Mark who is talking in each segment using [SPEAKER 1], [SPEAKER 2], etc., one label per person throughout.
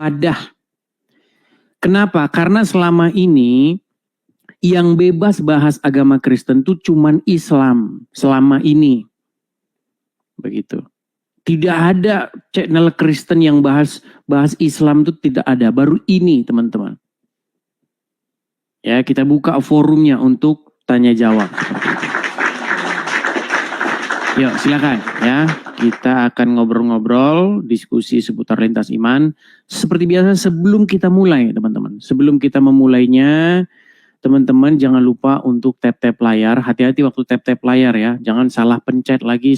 [SPEAKER 1] wadah. Kenapa? Karena selama ini yang bebas bahas agama Kristen itu cuman Islam selama ini. Begitu. Tidak ada channel Kristen yang bahas Islam itu tidak ada. Baru ini teman-teman. Ya, kita buka forumnya untuk tanya jawab. Yuk silakan ya. Kita akan ngobrol-ngobrol, diskusi seputar lintas iman. Seperti biasa sebelum kita mulai teman-teman. Sebelum kita memulainya, teman-teman jangan lupa untuk tap-tap layar. Hati-hati waktu tap-tap layar ya. Jangan salah pencet lagi.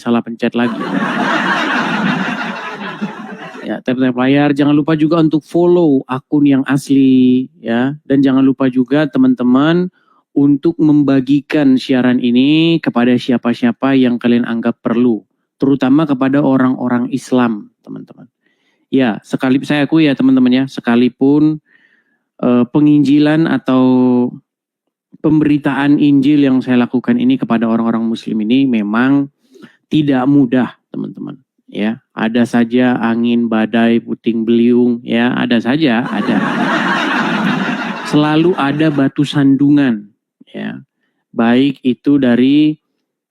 [SPEAKER 1] Ya, tap-tap layar. Jangan lupa juga untuk follow akun yang asli ya. Dan jangan lupa juga teman-teman untuk membagikan siaran ini kepada siapa-siapa yang kalian anggap perlu. Terutama kepada orang-orang Islam, teman-teman. Ya, saya akui ya teman-teman ya, sekalipun penginjilan atau pemberitaan Injil yang saya lakukan ini kepada orang-orang Muslim ini memang tidak mudah, teman-teman. Ya, ada saja angin, badai, puting beliung, ya, ada saja, ada. Selalu ada batu sandungan, ya. Baik itu dari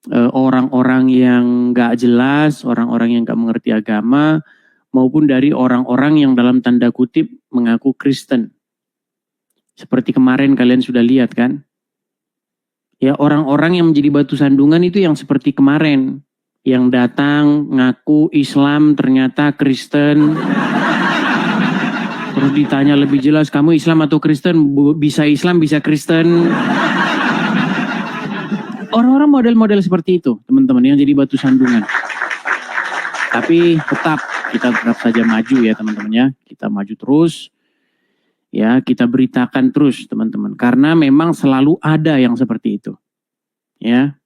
[SPEAKER 1] orang-orang yang nggak jelas, orang-orang yang nggak mengerti agama, maupun dari orang-orang yang dalam tanda kutip mengaku Kristen. Seperti kemarin kalian sudah lihat kan? Ya, orang-orang yang menjadi batu sandungan itu yang seperti kemarin. Yang datang ngaku Islam ternyata Kristen. Terus ditanya lebih jelas, kamu Islam atau Kristen? Bisa Islam, bisa Kristen. Orang-orang model-model seperti itu, teman-teman, yang jadi batu sandungan. Tapi kita tetap saja maju ya teman-teman ya. Kita maju terus. Ya, kita beritakan terus teman-teman. Karena memang selalu ada yang seperti itu. Ya,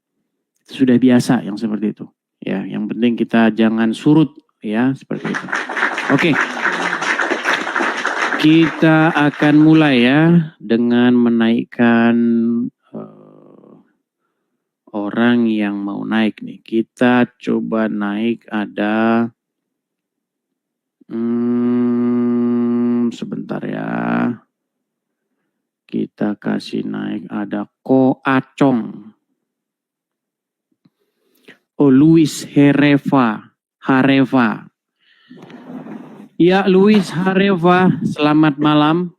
[SPEAKER 1] sudah biasa yang seperti itu. Ya, yang penting kita jangan surut ya, seperti itu. Oke. Kita akan mulai ya dengan menaikkan orang yang mau naik nih. Kita coba naik ada sebentar ya. Kita kasih naik ada Ko Acong. Oh, Luis Hareva. Ya, Luis Hareva, selamat malam.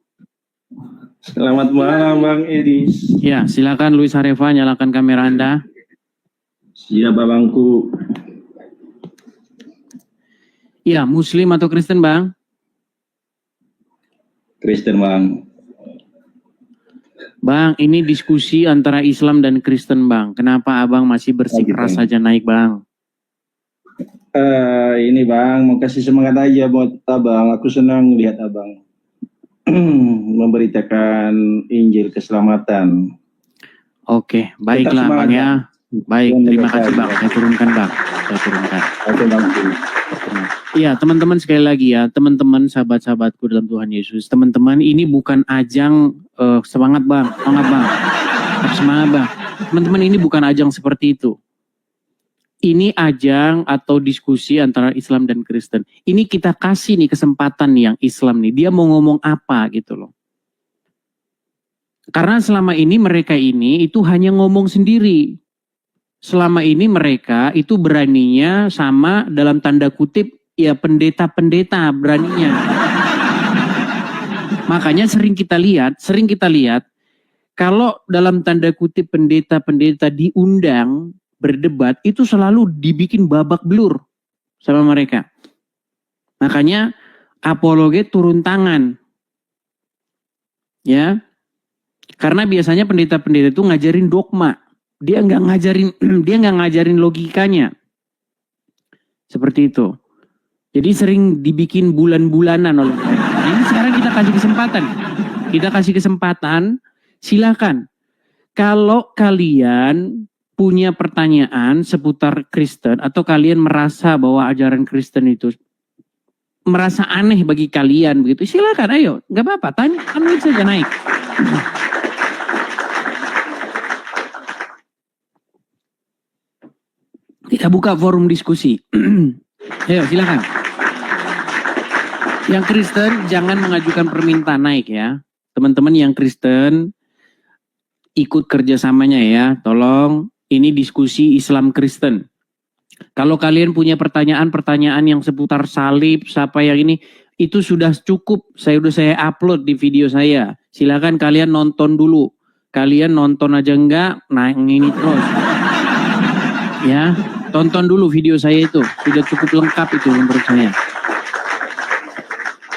[SPEAKER 2] Selamat malam Bang Edis.
[SPEAKER 1] Ya, silakan Luis Hareva, nyalakan kamera Anda.
[SPEAKER 2] Siap Bangku.
[SPEAKER 1] Ya, Muslim atau Kristen Bang?
[SPEAKER 2] Kristen Bang.
[SPEAKER 1] Bang, ini diskusi antara Islam dan Kristen Bang. Kenapa Abang masih bersikeras saja naik Bang?
[SPEAKER 2] Ini Bang, mau kasih semangat aja buat Abang. Aku senang lihat Abang memberitakan Injil keselamatan.
[SPEAKER 1] Oke, baiklah Bang ya. Baik, terima kasih Bang. Saya turunkan Bang.
[SPEAKER 2] Oke Bang.
[SPEAKER 1] Iya teman-teman, sekali lagi ya, teman-teman sahabat-sahabatku dalam Tuhan Yesus. Teman-teman, ini bukan ajang semangat Bang. Semangat Bang. Teman-teman, ini bukan ajang seperti itu. Ini ajang atau diskusi antara Islam dan Kristen. Ini kita kasih nih kesempatan nih yang Islam nih. Dia mau ngomong apa gitu loh. Karena selama ini mereka ini itu hanya ngomong sendiri. Selama ini mereka itu beraninya sama dalam tanda kutip ya pendeta-pendeta beraninya. Makanya sering kita lihat kalau dalam tanda kutip pendeta-pendeta diundang berdebat itu selalu dibikin babak belur sama mereka. Makanya apologet turun tangan. Ya. Karena biasanya pendeta-pendeta itu ngajarin dogma. Dia nggak ngajarin logikanya. Seperti itu. Jadi sering dibikin bulan-bulanan oleh mereka. Nah, ini sekarang kita kasih kesempatan. Silakan. Kalau kalian punya pertanyaan seputar Kristen atau kalian merasa bahwa ajaran Kristen itu merasa aneh bagi kalian begitu, silakan, ayo, nggak apa-apa, tanya, unmute saja, naik. Kita buka forum diskusi. Ayo, silakan. Yang Kristen jangan mengajukan permintaan naik ya. Teman-teman yang Kristen ikut kerjasamanya ya. Tolong, ini diskusi Islam Kristen. Kalau kalian punya pertanyaan-pertanyaan yang seputar salib, siapa yang ini, itu sudah cukup. Saya upload di video saya. Silakan kalian nonton dulu. Kalian nonton aja enggak, nah ini terus. Ya, tonton dulu video saya itu. Sudah cukup lengkap itu menurut saya.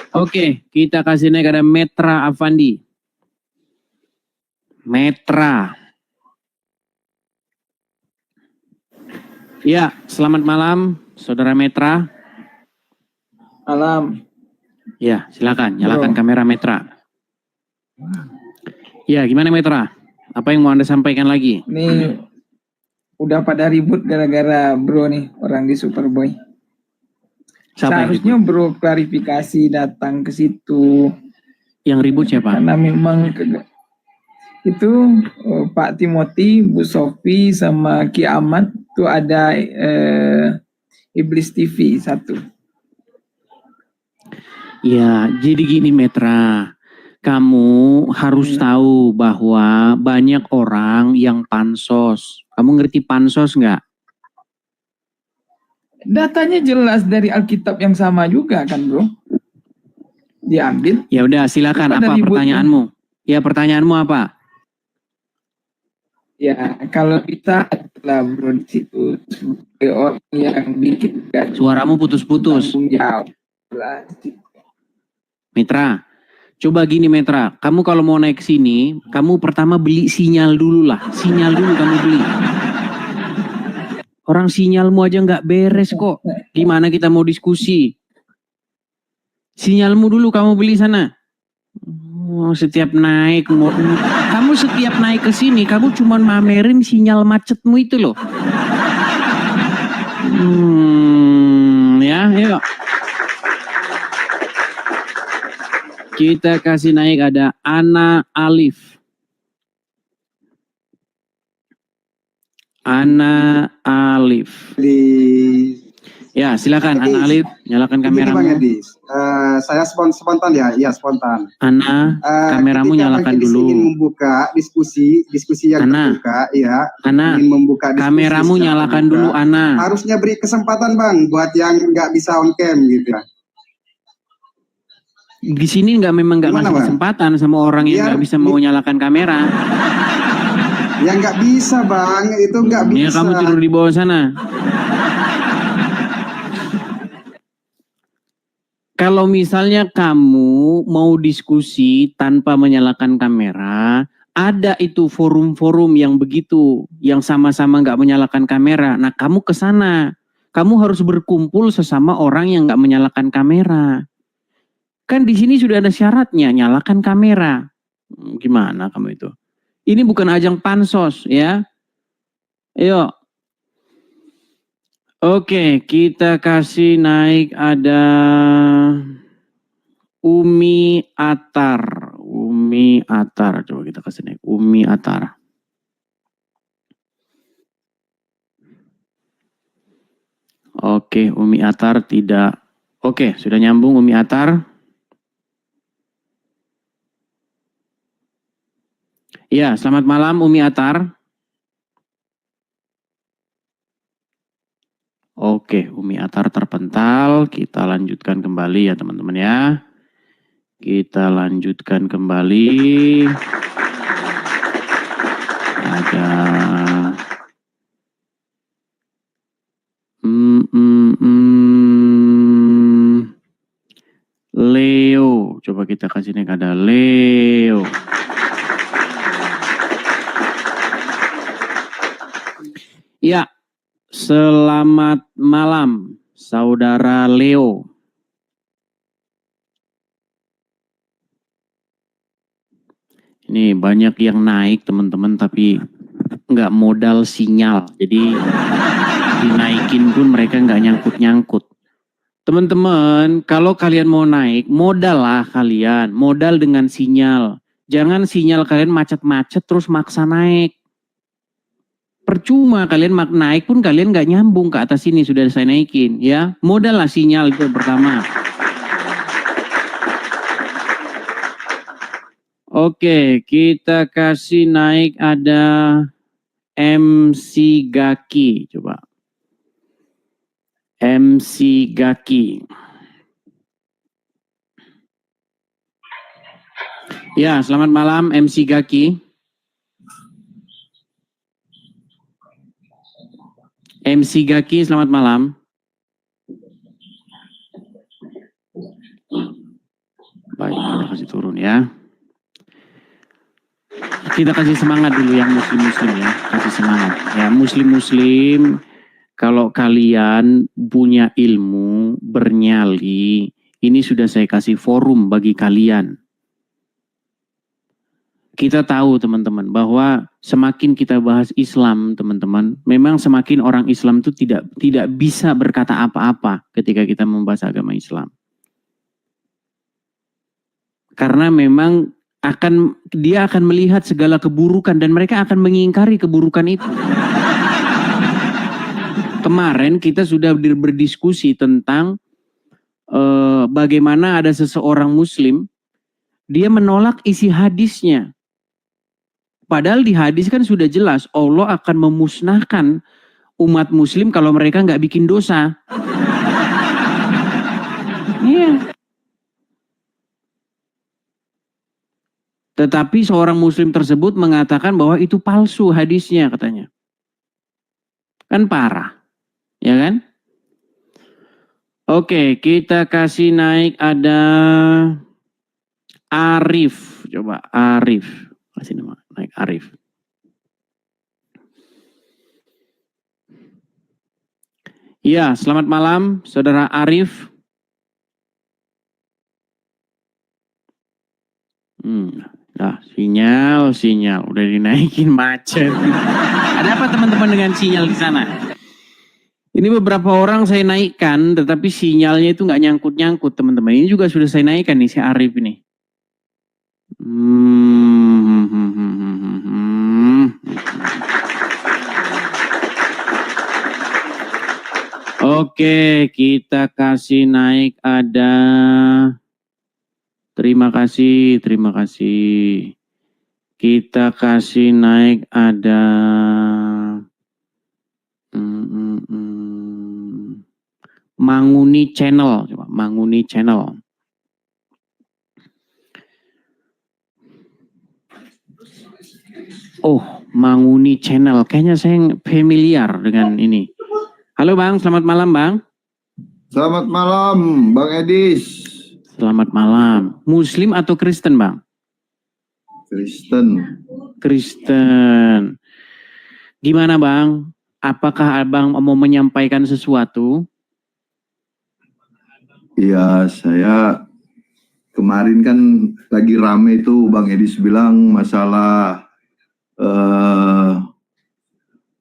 [SPEAKER 1] Oke, kita kasih naik ada Metra Avandi. Metra. Ya, selamat malam, Saudara Metra.
[SPEAKER 3] Malam.
[SPEAKER 1] Ya, silakan nyalakan kamera Metra. Ya, gimana Metra? Apa yang mau Anda sampaikan lagi?
[SPEAKER 3] Ini udah pada ribut gara-gara bro nih, orang di Superboy. Seharusnya bro klarifikasi datang ke situ.
[SPEAKER 1] Yang ribut siapa?
[SPEAKER 3] Karena memang itu Pak Timothy, Bu Sofi sama Ki Ahmad tuh ada Iblis TV 1.
[SPEAKER 1] Ya, jadi gini Metra. Kamu harus tahu bahwa banyak orang yang pansos. Kamu ngerti pansos nggak?
[SPEAKER 3] Datanya jelas dari Alkitab yang sama juga kan bro? Diambil.
[SPEAKER 1] Ya udah, silakan. Apa pertanyaanmu? Ya, pertanyaanmu apa?
[SPEAKER 3] Ya, kalau kita adalah bro di situ sebagai orang yang bikin
[SPEAKER 1] Suaramu putus-putus. Mitra, coba gini Metra, kamu kalau mau naik ke sini, kamu pertama beli sinyal dulu lah. Sinyal dulu kamu beli. Orang sinyalmu aja nggak beres kok. Gimana kita mau diskusi? Sinyalmu dulu kamu beli sana. Oh, setiap naik, kamu setiap naik ke sini, kamu cuma mamerin sinyal macetmu itu loh. Ya, yuk. Kita kasih naik ada Ana Alif. Ana Alif. Ya, silakan Ana Alif, nyalakan kameramu.
[SPEAKER 4] Saya spontan ya, spontan.
[SPEAKER 1] Ana, kameramu nyalakan dulu.
[SPEAKER 4] Ingin membuka diskusi yang terbuka, ya.
[SPEAKER 1] Ana,
[SPEAKER 4] ingin membuka diskusi
[SPEAKER 1] kameramu nyalakan
[SPEAKER 4] terbuka.
[SPEAKER 1] dulu, Ana.
[SPEAKER 4] Harusnya beri kesempatan Bang, buat yang nggak bisa on cam gitu ya.
[SPEAKER 1] Di sini memang nggak ngasih kesempatan sama orang yang nggak bisa mau nyalakan kamera.
[SPEAKER 4] Ya nggak bisa Bang, itu nggak bisa.
[SPEAKER 1] Ya kamu tidur di bawah sana. Kalau misalnya kamu mau diskusi tanpa menyalakan kamera, ada itu forum-forum yang begitu, yang sama-sama nggak menyalakan kamera. Nah kamu ke sana, kamu harus berkumpul sesama orang yang nggak menyalakan kamera. Kan di sini sudah ada syaratnya, nyalakan kamera. Gimana kamu itu? Ini bukan ajang pansos ya. Ayo. Oke, kita kasih naik ada Umi Atar. Umi Atar, coba kita kasih naik Umi Atar. Oke, Umi Atar tidak. Oke, sudah nyambung Umi Atar. Ya, selamat malam Umi Atar. Oke, Umi Atar terpental. Kita lanjutkan kembali ya teman-teman ya. Kita lanjutkan kembali. Ada Leo. Coba kita kasih nih ada Leo. Ya, selamat malam, Saudara Leo. Ini banyak yang naik teman-teman, tapi nggak modal sinyal. Jadi dinaikin pun mereka nggak nyangkut-nyangkut. Teman-teman, kalau kalian mau naik, modal lah kalian. Modal dengan sinyal. Jangan sinyal kalian macet-macet terus maksa naik. Percuma kalian naik pun kalian nggak nyambung ke atas sini, sudah saya naikin ya. Modal lah sinyal itu pertama. Oke, kita kasih naik ada MC Gaki, coba. MC Gaki. Ya, selamat malam MC Gaki. MC Gaki, selamat malam. Baik, kita kasih turun ya. Kita kasih semangat dulu yang muslim-muslim ya. Kasih semangat. Ya, muslim-muslim, kalau kalian punya ilmu, bernyali, ini sudah saya kasih forum bagi kalian. Kita tahu teman-teman bahwa semakin kita bahas Islam teman-teman, memang semakin orang Islam itu tidak bisa berkata apa-apa ketika kita membahas agama Islam. Karena memang dia akan melihat segala keburukan dan mereka akan mengingkari keburukan itu. Kemarin kita sudah berdiskusi tentang bagaimana ada seseorang muslim, dia menolak isi hadisnya. Padahal di hadis kan sudah jelas Allah akan memusnahkan umat muslim kalau mereka nggak bikin dosa. Iya. Tetapi seorang muslim tersebut mengatakan bahwa itu palsu hadisnya katanya. Kan parah. Ya kan? Oke, kita kasih naik ada Arif. Coba Arif. Kasih nama naik Arif. Ya, selamat malam Saudara Arif. Nah, sinyal udah dinaikin macet. Ada apa teman-teman dengan sinyal di sana? Ini beberapa orang saya naikkan, tetapi sinyalnya itu nggak nyangkut teman-teman. Ini juga sudah saya naikkan nih si Arif ini. Oke, kita kasih naik ada. Terima kasih. Kita kasih naik ada Manguni Channel, coba Manguni Channel. Oh, Manguni Channel, kayaknya saya familiar dengan ini. Halo Bang, selamat malam Bang.
[SPEAKER 5] Selamat malam Bang Edis.
[SPEAKER 1] Selamat malam. Muslim atau Kristen, Bang? Kristen. Gimana, Bang? Apakah Abang mau menyampaikan sesuatu?
[SPEAKER 5] Iya, saya kemarin kan lagi rame itu Bang Edis bilang masalah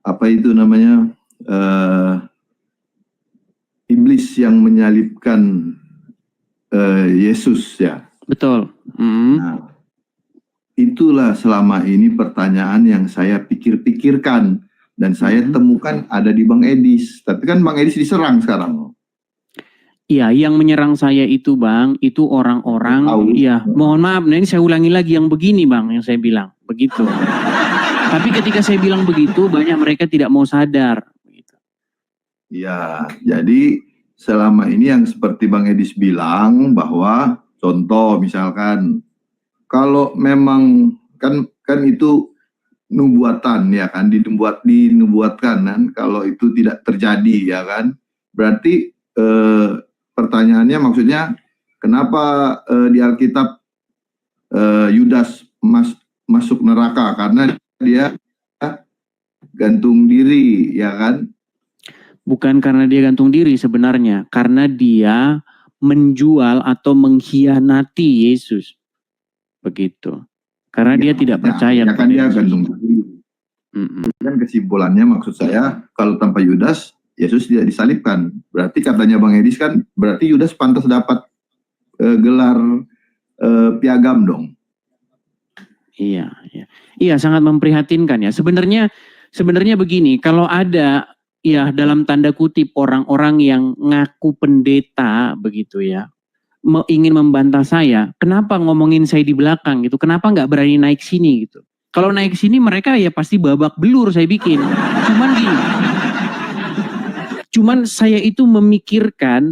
[SPEAKER 5] apa itu namanya? Iblis yang menyalibkan Yesus ya.
[SPEAKER 1] Betul.
[SPEAKER 5] Nah, itulah selama ini pertanyaan yang saya pikirkan dan saya temukan ada di Bang Edis. Tapi kan Bang Edis diserang sekarang.
[SPEAKER 1] Iya, yang menyerang saya itu Bang, itu orang-orang. Iya, mohon maaf, nah ini saya ulangi lagi yang begini Bang, yang saya bilang begitu. Tapi ketika saya bilang begitu, banyak mereka tidak mau sadar.
[SPEAKER 5] Iya, jadi selama ini yang seperti Bang Edis bilang bahwa contoh misalkan kalau memang kan itu nubuatan ya kan dinubuatkan kan kalau itu tidak terjadi ya kan berarti pertanyaannya maksudnya kenapa di Alkitab Yudas masuk neraka karena dia gantung diri ya kan.
[SPEAKER 1] Bukan karena dia gantung diri sebenarnya, karena dia menjual atau mengkhianati Yesus. Begitu. Karena dia tidak percaya.
[SPEAKER 5] Ya kan dia gantung diri. Kan kesimpulannya maksud saya, kalau tanpa Yudas, Yesus tidak disalibkan. Berarti katanya Bang Edis kan, berarti Yudas pantas dapat gelar piagam dong.
[SPEAKER 1] Iya, sangat memprihatinkan ya. Sebenarnya begini, kalau ada ya dalam tanda kutip orang-orang yang ngaku pendeta begitu ya, ingin membantah saya, kenapa ngomongin saya di belakang gitu, kenapa nggak berani naik sini gitu. Kalau naik sini mereka ya pasti babak belur saya bikin. Cuman gini, saya itu memikirkan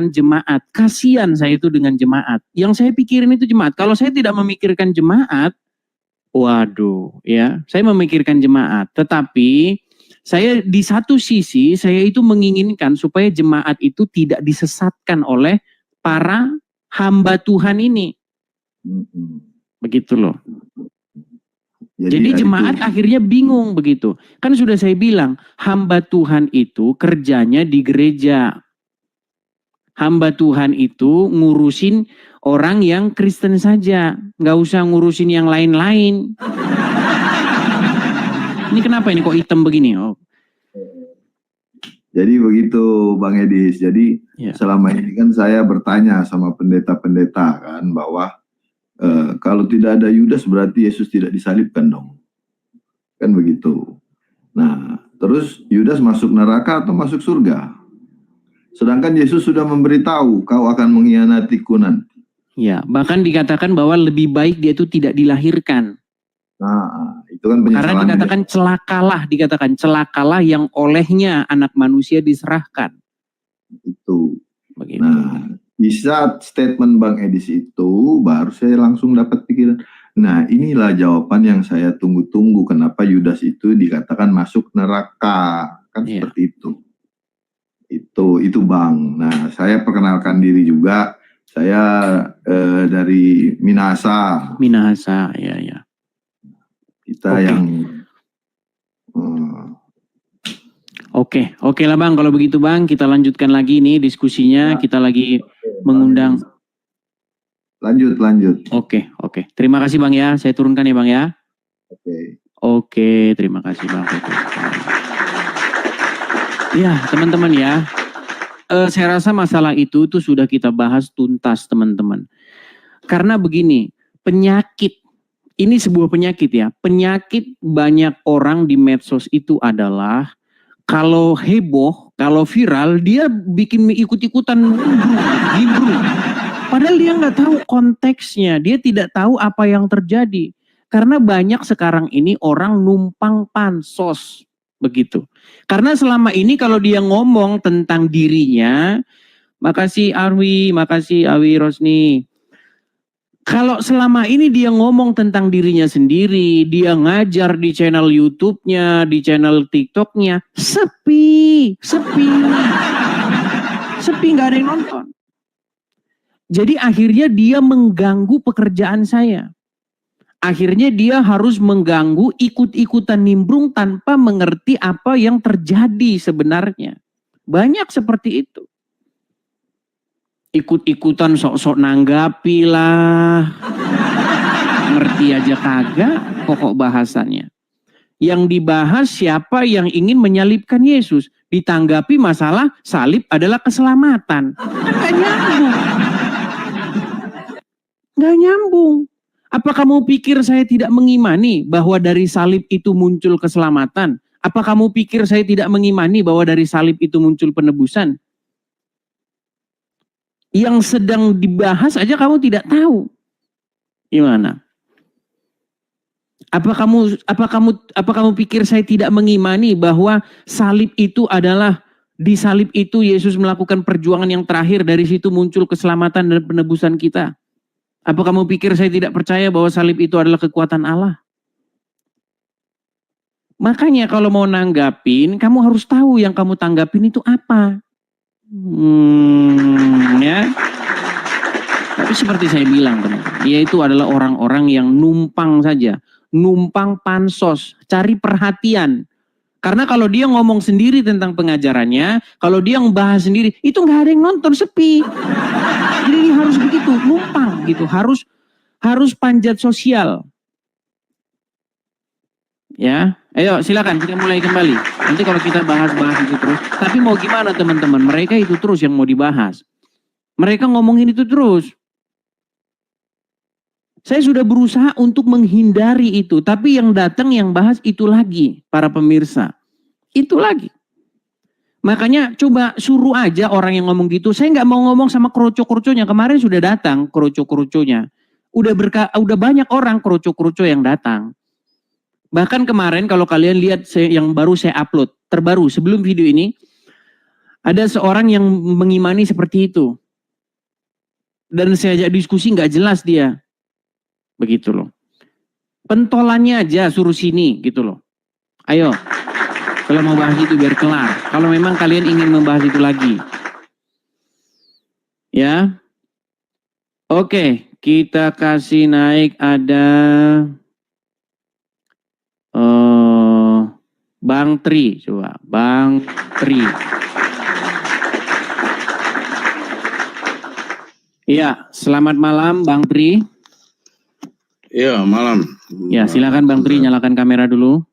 [SPEAKER 1] jemaat, kasihan saya itu dengan jemaat. Yang saya pikirin itu jemaat. Kalau saya tidak memikirkan jemaat, waduh ya, saya memikirkan jemaat. Tetapi saya di satu sisi, saya itu menginginkan supaya jemaat itu tidak disesatkan oleh para hamba Tuhan ini. Begitu loh. Jadi jemaat akhirnya bingung begitu. Kan sudah saya bilang, hamba Tuhan itu kerjanya di gereja. Hamba Tuhan itu ngurusin orang yang Kristen saja. Nggak usah ngurusin yang lain-lain. Ini kenapa ini kok hitam begini? Oh.
[SPEAKER 5] Jadi begitu Bang Edis. Jadi selama ini kan saya bertanya sama pendeta-pendeta kan bahwa kalau tidak ada Yudas berarti Yesus tidak disalibkan dong. Kan begitu. Nah, terus Yudas masuk neraka atau masuk surga? Sedangkan Yesus sudah memberitahu kau akan mengkhianatiku nanti. Ya, bahkan dikatakan bahwa lebih baik dia itu tidak dilahirkan. Nah, itu kan penyesalan. Karena dikatakan celakalah yang olehnya anak manusia diserahkan. Itu. Begitu. Nah, di saat statement Bang Edis itu baru saya langsung dapat pikiran. Nah, inilah jawaban yang saya tunggu-tunggu kenapa Yudas itu dikatakan masuk neraka. Kan seperti itu. Itu Bang. Nah, saya perkenalkan diri juga. Saya dari Minahasa. Minahasa, ya. Kita yang Oke lah Bang, kalau begitu Bang, kita lanjutkan lagi nih diskusinya. Kita lagi mengundang. Lanjut. Oke. Terima kasih Bang ya, saya turunkan ya Bang ya. Oke, terima kasih Bang. Ya teman-teman ya, saya rasa masalah itu tuh sudah kita bahas tuntas teman-teman. Karena begini, penyakit, ini sebuah penyakit ya. Penyakit banyak orang di medsos itu adalah kalau heboh, kalau viral, dia bikin ikut-ikutan nimbrung. Padahal dia nggak tahu konteksnya, dia tidak tahu apa yang terjadi. Karena banyak sekarang ini orang numpang pansos, begitu. Karena selama ini kalau dia ngomong tentang dirinya, makasih Awi Rosni. Kalau selama ini dia ngomong tentang dirinya sendiri, dia ngajar di channel YouTube-nya, di channel TikTok-nya, sepi, nggak ada yang nonton. Jadi akhirnya dia mengganggu pekerjaan saya. Akhirnya dia harus mengganggu, ikut-ikutan nimbrung tanpa mengerti apa yang terjadi sebenarnya. Banyak seperti itu. Ikut-ikutan sok-sok nanggapi lah. Ngerti aja kagak pokok bahasannya. Yang dibahas siapa yang ingin menyalibkan Yesus. Ditanggapi masalah salib adalah keselamatan. Nggak nyambung. Nggak nyambung. Apa kamu pikir saya tidak mengimani bahwa dari salib itu muncul keselamatan? Apa kamu pikir saya tidak mengimani bahwa dari salib itu muncul penebusan? Yang sedang dibahas aja kamu tidak tahu. Gimana? Apa kamu pikir saya tidak mengimani bahwa salib itu adalah, di salib itu Yesus melakukan perjuangan yang terakhir, dari situ muncul keselamatan dan penebusan kita? Apa kamu pikir saya tidak percaya bahwa salib itu adalah kekuatan Allah? Makanya kalau mau nanggapin, kamu harus tahu yang kamu tanggapin itu apa. Ya. Tapi seperti saya bilang teman-teman, yaitu adalah orang-orang yang numpang saja, numpang pansos, cari perhatian. Karena kalau dia ngomong sendiri tentang pengajarannya, kalau dia ngebahas sendiri, itu nggak ada yang nonton, sepi. Jadi harus begitu, numpang gitu, harus panjat sosial. Ya, ayo silakan kita mulai kembali. Nanti kalau kita bahas-bahas itu terus, tapi mau gimana teman-teman? Mereka itu terus yang mau dibahas. Mereka ngomongin itu terus. Saya sudah berusaha untuk menghindari itu, tapi yang datang yang bahas itu lagi, para pemirsa. Itu lagi.
[SPEAKER 1] Makanya coba suruh aja orang yang ngomong gitu. Saya nggak mau ngomong sama kroco-kroconya. Kemarin sudah datang kroco-kroconya. Udah banyak orang kroco-kroco yang datang. Bahkan kemarin kalau kalian lihat yang baru saya upload, terbaru sebelum video ini, ada seorang yang mengimani seperti itu. Dan saya ajak diskusi nggak jelas dia. Begitu loh. Pentolannya aja suruh sini gitu loh. Ayo. Kalau mau bahas itu biar kelar. Kalau memang kalian ingin membahas itu lagi. Ya. Oke, kita kasih naik ada Bang Tri. Coba, Bang Tri. Iya, selamat malam Bang Tri.
[SPEAKER 6] Iya, malam.
[SPEAKER 1] Ya, silakan Bang Tri nyalakan kamera dulu.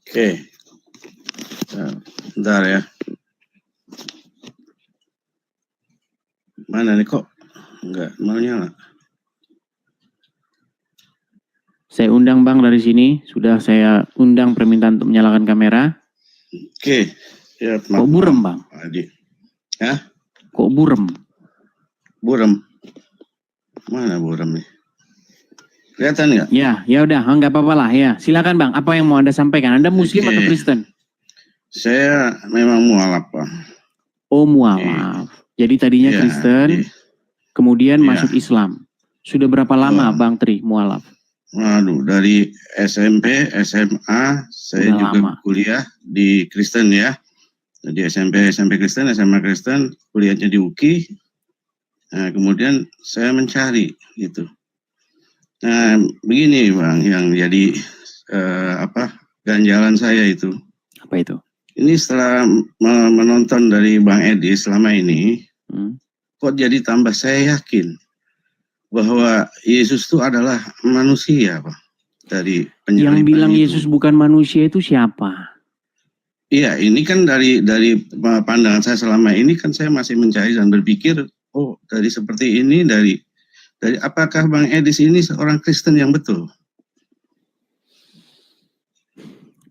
[SPEAKER 6] Oke. Bentar ya. Mana nih kok? Enggak, mau nyala.
[SPEAKER 1] Saya undang Bang dari sini. Sudah saya undang permintaan untuk menyalakan kamera.
[SPEAKER 6] Oke. Ya,
[SPEAKER 1] Kok burem Bang?
[SPEAKER 6] Adi. Hah?
[SPEAKER 1] Kok burem?
[SPEAKER 6] Burem. Mana burem nih? Kelihatan nggak?
[SPEAKER 1] Ya udah, nggak apa-apa lah ya. Silakan Bang, apa yang mau Anda sampaikan? Anda Muslim atau Kristen?
[SPEAKER 6] Saya memang mualaf, Pak.
[SPEAKER 1] Oh, mualaf. Jadi tadinya Kristen, kemudian masuk Islam. Sudah berapa lama Bang Tri mualaf?
[SPEAKER 6] Waduh, dari SMP, SMA, saya
[SPEAKER 1] Udah
[SPEAKER 6] juga
[SPEAKER 1] lama.
[SPEAKER 6] kuliah di Kristen ya. Jadi SMP Kristen, SMA Kristen, kuliahnya di UKI. Nah, kemudian saya mencari gitu. Nah, begini Bang, yang jadi ganjalan saya itu.
[SPEAKER 1] Apa itu?
[SPEAKER 6] Ini setelah menonton dari Bang Edi selama ini, kok jadi tambah saya yakin bahwa Yesus itu adalah manusia, Pak. Dari
[SPEAKER 1] Yang bilang
[SPEAKER 6] itu.
[SPEAKER 1] Yesus bukan manusia itu siapa?
[SPEAKER 6] Iya, ini kan dari pandangan saya selama ini kan saya masih mencari dan berpikir, oh dari seperti ini dari apakah Bang Edis ini seorang Kristen yang betul?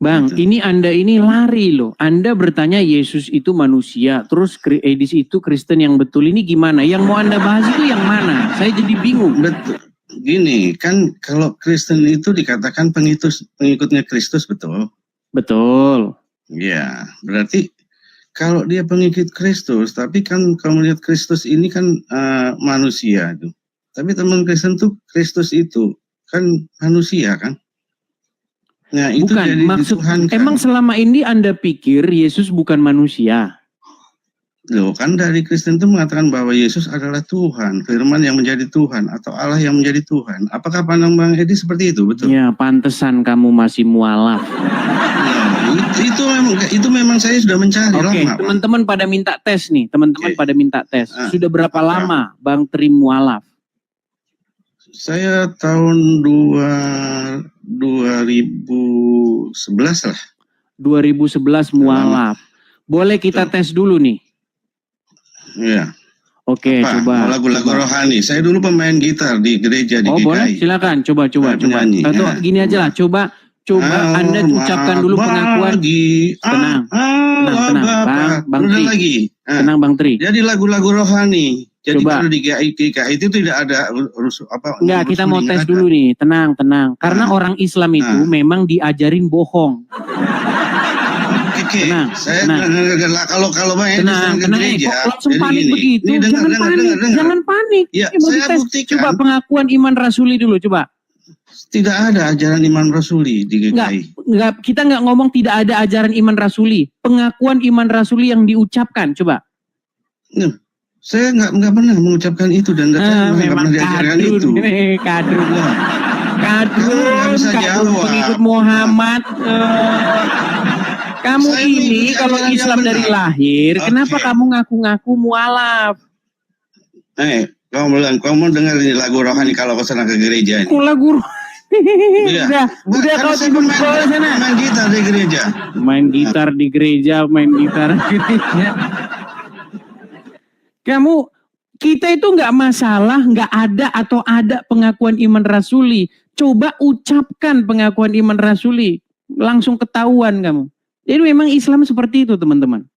[SPEAKER 1] Bang, ini Anda ini lari loh. Anda bertanya Yesus itu manusia, terus Edis itu Kristen yang betul. Ini gimana? Yang mau Anda bahas itu yang mana? Saya jadi bingung.
[SPEAKER 6] Betul. Gini, kan kalau Kristen itu dikatakan pengikutnya Kristus, betul?
[SPEAKER 1] Betul.
[SPEAKER 6] Ya, berarti kalau dia pengikut Kristus, tapi kan kalau melihat Kristus ini kan manusia tuh. Tapi teman Kristen tuh Kristus itu kan manusia kan? Nah itu
[SPEAKER 1] bukan,
[SPEAKER 6] jadi
[SPEAKER 1] maksud
[SPEAKER 6] Tuhan kan?
[SPEAKER 1] Emang selama ini Anda pikir Yesus bukan manusia?
[SPEAKER 6] Loh kan dari Kristen itu mengatakan bahwa Yesus adalah Tuhan, Firman yang menjadi Tuhan atau Allah yang menjadi Tuhan. Apakah pandang Bang Edi seperti itu, betul?
[SPEAKER 1] Ya, pantesan kamu masih mualaf.
[SPEAKER 6] Nah, itu memang saya sudah mencari lama.
[SPEAKER 1] Teman-teman pada minta tes nih, pada minta tes. Sudah berapa lama Bang Tri mualaf?
[SPEAKER 6] Saya tahun 2011 lah.
[SPEAKER 1] 2011 mualaf. Boleh kita tes dulu nih?
[SPEAKER 6] Iya.
[SPEAKER 1] Oke, coba.
[SPEAKER 6] Lagu-lagu rohani. Saya dulu pemain gitar di gereja di GKI.
[SPEAKER 1] Boleh, silakan. Coba.
[SPEAKER 6] Penyanyi,
[SPEAKER 1] Atau gini aja lah, coba Anda ucapkan dulu pengakuan. Tenang, Bang Tri. Tenang Bang Tri.
[SPEAKER 6] Jadi lagu-lagu rohani. Jadi
[SPEAKER 1] Coba.
[SPEAKER 6] kalau di GKI itu tidak ada
[SPEAKER 1] Enggak, kita mau tes dulu nih. Tenang. Karena orang Islam itu memang diajarin bohong.
[SPEAKER 6] Oke.
[SPEAKER 1] Tenang.
[SPEAKER 6] Kalau Bang Edi
[SPEAKER 1] Tenang.
[SPEAKER 6] gereja,
[SPEAKER 1] Kok langsung panik begitu?
[SPEAKER 6] Ini
[SPEAKER 1] Jangan panik.
[SPEAKER 6] Ya,
[SPEAKER 1] Ini mau
[SPEAKER 6] saya
[SPEAKER 1] dites.
[SPEAKER 6] buktikan.
[SPEAKER 1] Coba pengakuan iman rasuli dulu, coba.
[SPEAKER 6] Tidak ada ajaran iman rasuli di GKI.
[SPEAKER 1] Enggak, kita nggak ngomong tidak ada ajaran iman rasuli. Pengakuan iman rasuli yang diucapkan, coba.
[SPEAKER 6] Saya nggak pernah mengucapkan itu dan saya nggak pernah diajarkan itu.
[SPEAKER 1] Kadrun,
[SPEAKER 6] jawab.
[SPEAKER 1] pengikut Muhammad. Kamu
[SPEAKER 6] Saya
[SPEAKER 1] ini kalau Islam dari lahir, kenapa kamu ngaku-ngaku mualaf?
[SPEAKER 6] Kamu dengar ini lagu rohani kalau kau sana ke gereja ini.
[SPEAKER 1] Kok lagu
[SPEAKER 6] Iya.
[SPEAKER 1] udah kau sibuk ke sana.
[SPEAKER 6] Main gitar di gereja.
[SPEAKER 1] Main gitar di gereja. Kita itu nggak masalah, nggak ada atau ada pengakuan iman rasuli. Coba ucapkan pengakuan iman rasuli, langsung ketahuan kamu. Jadi memang Islam seperti itu teman-teman.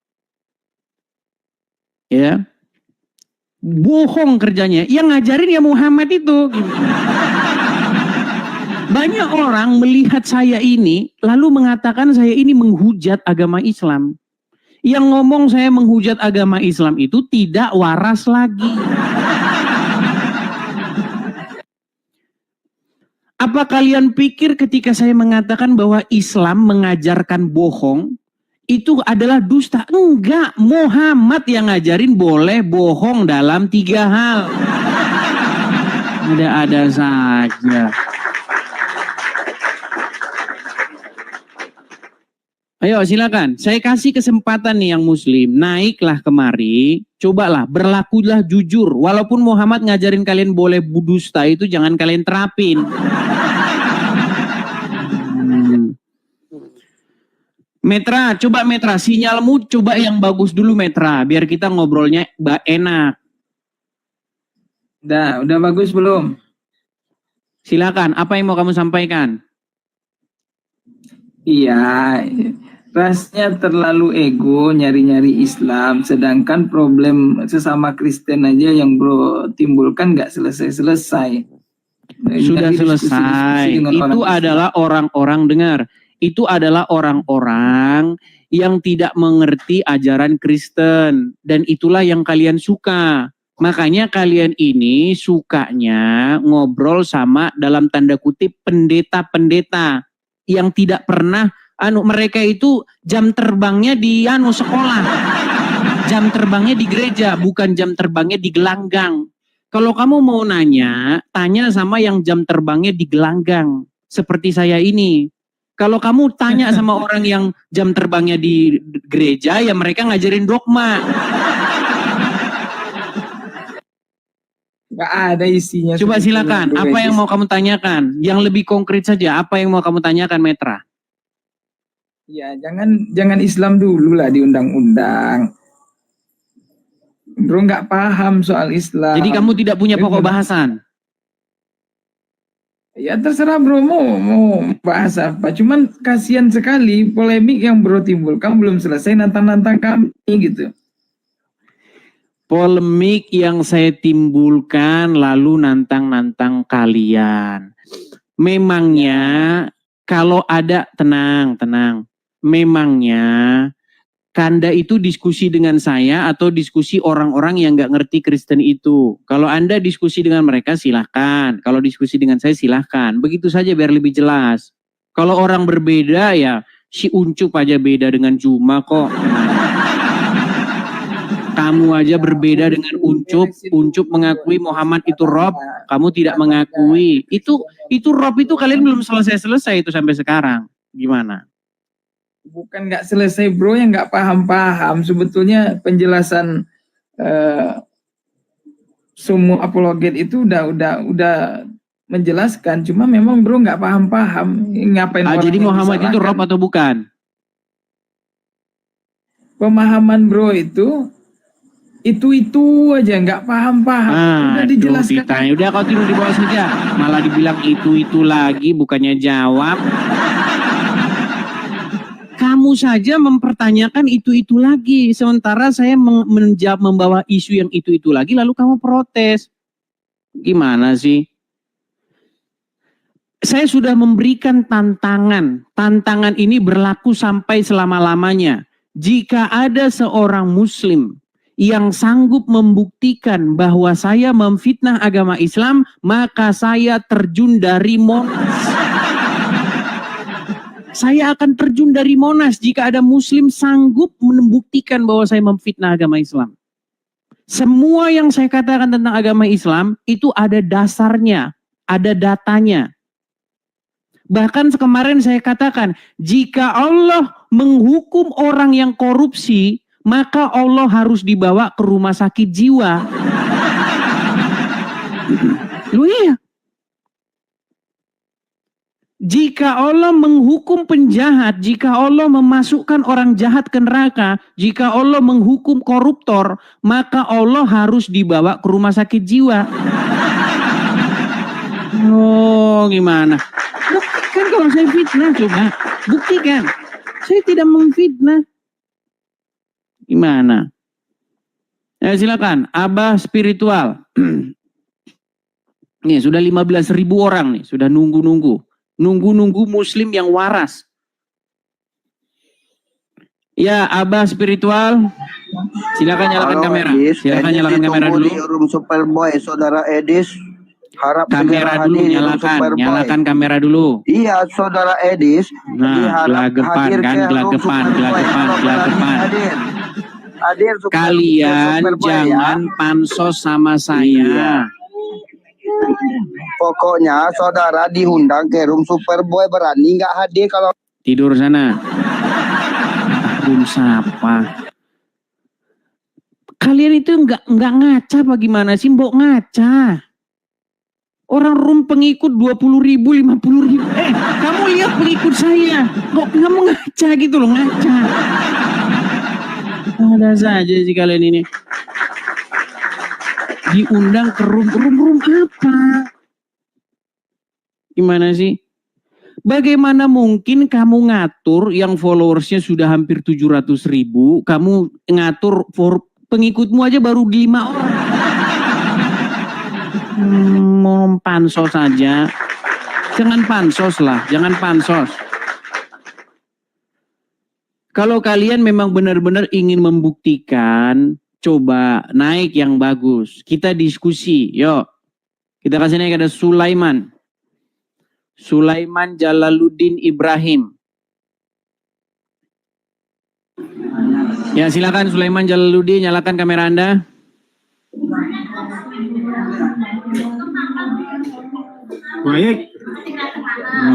[SPEAKER 1] Ya. Bohong kerjanya. Yang ngajarin ya Muhammad itu. Banyak orang melihat saya ini lalu mengatakan saya ini menghujat agama Islam. Yang ngomong saya menghujat agama Islam itu tidak waras lagi. Apa kalian pikir ketika saya mengatakan bahwa Islam mengajarkan bohong itu adalah dusta? Enggak, Muhammad yang ngajarin boleh bohong dalam 3 hal. Ada-ada saja. Ayo silakan, saya kasih kesempatan nih yang muslim, naiklah kemari, cobalah, berlakulah jujur. Walaupun Muhammad ngajarin kalian boleh dusta itu jangan kalian terapin. Metra, coba Metra, sinyalmu coba yang bagus dulu Metra, biar kita ngobrolnya enak.
[SPEAKER 3] Udah bagus belum?
[SPEAKER 1] Silakan, apa yang mau kamu sampaikan?
[SPEAKER 3] Iya, rasanya terlalu ego nyari-nyari Islam, sedangkan problem sesama Kristen aja yang bro timbulkan nggak selesai-selesai.
[SPEAKER 1] Sudah
[SPEAKER 3] Dari
[SPEAKER 1] selesai.
[SPEAKER 3] diskusi-diskusi dengan
[SPEAKER 1] Itu
[SPEAKER 3] orang
[SPEAKER 1] adalah orang-orang dengar. Itu adalah orang-orang yang tidak mengerti ajaran Kristen. Dan itulah yang kalian suka. Makanya kalian ini sukanya ngobrol sama dalam tanda kutip pendeta-pendeta yang tidak pernah mereka itu jam terbangnya di sekolah. Jam terbangnya di gereja, bukan jam terbangnya di gelanggang. Kalau kamu mau nanya, tanya sama yang jam terbangnya di gelanggang. Seperti saya ini. Kalau kamu tanya sama orang yang jam terbangnya di gereja, ya mereka ngajarin dogma.
[SPEAKER 3] nggak ada isinya.
[SPEAKER 1] Coba silakan, apa yang mau kamu tanyakan? Yang lebih konkret saja, apa yang mau kamu tanyakan Metra?
[SPEAKER 3] Ya, jangan Islam dulu lah di undang-undang. Bro nggak paham soal Islam.
[SPEAKER 1] Jadi kamu tidak punya pokok bahasan?
[SPEAKER 3] Ya terserah bro mau bahas apa. Cuman kasihan sekali polemik yang bro timbulkan belum selesai nantang-nantang kami gitu.
[SPEAKER 1] Polemik yang saya timbulkan lalu nantang-nantang kalian. Memangnya kalau ada tenang. Memangnya Kanda itu diskusi dengan saya atau diskusi orang-orang yang nggak ngerti Kristen itu. Kalau Anda diskusi dengan mereka silahkan. Kalau diskusi dengan saya silahkan. Begitu saja biar lebih jelas. Kalau orang berbeda ya si Uncup aja beda dengan Juma kok. Kamu aja berbeda dengan Uncup. Uncup mengakui Muhammad itu Rob. Kamu tidak mengakui. Itu Rob itu kalian belum selesai-selesai itu sampai sekarang. Gimana?
[SPEAKER 3] Bukan nggak selesai bro, yang nggak paham-paham. Sebetulnya penjelasan semua apologet itu udah menjelaskan. Cuma memang bro nggak paham-paham. Ngapain orang
[SPEAKER 1] jadi Muhammad itu Rob atau bukan?
[SPEAKER 3] Pemahaman bro itu aja nggak paham-paham. Udah dijelaskan.
[SPEAKER 1] Ditanya. Udah kau tidur di bawah saja. Malah dibilang itu lagi bukannya jawab. Kamu saja mempertanyakan itu lagi. Sementara saya membawa isu yang itu lagi lalu kamu protes. Gimana sih? Saya sudah memberikan tantangan. Tantangan ini berlaku sampai selama-lamanya. Jika ada seorang muslim yang sanggup membuktikan bahwa saya memfitnah agama Islam, maka saya terjun dari Monas. Saya akan terjun dari Monas jika ada muslim sanggup membuktikan bahwa saya memfitnah agama Islam. Semua yang saya katakan tentang agama Islam itu ada dasarnya, ada datanya. Bahkan kemarin saya katakan, jika Allah menghukum orang yang korupsi, maka Allah harus dibawa ke rumah sakit jiwa. Loh iya. Jika Allah menghukum penjahat, jika Allah memasukkan orang jahat ke neraka, jika Allah menghukum koruptor, maka Allah harus dibawa ke rumah sakit jiwa. Oh, gimana? Buktikan kalau saya fitnah, coba. Buktikan. Saya tidak memfitnah. Gimana? Ya, silakan, Abah spiritual. Nih, sudah 15.000 orang nih, sudah nunggu-nunggu. Nunggu-nunggu muslim yang waras. Ya, Abah spiritual. Silakan nyalakan kamera. Silakan nyalakan kamera dulu.
[SPEAKER 7] Di room Superboy, Saudara Edis. Harap
[SPEAKER 1] Kamera dulu nyalakan kamera dulu.
[SPEAKER 7] Iya, Saudara Edis.
[SPEAKER 1] Nah, gelagapan kan, gelagapan.
[SPEAKER 7] Hadir
[SPEAKER 1] Kalian jangan pansos sama saya.
[SPEAKER 7] Pokoknya saudara diundang ke room Superboy, berani nggak hadir kalau
[SPEAKER 1] Tidur sana. Room siapa? Kalian itu nggak ngaca apa gimana sih? Mbok ngaca. Orang room pengikut 20.000, 50.000. Kamu lihat pengikut saya. Kok kamu ngaca gitu loh, ngaca. Ada saja sih kalian ini. Diundang ke room apa? Gimana sih? Bagaimana mungkin kamu ngatur yang followersnya sudah hampir 700.000, kamu ngatur pengikutmu aja baru 5 orang. Mau pansos saja. Jangan pansos lah, jangan pansos. Kalau kalian memang benar-benar ingin membuktikan, coba naik yang bagus. Kita diskusi, yuk. Kita kasih naik ada Sulaiman. Sulaiman Jalaluddin Ibrahim. Ya, silakan Sulaiman Jalaluddin, nyalakan kamera Anda.
[SPEAKER 4] Baik.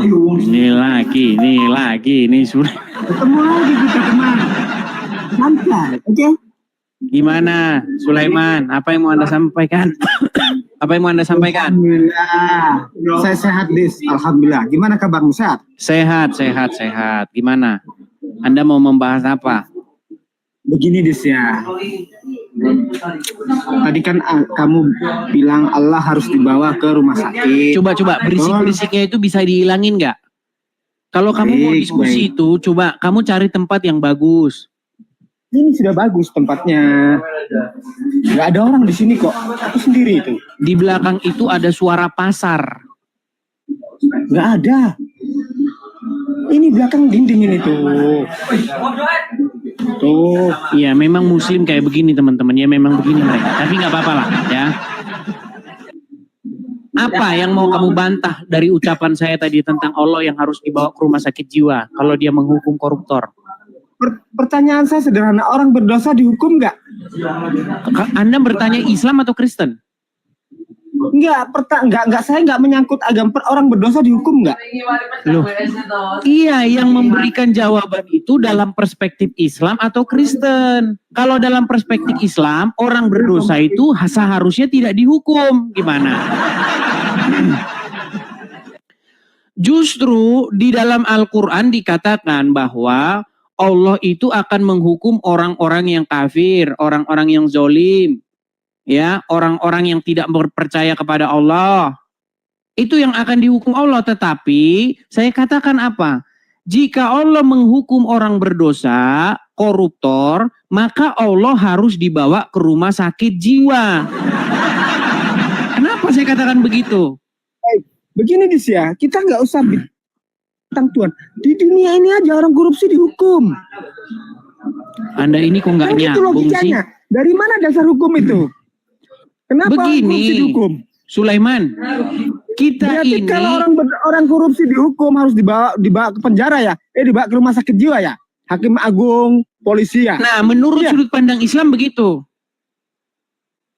[SPEAKER 1] Ini lagi, ini sudah.
[SPEAKER 4] Ketemu lagi kita teman. Santai, oke?
[SPEAKER 1] Gimana, Sulaiman? Apa yang mau Anda sampaikan? Apa yang mau Anda sampaikan?
[SPEAKER 4] Alhamdulillah. Saya sehat, Dis. Alhamdulillah. Gimana kabarmu, sehat?
[SPEAKER 1] Sehat. Gimana? Anda mau membahas apa?
[SPEAKER 4] Begini, Dis ya. Tadi kan kamu bilang Allah harus dibawa ke rumah sakit.
[SPEAKER 1] Coba berisik-berisiknya itu bisa dihilangin nggak? Kalau kamu mau diskusi itu, coba kamu cari tempat yang bagus.
[SPEAKER 4] Ini sudah bagus tempatnya. Nggak ada orang di sini kok. Aku sendiri itu.
[SPEAKER 1] Di belakang itu ada suara pasar.
[SPEAKER 4] Nggak ada. Ini belakang dinding ini tuh. Tuh.
[SPEAKER 1] Iya, memang muslim kayak begini teman-teman. Ya memang begini mereka. Tapi nggak apa-apa lah ya. Apa yang mau kamu bantah dari ucapan saya tadi tentang Allah yang harus dibawa ke rumah sakit jiwa kalau dia menghukum koruptor?
[SPEAKER 4] Pertanyaan saya sederhana, orang berdosa dihukum nggak?
[SPEAKER 1] Anda bertanya Islam atau Kristen?
[SPEAKER 4] Enggak, saya nggak menyangkut agama. Orang berdosa dihukum nggak?
[SPEAKER 1] Loh, iya, yang memberikan jawaban itu dalam perspektif Islam atau Kristen. Kalau dalam perspektif Islam, orang berdosa itu seharusnya tidak dihukum. Gimana? Justru di dalam Al-Quran dikatakan bahwa Allah itu akan menghukum orang-orang yang kafir, orang-orang yang zolim, ya, orang-orang yang tidak percaya kepada Allah. Itu yang akan dihukum Allah. Tetapi saya katakan apa? Jika Allah menghukum orang berdosa, koruptor, maka Allah harus dibawa ke rumah sakit jiwa. Kenapa saya katakan begitu?
[SPEAKER 4] Begini Dis ya, kita nggak usah tentang Tuhan. Di dunia ini aja orang korupsi dihukum.
[SPEAKER 1] Anda ini kok nggak nyambung sih?
[SPEAKER 4] Dari mana dasar hukum itu? Kenapa korupsi dihukum?
[SPEAKER 1] Sulaiman, kita
[SPEAKER 4] berarti
[SPEAKER 1] ini
[SPEAKER 4] kalau orang korupsi dihukum harus dibawa ke penjara ya? Dibawa ke rumah sakit jiwa ya? Hakim Agung, polisi ya?
[SPEAKER 1] Nah, menurut sudut pandang Islam begitu.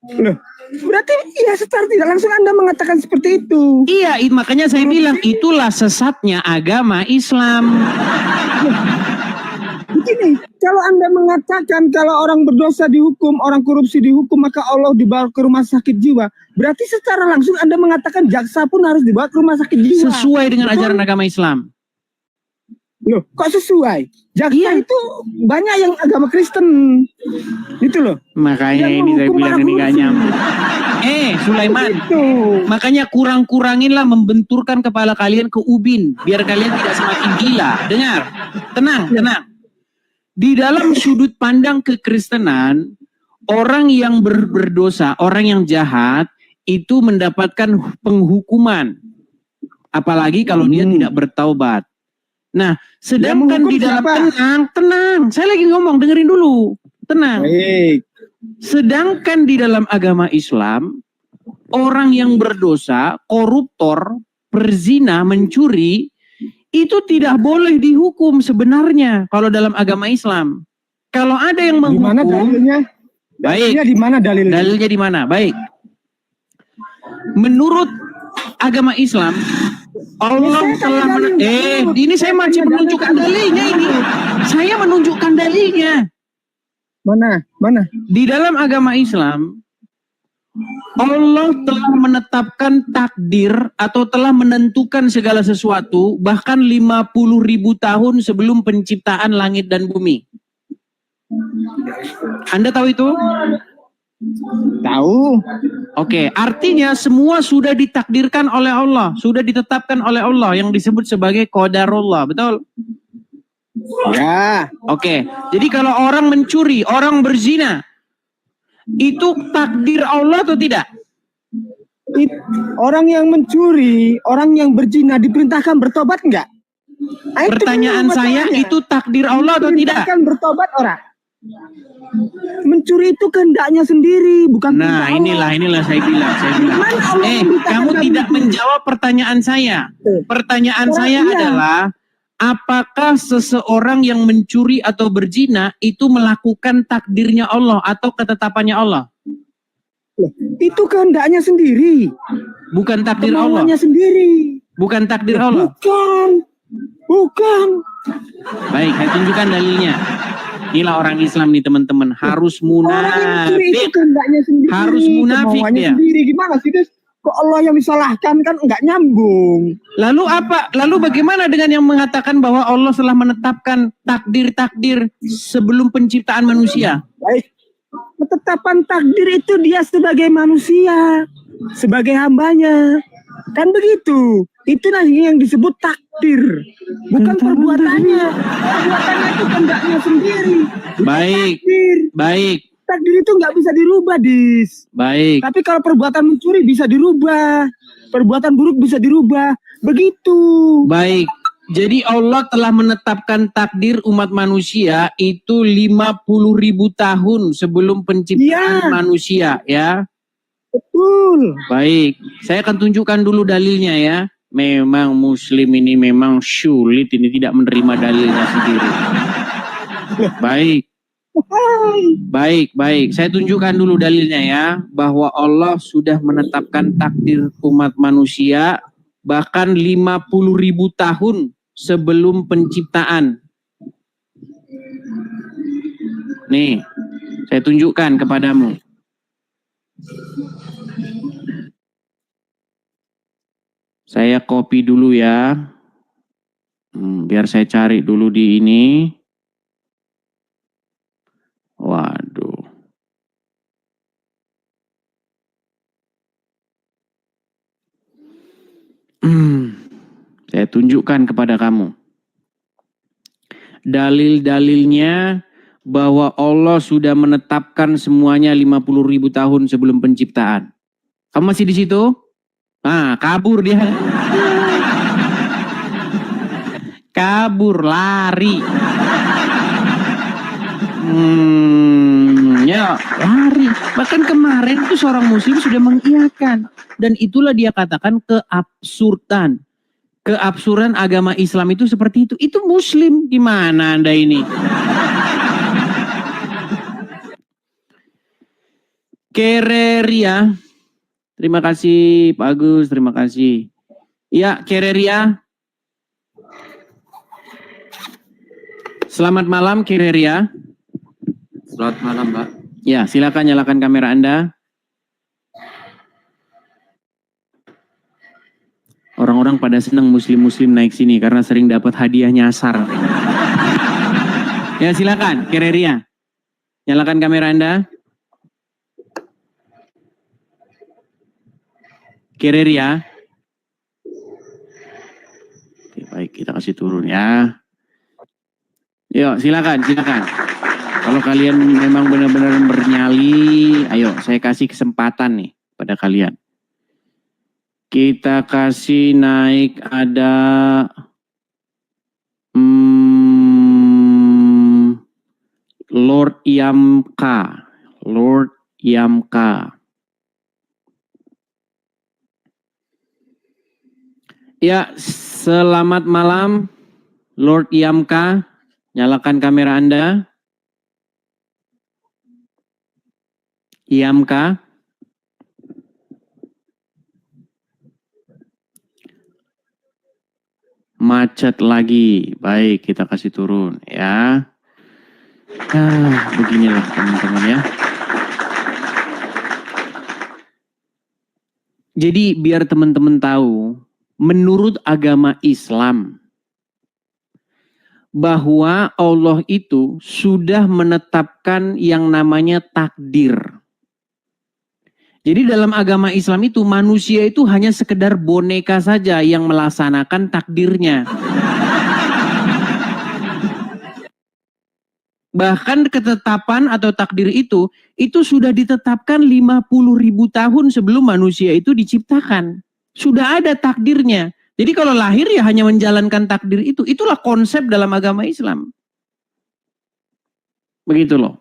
[SPEAKER 4] Loh, berarti ya secara tidak langsung Anda mengatakan seperti itu.
[SPEAKER 1] Iya, makanya saya bilang itulah sesatnya agama Islam.
[SPEAKER 4] Begini, kalau Anda mengatakan kalau orang berdosa dihukum, orang korupsi dihukum, maka Allah dibawa ke rumah sakit jiwa. Berarti secara langsung Anda mengatakan jaksa pun harus dibawa ke rumah sakit jiwa.
[SPEAKER 1] Sesuai dengan ajaran agama Islam.
[SPEAKER 4] Loh, kok sesuai? Jaksa itu banyak yang agama Kristen. Itu loh.
[SPEAKER 1] Makanya
[SPEAKER 4] yang
[SPEAKER 1] ini saya bilang ini gak nyambung. Sulaiman.
[SPEAKER 4] Itu.
[SPEAKER 1] Makanya kurang-kuranginlah membenturkan kepala kalian ke ubin. Biar kalian tidak semakin gila. Dengar. Tenang, tenang. Di dalam sudut pandang kekristenan, orang yang berdosa, orang yang jahat, itu mendapatkan penghukuman. Apalagi kalau dia tidak bertaubat. Nah, sedangkan di dalam tenang, saya lagi ngomong, dengerin dulu. Tenang.
[SPEAKER 4] Baik.
[SPEAKER 1] Sedangkan di dalam agama Islam, orang yang berdosa, koruptor, perzina, mencuri, itu tidak boleh dihukum sebenarnya kalau dalam agama Islam. Kalau ada yang
[SPEAKER 4] Di mana
[SPEAKER 1] menghukum,
[SPEAKER 4] dalilnya?
[SPEAKER 1] baik.
[SPEAKER 4] Di mana dalilnya?
[SPEAKER 1] Dalilnya di mana? Baik. Menurut agama Islam, Allah telah ini saya masih menunjukkan dalilnya ini. Saya menunjukkan dalilnya.
[SPEAKER 4] Mana?
[SPEAKER 1] Di dalam agama Islam, Allah telah menetapkan takdir atau telah menentukan segala sesuatu bahkan 50.000 tahun sebelum penciptaan langit dan bumi. Anda tahu itu?
[SPEAKER 4] Tahu.
[SPEAKER 1] Oke, artinya semua sudah ditakdirkan oleh Allah, sudah ditetapkan oleh Allah yang disebut sebagai qadarullah, betul?
[SPEAKER 4] Ya.
[SPEAKER 1] Oke, jadi kalau orang mencuri, orang berzina, itu takdir Allah atau tidak?
[SPEAKER 4] Orang yang mencuri, orang yang berzina diperintahkan bertobat enggak?
[SPEAKER 1] Pertanyaan saya, itu takdir Allah atau tidak?
[SPEAKER 4] Diperintahkan bertobat orang. Mencuri itu kehendaknya sendiri, bukan
[SPEAKER 1] Nah,
[SPEAKER 4] perintah Allah.
[SPEAKER 1] inilah saya bilang.
[SPEAKER 4] Mana Allah memerintahkan
[SPEAKER 1] Kamu
[SPEAKER 4] kamu
[SPEAKER 1] tidak
[SPEAKER 4] mencuri?
[SPEAKER 1] menjawab pertanyaan saya. Pertanyaan saya
[SPEAKER 4] Iya.
[SPEAKER 1] adalah, apakah seseorang yang mencuri atau berzina itu melakukan takdirnya Allah atau ketetapannya Allah?
[SPEAKER 4] Itu kehendaknya sendiri,
[SPEAKER 1] Bukan takdir Allah.
[SPEAKER 4] kemauannya sendiri.
[SPEAKER 1] Bukan takdir Allah.
[SPEAKER 4] Bukan.
[SPEAKER 1] Baik, saya tunjukkan dalilnya. Inilah orang Islam nih teman-teman, harus
[SPEAKER 4] Orang yang mencuri itu
[SPEAKER 1] munafik.
[SPEAKER 4] kehendaknya sendiri.
[SPEAKER 1] Harus munafik
[SPEAKER 4] kemauannya
[SPEAKER 1] dia.
[SPEAKER 4] sendiri. Gimana sih, Des? Kok Allah yang disalahkan, kan enggak nyambung.
[SPEAKER 1] Lalu apa? Lalu bagaimana dengan yang mengatakan bahwa Allah telah menetapkan takdir-takdir sebelum penciptaan manusia?
[SPEAKER 4] Baik. Ketetapan takdir itu dia sebagai manusia, sebagai hambanya. Kan begitu. Itulah yang disebut takdir. Bukan perbuatannya. Perbuatannya itu kehendaknya sendiri. Bukan
[SPEAKER 1] Baik.
[SPEAKER 4] takdir.
[SPEAKER 1] Baik,
[SPEAKER 4] Takdir itu nggak bisa dirubah, Dis.
[SPEAKER 1] baik.
[SPEAKER 4] Tapi kalau perbuatan mencuri bisa dirubah. Perbuatan buruk bisa dirubah. Begitu.
[SPEAKER 1] Baik, jadi Allah telah menetapkan takdir umat manusia itu 50.000 tahun sebelum penciptaan
[SPEAKER 4] Iya.
[SPEAKER 1] manusia, ya.
[SPEAKER 4] Betul.
[SPEAKER 1] Baik, saya akan tunjukkan dulu dalilnya ya. Memang Muslim ini memang sulit ini tidak menerima dalilnya sendiri. Baik. Saya tunjukkan dulu dalilnya ya, bahwa Allah sudah menetapkan takdir umat manusia bahkan 50.000 tahun sebelum penciptaan. Nih, saya tunjukkan kepadamu. Saya copy dulu ya. Biar saya cari dulu di ini. Waduh. Saya tunjukkan kepada kamu. Dalil-dalilnya bahwa Allah sudah menetapkan semuanya 50.000 tahun sebelum penciptaan. Kamu masih di situ? Ah, kabur dia. Kabur, lari. Ya, lari. Bahkan kemarin itu seorang muslim sudah mengiyakan. Dan itulah dia katakan keabsurdan. Keabsurdan agama Islam itu seperti itu. Itu muslim. Gimana Anda ini? Kereria. Terima kasih Pak Agus, terima kasih. Ya, Kereria. Selamat malam Kereria.
[SPEAKER 8] Selamat malam, Pak.
[SPEAKER 1] Ya, silakan nyalakan kamera Anda. Orang-orang pada senang muslim-muslim naik sini karena sering dapat hadiah nyasar. Ya, silakan Kereria. Nyalakan kamera Anda. Kirir ya. Oke, baik, kita kasih turun ya. Yuk, silakan. Kalau kalian memang benar-benar bernyali, ayo saya kasih kesempatan nih pada kalian. Kita kasih naik ada Lord Yamka. Ya, selamat malam Lord Yamka. Nyalakan kamera Anda. Yamka. Macet lagi. Baik, kita kasih turun ya. Beginilah teman-teman ya. Jadi biar teman-teman tahu, menurut agama Islam, bahwa Allah itu sudah menetapkan yang namanya takdir. Jadi dalam agama Islam itu manusia itu hanya sekedar boneka saja yang melaksanakan takdirnya. Bahkan ketetapan atau takdir itu sudah ditetapkan 50.000 tahun sebelum manusia itu diciptakan. Sudah ada takdirnya. Jadi kalau lahir ya hanya menjalankan takdir itu. Itulah konsep dalam agama Islam. Begitu loh.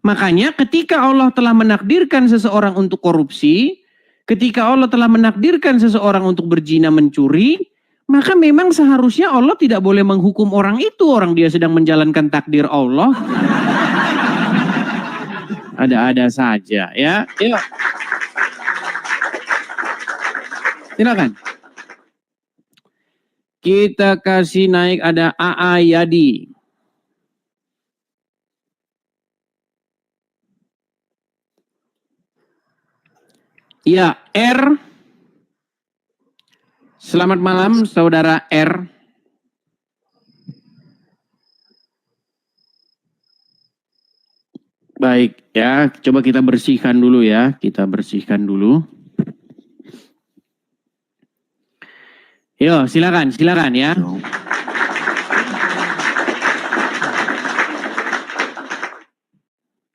[SPEAKER 1] Makanya ketika Allah telah menakdirkan seseorang untuk korupsi, ketika Allah telah menakdirkan seseorang untuk berzina mencuri, maka memang seharusnya Allah tidak boleh menghukum orang itu. Orang dia sedang menjalankan takdir Allah. Ada-ada saja ya. Yuk. Silakan. Kita kasih naik ada AA Yadi. Ya, R. Selamat malam saudara R. Baik ya, coba kita bersihkan dulu ya. Kita bersihkan dulu. Yo, silakan ya.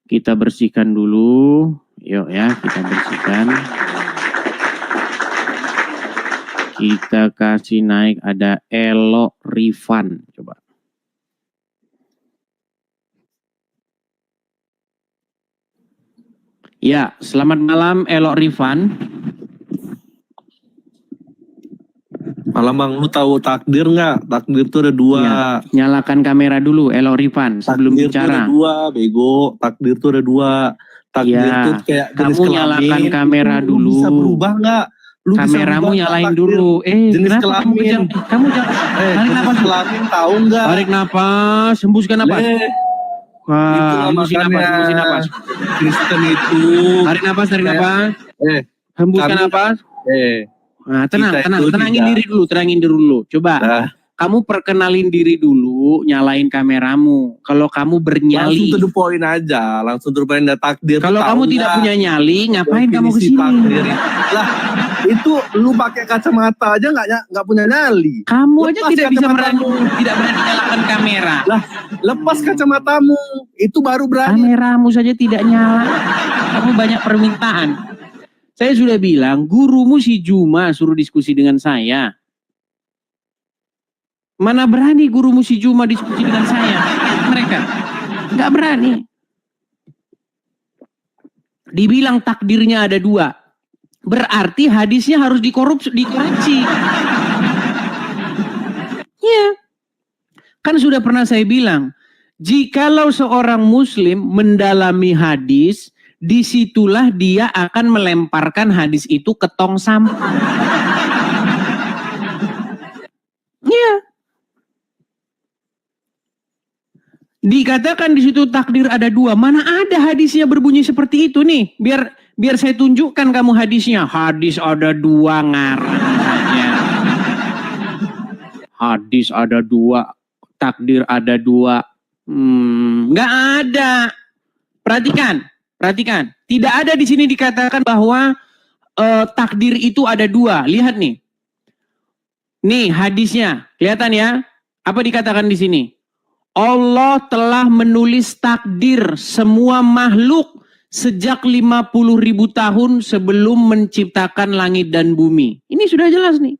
[SPEAKER 1] Kita bersihkan dulu. Yuk ya, kita bersihkan. Kita kasih naik ada Elo Rifan. Coba. Ya, selamat malam Elo Rifan.
[SPEAKER 9] Malam Bang, lu tahu takdir nggak? Takdir tuh ada dua.
[SPEAKER 1] Ya, nyalakan kamera dulu Elo Rifan sebelum
[SPEAKER 9] takdir
[SPEAKER 1] bicara.
[SPEAKER 9] Tuh ada dua, bego. Takdir tuh ada dua. Takdir
[SPEAKER 1] ya,
[SPEAKER 9] tuh kayak jenis
[SPEAKER 1] kamu nyalakan kamera
[SPEAKER 9] itu,
[SPEAKER 1] dulu.
[SPEAKER 9] Lu bisa berubah nggak?
[SPEAKER 1] Kameramu nyalain dulu.
[SPEAKER 9] Jenis
[SPEAKER 1] kenapa
[SPEAKER 9] kelamin.
[SPEAKER 1] kamu jangan tarik napas.
[SPEAKER 9] Kelamin tahu nggak?
[SPEAKER 1] Tarik napas, hembuskan napas. Wah, hembusin napas.
[SPEAKER 9] Kristen itu.
[SPEAKER 1] Tarik napas. Hembuskan
[SPEAKER 9] kami-
[SPEAKER 1] napas. Nah,
[SPEAKER 9] Kita itu
[SPEAKER 1] tenangin
[SPEAKER 9] tidak.
[SPEAKER 1] diri dulu. Coba.
[SPEAKER 9] Nah,
[SPEAKER 1] Kamu perkenalin diri dulu, nyalain kameramu. Kalau kamu bernyali.
[SPEAKER 9] langsung to the point aja, langsung to the point. Ada takdir.
[SPEAKER 1] Kalau
[SPEAKER 9] tahu
[SPEAKER 1] kamu
[SPEAKER 9] nggak?
[SPEAKER 1] tidak punya nyali, ngapain kamu
[SPEAKER 9] Definisi
[SPEAKER 1] kesini?
[SPEAKER 9] takdir itu. Lah, itu lu pakai kacamata aja nggak punya nyali.
[SPEAKER 1] Kamu aja
[SPEAKER 9] Lepas
[SPEAKER 1] tidak berani nyalakan kamera.
[SPEAKER 9] Lah, lepas kacamatamu, itu baru berani.
[SPEAKER 1] Kameramu saja tidak nyala. Kamu banyak permintaan. Saya sudah bilang, gurumu si Juma suruh diskusi dengan saya. Mana berani gurumu si Juma diskusi dengan saya? Mereka nggak berani. Dibilang takdirnya ada dua. Berarti hadisnya harus dikoreksi. Ya. Kan sudah pernah saya bilang, jikalau seorang muslim mendalami hadis, disitulah dia akan melemparkan hadis itu ke tong sampah. Ya. Dikatakan di situ takdir ada dua. Mana ada hadisnya berbunyi seperti itu nih? Biar saya tunjukkan kamu hadisnya. Hadis ada dua, ngarang saja. Hadis ada dua, takdir ada dua. Nggak ada. Perhatikan. Tidak ada di sini dikatakan bahwa takdir itu ada dua. Lihat nih. Nih hadisnya. Kelihatan ya? Apa dikatakan di sini? Allah telah menulis takdir semua makhluk sejak 50.000 tahun sebelum menciptakan langit dan bumi. Ini sudah jelas nih.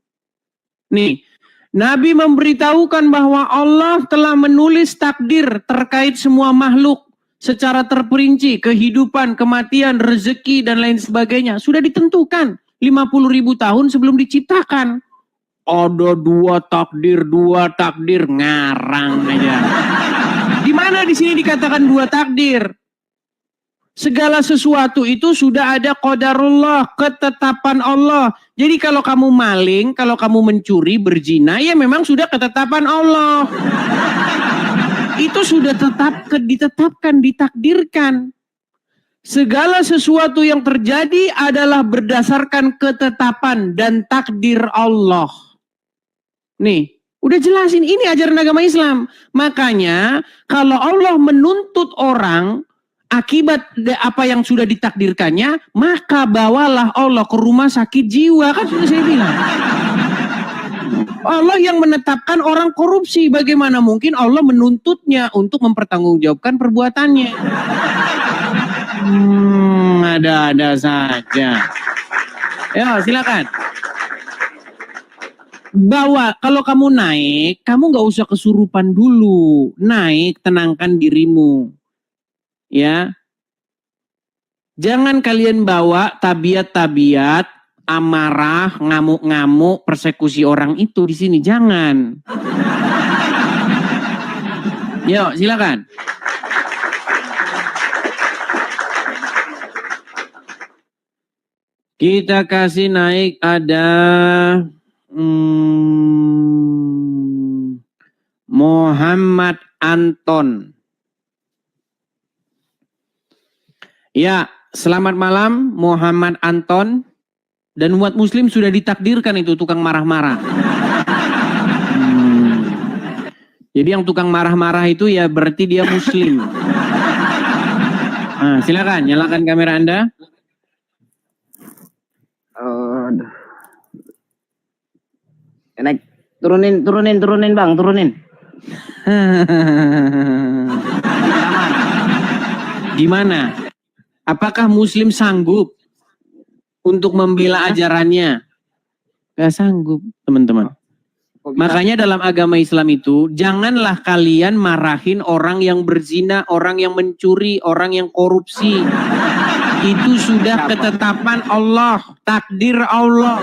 [SPEAKER 1] Nih, Nabi memberitahukan bahwa Allah telah menulis takdir terkait semua makhluk secara terperinci, kehidupan, kematian, rezeki, dan lain sebagainya. Sudah ditentukan 50.000 tahun sebelum diciptakan. Ada dua takdir, ngarang aja. Di mana di sini dikatakan dua takdir? Segala sesuatu itu sudah ada qadarullah, ketetapan Allah. Jadi kalau kamu maling, kalau kamu mencuri, berzina, ya memang sudah ketetapan Allah. Itu sudah ditetapkan, ditakdirkan. Segala sesuatu yang terjadi adalah berdasarkan ketetapan dan takdir Allah. Nih, udah jelasin, ini ajaran agama Islam. Makanya kalau Allah menuntut orang akibat apa yang sudah ditakdirkannya, maka bawalah Allah ke rumah sakit jiwa. Kan sudah saya bilang. Allah yang menetapkan orang korupsi. Bagaimana mungkin Allah menuntutnya untuk mempertanggungjawabkan perbuatannya? Ada-ada saja. Ya, silakan. Bawa, kalau kamu naik, kamu nggak usah kesurupan dulu. Naik, tenangkan dirimu. Ya, jangan kalian bawa tabiat-tabiat amarah, ngamuk-ngamuk, persekusi orang itu di sini. Jangan. Yuk, silakan. Kita kasih naik ada Muhammad Anton. Ya, selamat malam Muhammad Anton. Dan umat muslim sudah ditakdirkan itu tukang marah-marah. Jadi yang tukang marah-marah itu ya berarti dia muslim. Nah, silakan, nyalakan kamera Anda.
[SPEAKER 7] Naik, turunin bang, turunin.
[SPEAKER 1] Gimana? Apakah muslim sanggup untuk membela ajarannya? Gak sanggup, teman-teman. Makanya dalam agama Islam itu, janganlah kalian marahin orang yang berzina, orang yang mencuri, orang yang korupsi. Itu sudah ketetapan Allah, takdir Allah.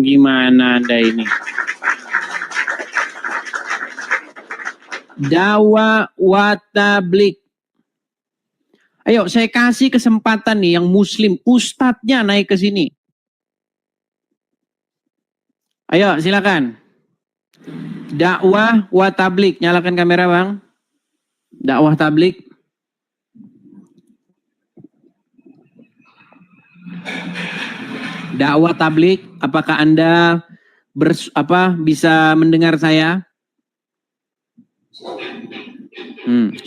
[SPEAKER 1] Gimana Anda ini? Dawa wa tablik. Ayo saya kasih kesempatan nih yang muslim, ustadznya naik ke sini. Ayo silakan. Dakwah wa tablik, nyalakan kamera bang. Dakwah tablik. Dakwah tablik, apakah Anda bisa mendengar saya?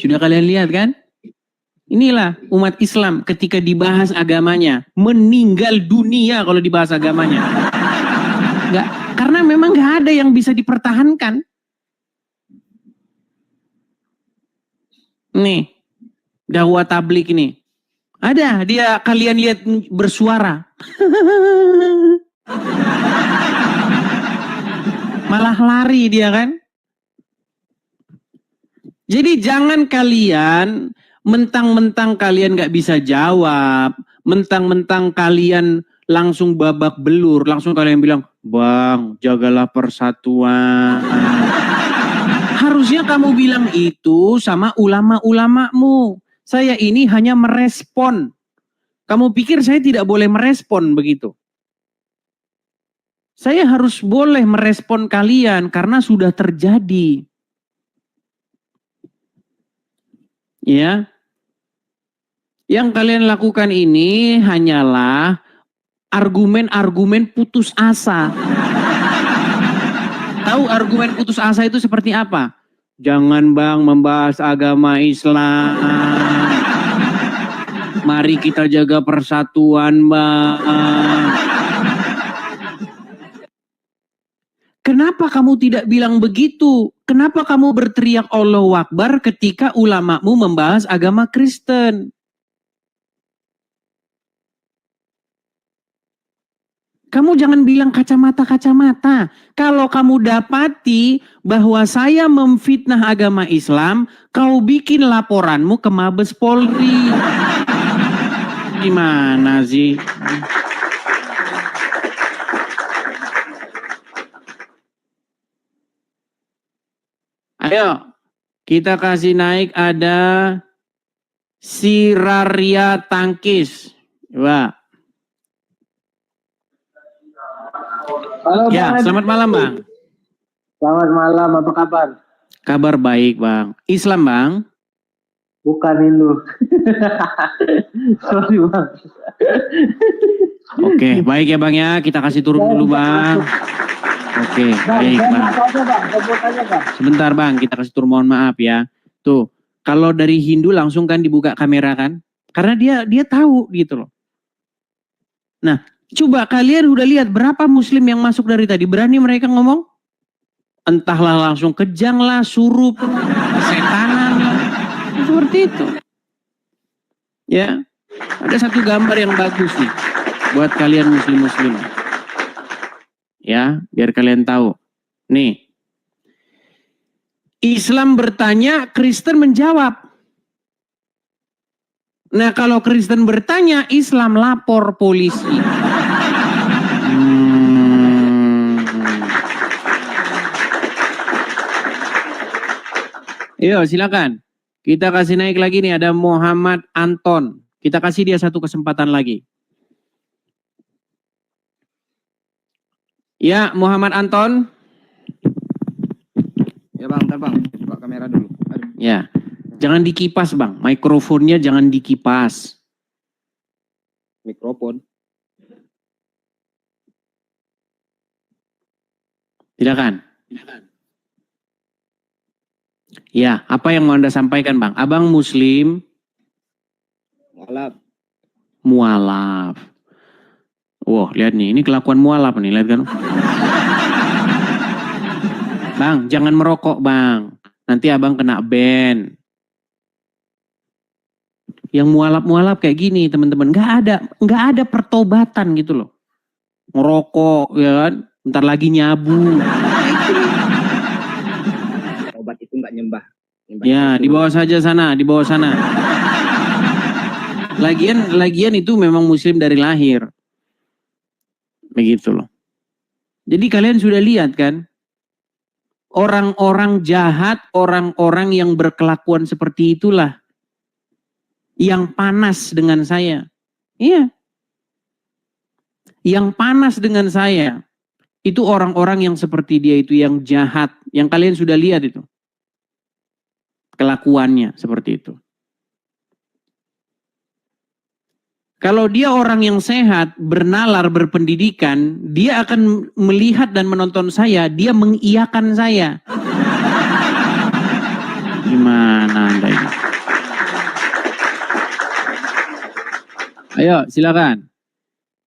[SPEAKER 1] Sudah kalian lihat kan? Inilah umat Islam ketika dibahas agamanya, meninggal dunia kalau dibahas agamanya. Enggak, karena memang nggak ada yang bisa dipertahankan. Nih, dakwah tablik ini. Ada, dia kalian lihat bersuara. Malah lari dia kan. Jadi jangan kalian mentang-mentang kalian gak bisa jawab, mentang-mentang kalian langsung babak belur, langsung kalian bilang, bang jagalah persatuan. Harusnya kamu bilang itu sama ulama-ulamamu. Saya ini hanya merespon. Kamu pikir saya tidak boleh merespon begitu? Saya harus boleh merespon kalian karena sudah terjadi. Ya. Yang kalian lakukan ini hanyalah argumen-argumen putus asa. Tahu argumen putus asa itu seperti apa? Jangan bang membahas agama Islam. Mari kita jaga persatuan, Bang. Kenapa kamu tidak bilang begitu? Kenapa kamu berteriak Allahu Akbar ketika ulamamu membahas agama Kristen? Kamu jangan bilang kacamata-kacamata. Kalau kamu dapati bahwa saya memfitnah agama Islam, kau bikin laporanmu ke Mabes Polri. Gimana sih? Ayo, kita kasih naik ada Siraria Tangkis. Coba.
[SPEAKER 4] Halo,
[SPEAKER 1] Ya,
[SPEAKER 4] Bang.
[SPEAKER 1] selamat malam, Bang.
[SPEAKER 4] Selamat malam, apa kabar?
[SPEAKER 1] Kabar baik, Bang. Islam, Bang?
[SPEAKER 4] Bukan Hindu. Sorry, Bang.
[SPEAKER 1] Oke, baik ya, Bang ya. Kita kasih turun dulu, Bang. Oke, baik, Bang. Sebentar, Bang. Kita kasih turun, mohon maaf ya. Tuh, kalau dari Hindu langsung kan dibuka kamera kan? Karena dia tahu gitu loh. Nah, coba kalian udah lihat berapa Muslim yang masuk dari tadi? Berani mereka ngomong? Entahlah langsung kejang lah, surup, setanan lah. Seperti itu. Ya, ada satu gambar yang bagus nih. Buat kalian muslim-muslim. Ya, biar kalian tahu. Nih. Islam bertanya, Kristen menjawab. Nah, kalau Kristen bertanya, Islam lapor polisi. Yo, silakan. Kita kasih naik lagi nih, ada Muhammad Anton. Kita kasih dia satu kesempatan lagi. Ya, Muhammad Anton.
[SPEAKER 8] Ya bang, ntar bang, buka kamera dulu. Aduh.
[SPEAKER 1] Ya, jangan dikipas bang. Mikrofonnya jangan dikipas.
[SPEAKER 8] Mikrofon.
[SPEAKER 1] Silakan. Ya, apa yang mau Anda sampaikan bang? Abang Muslim.
[SPEAKER 8] Mualaf.
[SPEAKER 1] Mualaf. Wah, lihat nih, ini kelakuan mualaf nih, lihat kan? Bang, jangan merokok bang. Nanti abang kena ban. Yang mualaf-mualaf kayak gini teman-teman, nggak ada pertobatan gitu loh. Ngerokok, ya kan? Bentar lagi nyabu.
[SPEAKER 8] Obat itu nggak nyembah.
[SPEAKER 1] Ya, di bawah saja sana, di bawah sana. Lagian itu memang Muslim dari lahir. Begitu loh. Jadi kalian sudah lihat kan? Orang-orang jahat, orang-orang yang berkelakuan seperti itulah yang panas dengan saya. Iya. Yang panas dengan saya itu orang-orang yang seperti dia itu, yang jahat, yang kalian sudah lihat itu. Kelakuannya seperti itu. Kalau dia orang yang sehat, bernalar, berpendidikan, dia akan melihat dan menonton saya, dia mengiyakan saya. Gimana Anda ini? Ayo, silakan.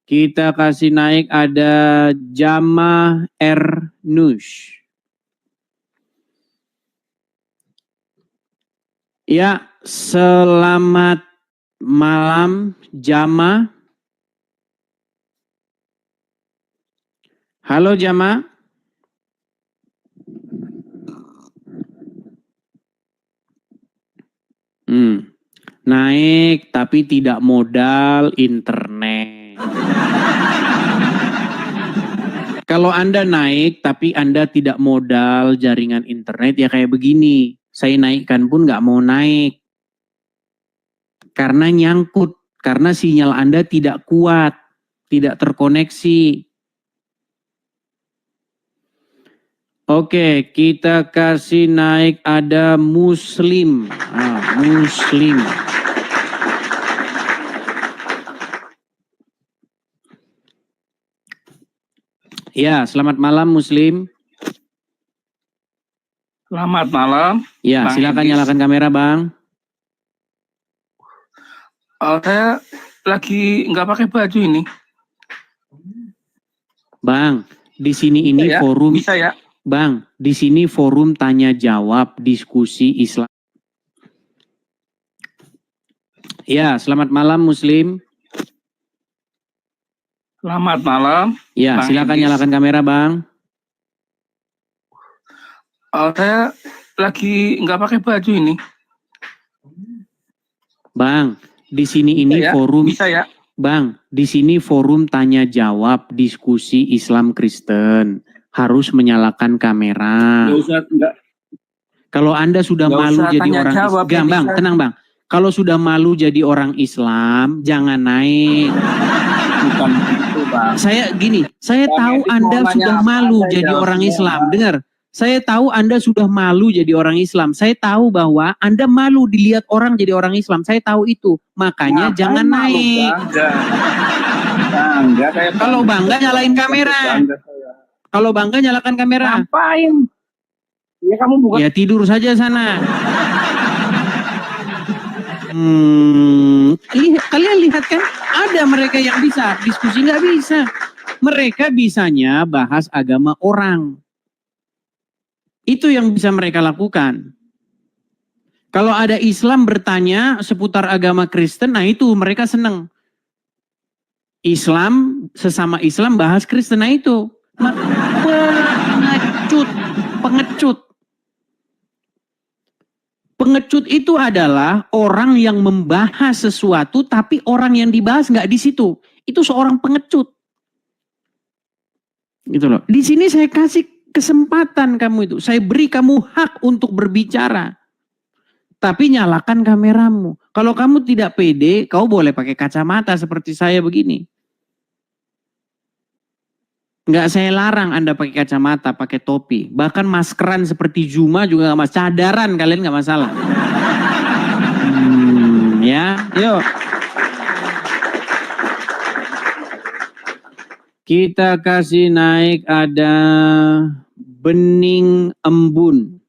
[SPEAKER 1] Kita kasih naik ada Jama Ernush. Ya, selamat malam Jama. Halo Jama. Naik tapi tidak modal internet. Kalau Anda naik tapi Anda tidak modal jaringan internet ya kayak begini. Saya naikkan pun nggak mau naik. Karena nyangkut, karena sinyal Anda tidak kuat, tidak terkoneksi. Oke, kita kasih naik ada Muslim. Muslim. Ya, selamat malam Muslim.
[SPEAKER 3] Selamat malam.
[SPEAKER 1] Ya,
[SPEAKER 3] Bang
[SPEAKER 1] silakan
[SPEAKER 3] Idris.
[SPEAKER 1] nyalakan kamera, Bang.
[SPEAKER 3] Saya lagi nggak pakai baju ini.
[SPEAKER 1] Bang, di sini ini
[SPEAKER 3] Ya,
[SPEAKER 1] forum,
[SPEAKER 3] bisa ya?
[SPEAKER 1] Bang, di sini forum tanya jawab diskusi Islam. Ya, selamat malam Muslim.
[SPEAKER 3] Selamat malam.
[SPEAKER 1] Ya,
[SPEAKER 3] Bang
[SPEAKER 1] silakan
[SPEAKER 3] Idris.
[SPEAKER 1] nyalakan kamera, Bang.
[SPEAKER 3] Saya lagi nggak pakai baju ini.
[SPEAKER 1] Bang, di sini ini
[SPEAKER 3] Ya,
[SPEAKER 1] forum,
[SPEAKER 3] bisa ya?
[SPEAKER 1] Bang, di sini forum tanya jawab diskusi Islam Kristen. Harus menyalakan kamera.
[SPEAKER 3] Nggak usah, nggak.
[SPEAKER 1] Kalau Anda sudah
[SPEAKER 3] Nggak
[SPEAKER 1] malu
[SPEAKER 3] usah
[SPEAKER 1] jadi
[SPEAKER 3] tanya
[SPEAKER 1] orang
[SPEAKER 3] jawab,
[SPEAKER 1] Islam,
[SPEAKER 3] ya
[SPEAKER 1] Bang,
[SPEAKER 3] bisa.
[SPEAKER 1] tenang Bang. Kalau sudah malu jadi orang Islam, jangan naik.
[SPEAKER 3] Bukan itu, Bang.
[SPEAKER 1] Saya gini, saya
[SPEAKER 3] Bang
[SPEAKER 1] tahu
[SPEAKER 3] Edis
[SPEAKER 1] Anda
[SPEAKER 3] mau nanya
[SPEAKER 1] sudah
[SPEAKER 3] apa
[SPEAKER 1] malu
[SPEAKER 3] aja,
[SPEAKER 1] jadi
[SPEAKER 3] jawab
[SPEAKER 1] orang
[SPEAKER 3] semua,
[SPEAKER 1] Islam.
[SPEAKER 3] Bang.
[SPEAKER 1] Dengar, saya tahu Anda sudah malu jadi orang Islam. Saya tahu bahwa Anda malu dilihat orang jadi orang Islam. Saya tahu itu. Makanya
[SPEAKER 3] Ngapain
[SPEAKER 1] jangan
[SPEAKER 3] malu,
[SPEAKER 1] naik.
[SPEAKER 3] bangga. Bangga kayak
[SPEAKER 1] Kalau bangga nyalain kamera.
[SPEAKER 3] Bangga saya.
[SPEAKER 1] Kalau bangga nyalakan kamera.
[SPEAKER 3] Ngapain? Ya kamu bukan.
[SPEAKER 1] Ya tidur saja sana. Kalian lihat kan, ada mereka yang bisa diskusi, nggak bisa. Mereka bisanya bahas agama orang. Itu yang bisa mereka lakukan. Kalau ada Islam bertanya seputar agama Kristen, nah itu mereka senang. Islam, sesama Islam bahas Kristen, nah itu. Pengecut. Pengecut itu adalah orang yang membahas sesuatu tapi orang yang dibahas nggak di situ. Itu seorang pengecut. Gitu loh. Di sini saya kasih kesempatan kamu itu. Saya beri kamu hak untuk berbicara. Tapi nyalakan kameramu. Kalau kamu tidak pede, kau boleh pakai kacamata seperti saya begini. Nggak saya larang Anda pakai kacamata, pakai topi. Bahkan maskeran seperti Juma juga nggak masalah. Cadaran kalian nggak masalah. Ya, yuk. Kita kasih naik ada Bening Embun.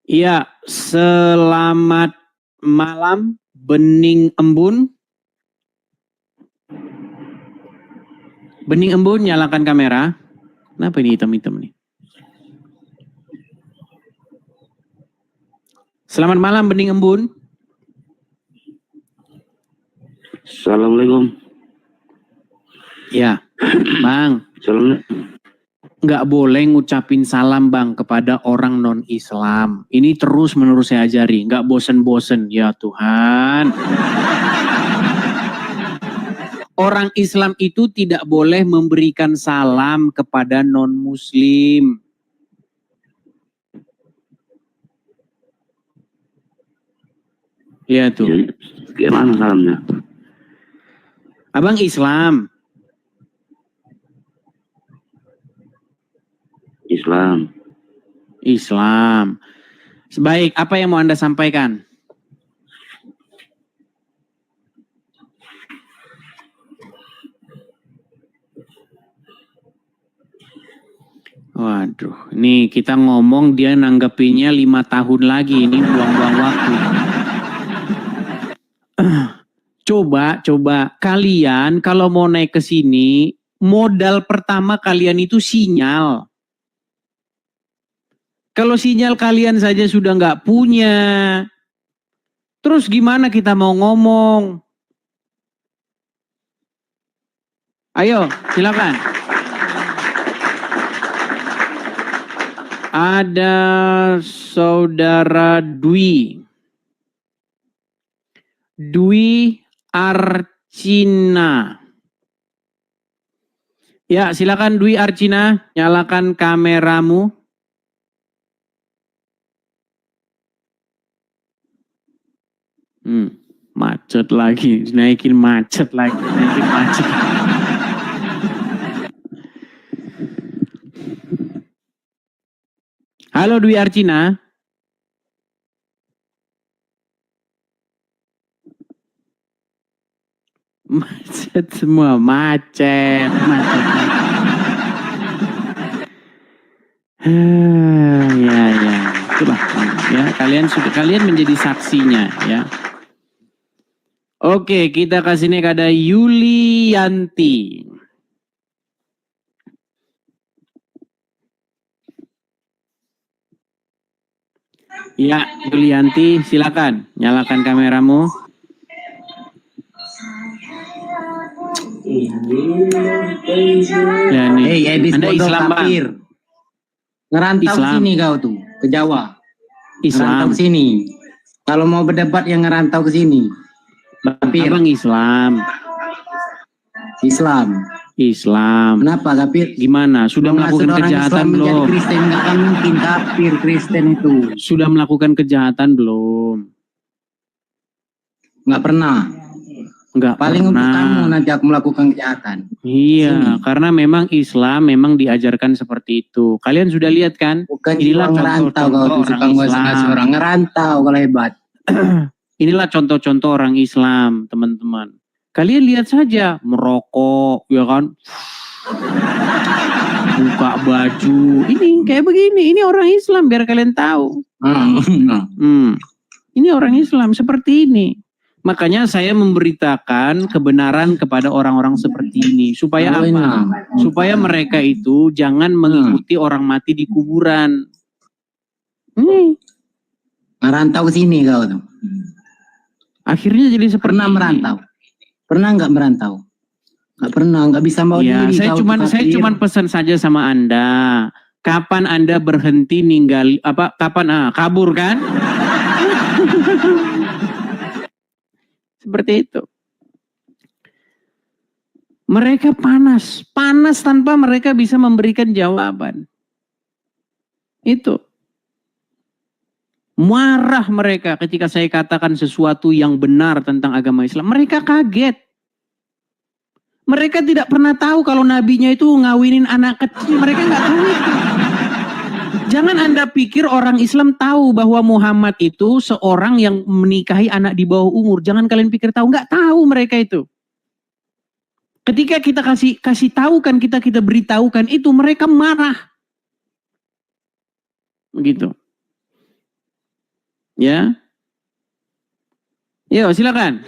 [SPEAKER 1] Iya, selamat malam Bening Embun. Bening Embun, nyalakan kamera. Kenapa ini hitam-hitam nih? Selamat malam Bening Embun.
[SPEAKER 10] Assalamualaikum.
[SPEAKER 1] Ya, Bang.
[SPEAKER 10] Assalamualaikum.
[SPEAKER 1] Nggak boleh ngucapin salam Bang kepada orang non-Islam. Ini terus menerus saya ajari. Nggak bosen-bosen. Ya Tuhan. Orang Islam itu tidak boleh memberikan salam kepada non-Muslim. Ya tuh.
[SPEAKER 10] Jadi, gimana salamnya?
[SPEAKER 1] Abang Islam. Islam. Sebaik, apa yang mau Anda sampaikan? Waduh, nih kita ngomong dia nanggepinnya 5 tahun lagi, ini buang-buang waktu. Coba kalian kalau mau naik ke sini, modal pertama kalian itu sinyal. Kalau sinyal kalian saja sudah nggak punya, terus gimana kita mau ngomong? Ayo, silakan. Ada saudara Dwi Arcina. Ya, silakan Dwi Arcina, nyalakan kameramu. Macet lagi, naikin macet lagi. Halo Dwi Arcina. Macet semua, macet. Ya. Coba ya Kalian menjadi saksinya ya. Oke, kita kasih nih ada Yulianti. Ya, Yulianti, silakan nyalakan kameramu. Ya nih, Anda Islam Bang.
[SPEAKER 11] Ngerantau
[SPEAKER 1] Islam.
[SPEAKER 11] sini kau tuh, ke Jawa.
[SPEAKER 1] Islam.
[SPEAKER 11] Ngerantau ke sini. Kalau mau berdebat yang ngerantau ke sini.
[SPEAKER 1] Abang Islam. Islam.
[SPEAKER 11] Kenapa kafir?
[SPEAKER 1] Gimana? Sudah melakukan kejahatan belum?
[SPEAKER 11] Menjadi Kristen nggak akan mungkin kafir Kristen itu.
[SPEAKER 1] Sudah melakukan kejahatan belum?
[SPEAKER 11] Nggak pernah.
[SPEAKER 1] Enggak
[SPEAKER 11] Paling
[SPEAKER 1] pernah.
[SPEAKER 11] untuk kamu nanti aku melakukan kejahatan.
[SPEAKER 1] Iya, karena memang Islam memang diajarkan seperti itu. Kalian sudah lihat kan?
[SPEAKER 11] Bukan
[SPEAKER 1] Inilah
[SPEAKER 11] cuma ngerantau kau tuh suka ngasih orang ngerantau kalau hebat.
[SPEAKER 1] Inilah contoh-contoh orang Islam, teman-teman. Kalian lihat saja, merokok, ya kan? Buka baju, ini kayak begini. Ini orang Islam, biar kalian tahu. Ini orang Islam seperti ini. Makanya saya memberitakan kebenaran kepada orang-orang seperti ini. Supaya apa? Supaya mereka itu jangan mengikuti orang mati di kuburan.
[SPEAKER 11] Merantau ke sini kau tuh.
[SPEAKER 1] Akhirnya jadi seperti
[SPEAKER 11] pernah merantau. Pernah nggak merantau? Nggak pernah, nggak bisa mau
[SPEAKER 1] ya,
[SPEAKER 11] diri.
[SPEAKER 1] saya cuman pesan saja sama Anda. Kapan Anda berhenti ninggal kabur kan? Seperti itu. Mereka panas tanpa mereka bisa memberikan jawaban. Itu. Marah mereka ketika saya katakan sesuatu yang benar tentang agama Islam. Mereka kaget. Mereka tidak pernah tahu kalau nabinya itu ngawinin anak kecil. Mereka nggak tahu itu. Jangan Anda pikir orang Islam tahu bahwa Muhammad itu seorang yang menikahi anak di bawah umur. Jangan kalian pikir tahu. Nggak tahu mereka itu. Ketika kita kasih tahukan, kita beritahukan itu, mereka marah. Begitu. Ya. Yo, silakan.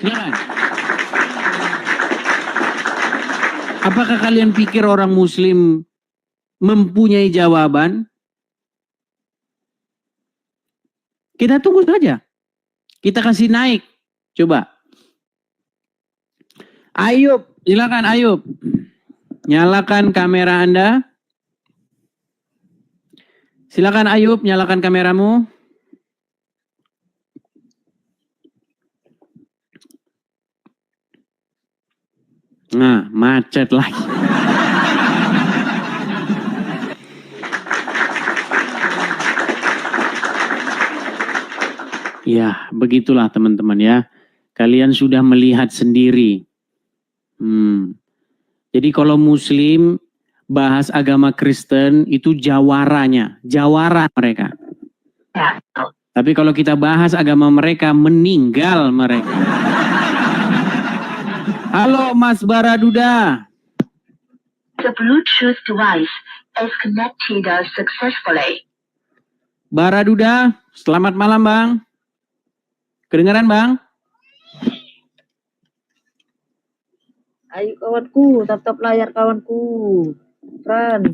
[SPEAKER 1] Apakah kalian pikir orang Muslim mempunyai jawaban? Kita tunggu saja. Kita kasih naik. Coba. Ayub, silakan Ayub. Nyalakan kamera Anda. Silakan Ayub, nyalakan kameramu. Nah, macet lagi. Ya, begitulah teman-teman ya. Kalian sudah melihat sendiri. Jadi kalau Muslim bahas agama Kristen itu jawara mereka. Tapi kalau kita bahas agama mereka, meninggal mereka. Halo Mas Baraduda.
[SPEAKER 12] The Bluetooth device is connected successfully.
[SPEAKER 1] Baraduda, selamat malam Bang. Kedengaran Bang?
[SPEAKER 13] Ayo kawanku, tap-tap layar kawanku. Fran.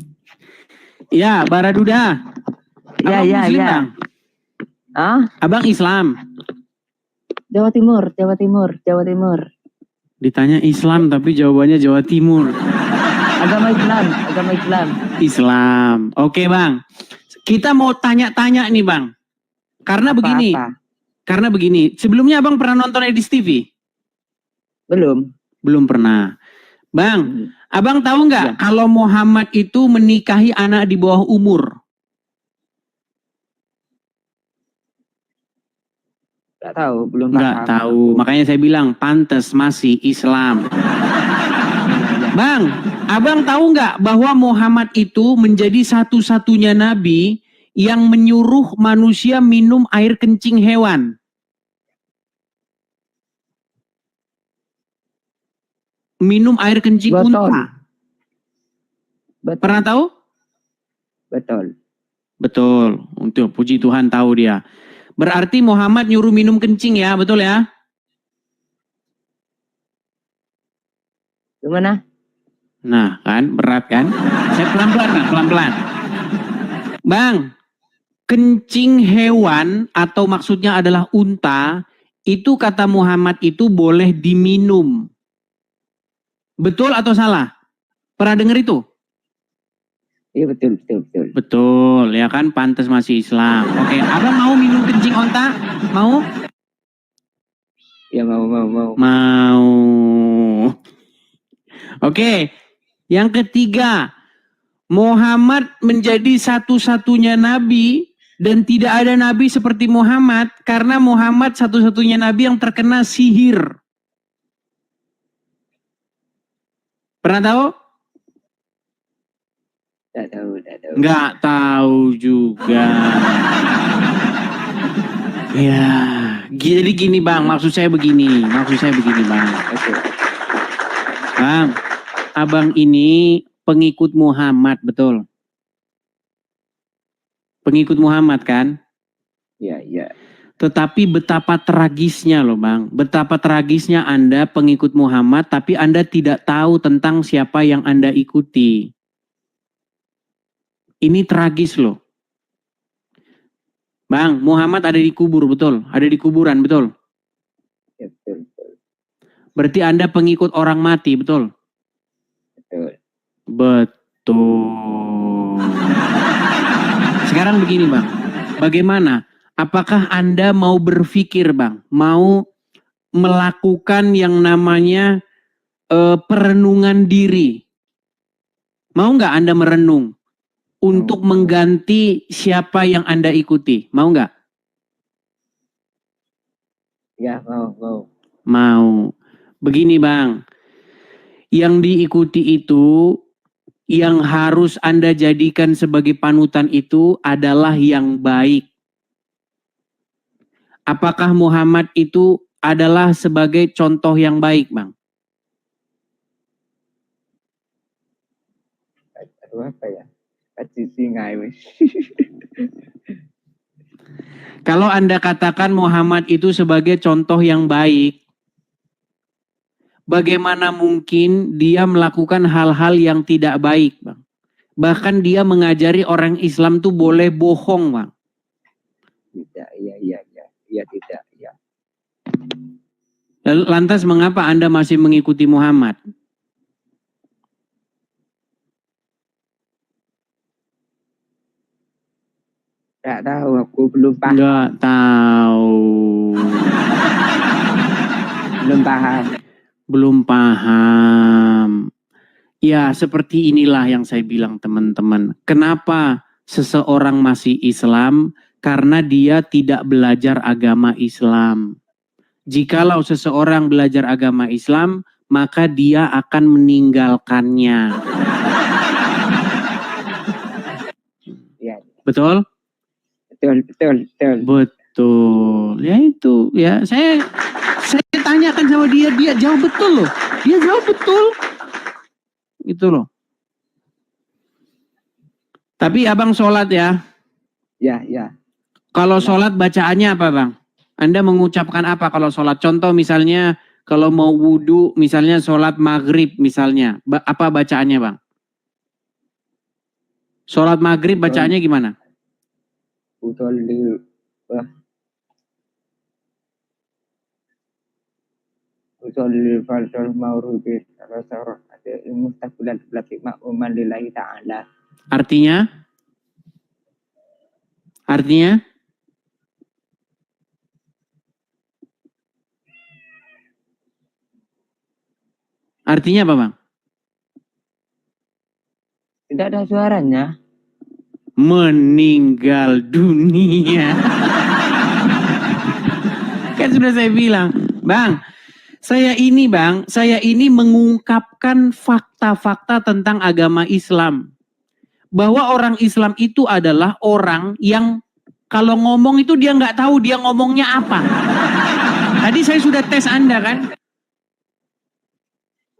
[SPEAKER 1] Ya, Baraduda. Abang Muslim, Bang? Abang Islam?
[SPEAKER 13] Jawa Timur.
[SPEAKER 1] Ditanya Islam tapi jawabannya Jawa Timur.
[SPEAKER 13] Agama Islam.
[SPEAKER 1] Islam. Oke Bang. Kita mau tanya-tanya nih Bang. Karena begini. Sebelumnya Abang pernah nonton Edis TV? Belum pernah. Bang, Abang tahu nggak kalau Muhammad itu menikahi anak di bawah umur?
[SPEAKER 8] Nggak tahu, belum
[SPEAKER 1] Nggak tahu. Makanya saya bilang pantas masih Islam. Bang, Abang tahu nggak bahwa Muhammad itu menjadi satu-satunya nabi yang menyuruh manusia minum air kencing hewan? Minum air kencing unta. Pernah tahu?
[SPEAKER 8] Betul.
[SPEAKER 1] Betul. Untuk puji Tuhan tahu dia. Berarti Muhammad nyuruh minum kencing ya, betul ya?
[SPEAKER 13] Gimana?
[SPEAKER 1] Nah kan, berat kan? Saya pelan-pelan lah, pelan-pelan. Bang, kencing hewan atau maksudnya adalah unta, itu kata Muhammad itu boleh diminum. Betul atau salah? Pernah dengar itu?
[SPEAKER 13] Iya betul.
[SPEAKER 1] Betul, ya kan? Pantas masih Islam. Oke, abang mau minum kencing onta? Mau?
[SPEAKER 13] Ya mau.
[SPEAKER 1] Mau. Oke, yang ketiga, Muhammad menjadi satu-satunya nabi dan tidak ada nabi seperti Muhammad karena Muhammad satu-satunya nabi yang terkena sihir. Pernah tahu?
[SPEAKER 13] Tidak tahu.
[SPEAKER 1] Nggak tahu juga. Ya, jadi gini bang, maksud saya begini bang. Bang, abang ini pengikut Muhammad, betul? Pengikut Muhammad kan?
[SPEAKER 13] Iya.
[SPEAKER 1] Tetapi betapa tragisnya loh bang, betapa tragisnya Anda pengikut Muhammad tapi Anda tidak tahu tentang siapa yang Anda ikuti. Ini tragis loh. Bang, Muhammad ada di kubur, betul? Ada di kuburan, betul?
[SPEAKER 13] Ya, betul.
[SPEAKER 1] Berarti Anda pengikut orang mati, betul? Betul. Sekarang begini bang, bagaimana? Apakah Anda mau berpikir bang, mau melakukan yang namanya perenungan diri? Mau nggak Anda merenung untuk mengganti siapa yang Anda ikuti? Mau nggak?
[SPEAKER 13] Ya mau.
[SPEAKER 1] Mau. Begini bang, yang diikuti itu, yang harus Anda jadikan sebagai panutan itu adalah yang baik. Apakah Muhammad itu adalah sebagai contoh yang baik, bang?
[SPEAKER 13] Aduh apa ya? Singai wis.
[SPEAKER 1] Kalau Anda katakan Muhammad itu sebagai contoh yang baik, bagaimana mungkin dia melakukan hal-hal yang tidak baik, bang? Bahkan dia mengajari orang Islam tuh boleh bohong, bang.
[SPEAKER 13] Tidak, iya tidak, ya.
[SPEAKER 1] Lalu lantas mengapa Anda masih mengikuti Muhammad?
[SPEAKER 13] Tidak tahu, aku belum paham.
[SPEAKER 1] Nggak tahu. Belum paham. Ya, seperti inilah yang saya bilang teman-teman. Kenapa seseorang masih Islam? Karena dia tidak belajar agama Islam. Jikalau seseorang belajar agama Islam, maka dia akan meninggalkannya.
[SPEAKER 13] Ya.
[SPEAKER 1] Betul?
[SPEAKER 13] Betul.
[SPEAKER 1] Betul. Ya itu, ya saya tanyakan sama dia jawab betul loh. Dia jawab betul. Itu loh. Tapi abang sholat ya?
[SPEAKER 13] Ya.
[SPEAKER 1] Kalau sholat bacaannya apa bang? Anda mengucapkan apa kalau sholat? Contoh misalnya kalau mau wudhu, misalnya sholat maghrib misalnya. Apa bacaannya bang? Sholat maghrib bacaannya gimana?
[SPEAKER 13] Usolli fardhu ma'rufi rasul ada mustaqilan laki ma'uman lillahi ta'ala.
[SPEAKER 1] Artinya? Artinya apa bang?
[SPEAKER 13] Tidak ada suaranya.
[SPEAKER 1] Meninggal dunia. Kan sudah saya bilang, bang, saya ini mengungkapkan fakta-fakta tentang agama Islam. Bahwa orang Islam itu adalah orang yang kalau ngomong itu dia nggak tahu dia ngomongnya apa. Tadi saya sudah tes Anda kan.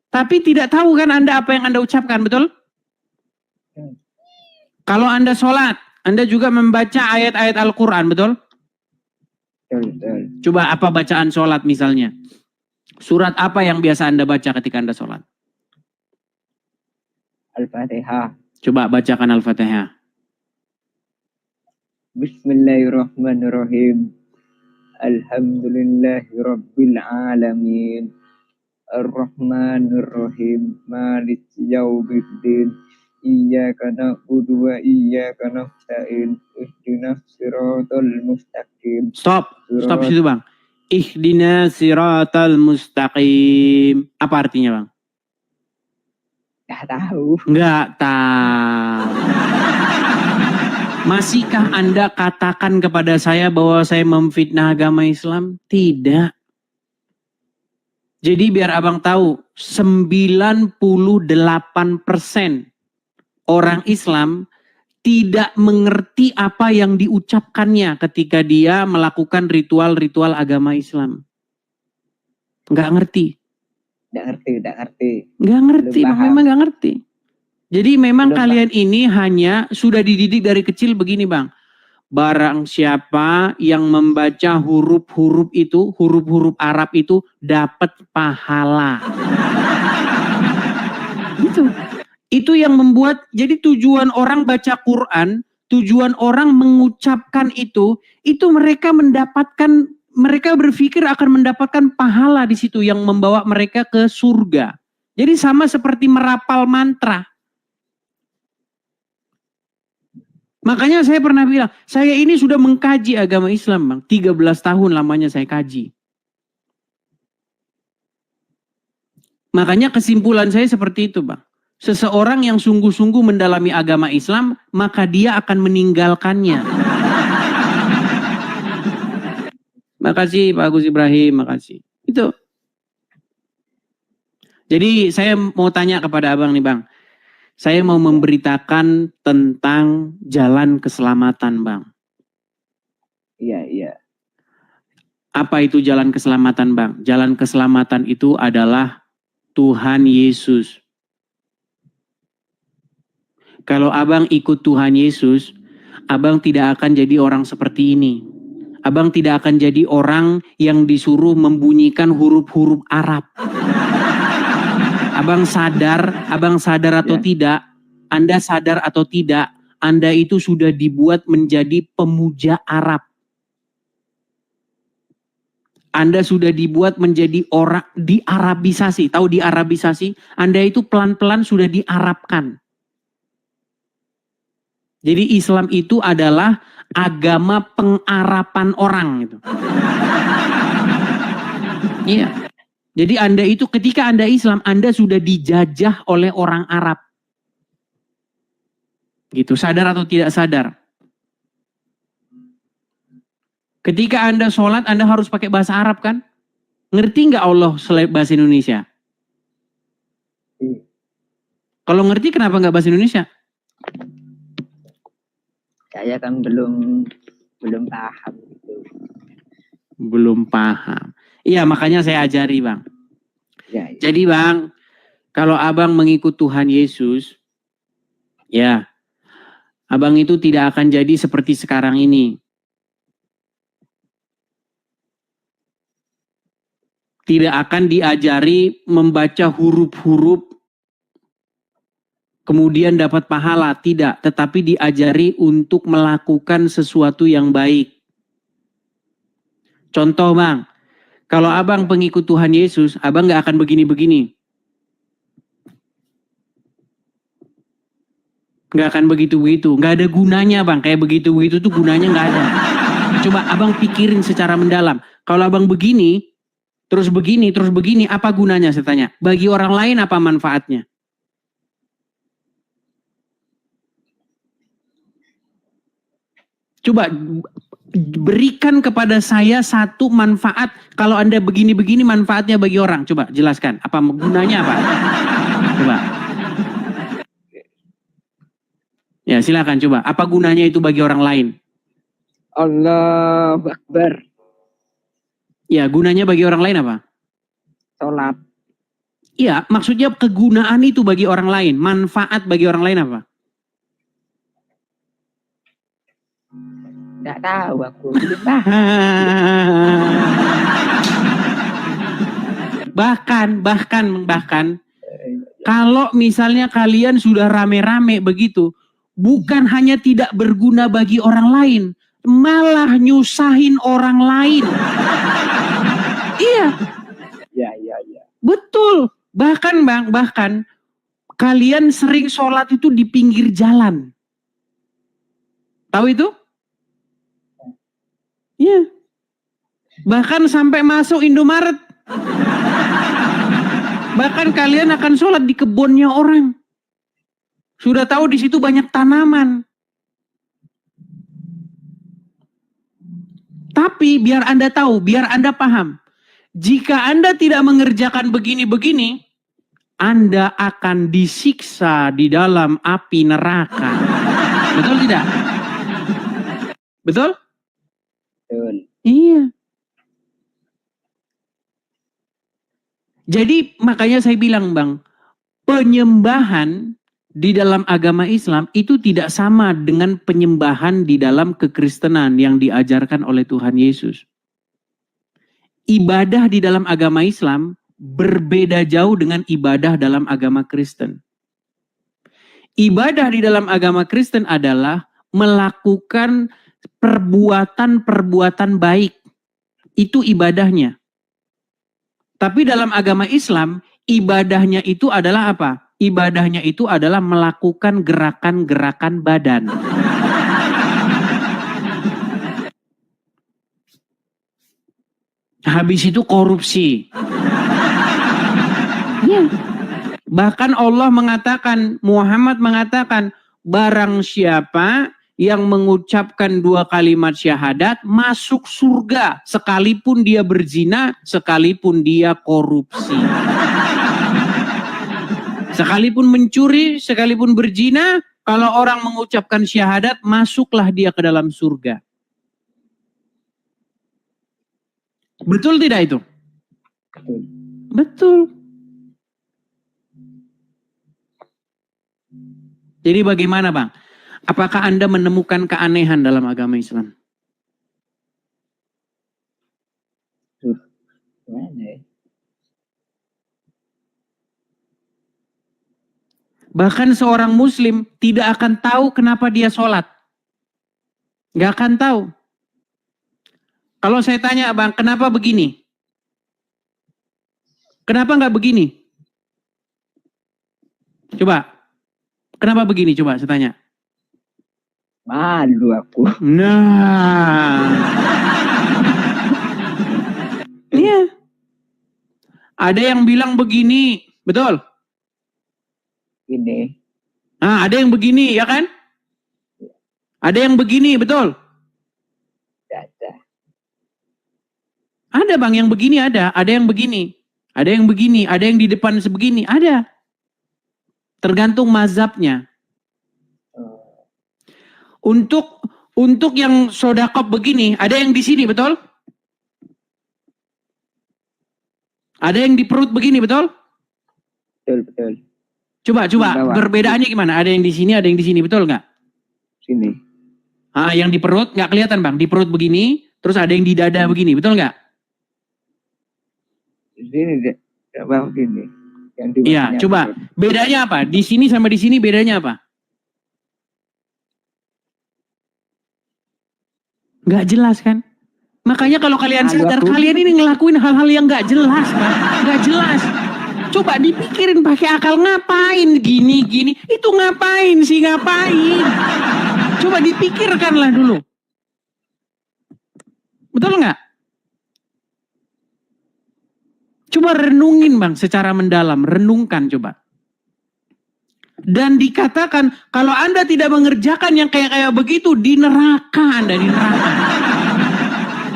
[SPEAKER 1] Tapi tidak tahu kan Anda apa yang Anda ucapkan, betul? Kalau Anda sholat, Anda juga membaca ayat-ayat Al-Quran, betul?
[SPEAKER 13] betul.
[SPEAKER 1] Coba apa bacaan sholat misalnya? Surat apa yang biasa Anda baca ketika Anda sholat?
[SPEAKER 13] Al-Fatihah.
[SPEAKER 1] Coba bacakan Al-Fatihah.
[SPEAKER 13] Bismillahirrahmanirrahim. Alhamdulillahirabbil alamin. Ar-Rahmanir-Rahim. Maliki yaumiddin. Iyyaka na'budu wa iyyaka nasta'in. Ihdinas siratal mustaqim.
[SPEAKER 1] Stop situ Bang. Ihdinas siratal mustaqim. Apa artinya Bang?
[SPEAKER 13] Nggak tahu.
[SPEAKER 1] Nggak tahu. Masihkah Anda katakan kepada saya bahwa saya memfitnah agama Islam? Tidak. Jadi biar abang tahu, 98% orang Islam tidak mengerti apa yang diucapkannya ketika dia melakukan ritual-ritual agama Islam. Nggak ngerti.
[SPEAKER 13] Nggak ngerti.
[SPEAKER 1] Nggak ngerti, memang nggak ngerti. Jadi memang kalian ini hanya sudah dididik dari kecil begini Bang. Barang siapa yang membaca huruf-huruf itu, huruf-huruf Arab itu dapat pahala. Itu yang membuat, jadi tujuan orang baca Quran, tujuan orang mengucapkan itu mereka mendapatkan, mereka berpikir akan mendapatkan pahala di situ yang membawa mereka ke surga. Jadi sama seperti merapal mantra. Makanya saya pernah bilang, saya ini sudah mengkaji agama Islam Bang. 13 tahun lamanya saya kaji. Makanya kesimpulan saya seperti itu Bang. Seseorang yang sungguh-sungguh mendalami agama Islam, maka dia akan meninggalkannya. Makasih Pak Agus Ibrahim, makasih. Itu. Jadi saya mau tanya kepada abang nih Bang. Saya mau memberitakan tentang jalan keselamatan Bang.
[SPEAKER 13] Iya.
[SPEAKER 1] Apa itu jalan keselamatan Bang? Jalan keselamatan itu adalah Tuhan Yesus. Kalau abang ikut Tuhan Yesus, abang tidak akan jadi orang seperti ini. Abang tidak akan jadi orang yang disuruh membunyikan huruf-huruf Arab. Abang sadar atau tidak, Anda sadar atau tidak, Anda itu sudah dibuat menjadi pemuja Arab. Anda sudah dibuat menjadi orang diarabisasi. Tahu diarabisasi? Anda itu pelan-pelan sudah diarabkan. Jadi Islam itu adalah agama pengarapan orang gitu. Iya. Jadi Anda itu ketika Anda Islam, Anda sudah dijajah oleh orang Arab. Gitu, sadar atau tidak sadar? Ketika Anda sholat, Anda harus pakai bahasa Arab kan? Ngerti nggak Allah bahasa Indonesia? Kalau ngerti kenapa nggak bahasa Indonesia?
[SPEAKER 13] Saya kan belum paham gitu.
[SPEAKER 1] Belum paham. Iya, makanya saya ajari Bang.
[SPEAKER 13] Ya.
[SPEAKER 1] Jadi Bang, kalau abang mengikut Tuhan Yesus, ya, abang itu tidak akan jadi seperti sekarang ini. Tidak akan diajari membaca huruf-huruf kemudian dapat pahala, tidak, tetapi diajari untuk melakukan sesuatu yang baik. Contoh Bang, kalau abang pengikut Tuhan Yesus, abang gak akan begini-begini. Gak akan begitu-begitu, gak ada gunanya Bang, kayak begitu-begitu tuh gunanya gak ada. Coba abang pikirin secara mendalam, kalau abang begini, terus begini, apa gunanya saya tanya? Bagi orang lain apa manfaatnya? Coba berikan kepada saya satu manfaat. Kalau Anda begini-begini manfaatnya bagi orang. Coba jelaskan. Apa gunanya apa? Coba. Ya silakan coba. Apa gunanya itu bagi orang lain?
[SPEAKER 13] Allahu Akbar.
[SPEAKER 1] Ya gunanya bagi orang lain apa?
[SPEAKER 13] Sholat.
[SPEAKER 1] Iya maksudnya kegunaan itu bagi orang lain. Manfaat bagi orang lain apa?
[SPEAKER 13] Nggak tahu aku. Belum tahu.
[SPEAKER 1] bahkan kalau misalnya kalian sudah rame-rame begitu, bukan hanya tidak berguna bagi orang lain, malah nyusahin orang lain. Iya.
[SPEAKER 13] Ya.
[SPEAKER 1] Betul. Bahkan kalian sering sholat itu di pinggir jalan. Tahu itu? Iya. Bahkan sampai masuk Indomaret. Bahkan kalian akan sholat di kebunnya orang. Sudah tahu di situ banyak tanaman. Tapi biar Anda tahu, biar Anda paham. Jika Anda tidak mengerjakan begini-begini, Anda akan disiksa di dalam api neraka. Betul tidak? Betul?
[SPEAKER 13] Betul.
[SPEAKER 1] Iya. Jadi makanya saya bilang Bang, penyembahan di dalam agama Islam itu tidak sama dengan penyembahan di dalam kekristenan yang diajarkan oleh Tuhan Yesus. Ibadah di dalam agama Islam berbeda jauh dengan ibadah dalam agama Kristen. Ibadah di dalam agama Kristen adalah melakukan perbuatan-perbuatan baik. Itu ibadahnya. Tapi dalam agama Islam, ibadahnya itu adalah apa? Ibadahnya itu adalah melakukan gerakan-gerakan badan. Habis itu korupsi. Ya. Bahkan Allah mengatakan, Muhammad mengatakan, barang siapa yang mengucapkan 2 kalimat syahadat masuk surga sekalipun dia berzina, sekalipun dia korupsi. Sekalipun mencuri, sekalipun berzina, kalau orang mengucapkan syahadat, masuklah dia ke dalam surga. Betul tidak itu? Betul. Jadi bagaimana Bang? Apakah Anda menemukan keanehan dalam agama Islam? Bahkan seorang muslim tidak akan tahu kenapa dia sholat. Gak akan tahu. Kalau saya tanya Bang, kenapa begini? Kenapa nggak begini? Coba. Kenapa begini? Coba saya tanya.
[SPEAKER 13] Malu aku.
[SPEAKER 1] Nah. Iya. Ada yang bilang begini. Betul?
[SPEAKER 13] Ini.
[SPEAKER 1] Nah, ada yang begini, ya kan? Ada yang begini, betul? Ada Bang yang begini ada yang begini. Ada yang begini, ada yang di depan sebegini, ada. Tergantung mazhabnya. Untuk yang sodakop begini, ada yang di sini, betul? Ada yang di perut begini, betul?
[SPEAKER 13] Betul.
[SPEAKER 1] Coba, perbedaannya gimana? Ada yang di sini, ada yang di sini, betul nggak?
[SPEAKER 13] Sini.
[SPEAKER 1] Yang di perut nggak kelihatan Bang, di perut begini, terus ada yang di dada begini, betul nggak?
[SPEAKER 13] Sini deh, bang gini.
[SPEAKER 1] Iya, coba. Bedanya apa? Di sini sama di sini bedanya apa? Nggak jelas kan? Makanya kalau kalian sadar, kalian ini ngelakuin hal-hal yang nggak jelas, Bang. Nggak jelas. Coba dipikirin pakai akal, ngapain gini. Itu ngapain sih, ngapain? Coba dipikirkanlah dulu. Betul nggak? Coba renungin Bang secara mendalam, renungkan coba. Dan dikatakan kalau Anda tidak mengerjakan yang kayak begitu, di neraka Anda, di neraka.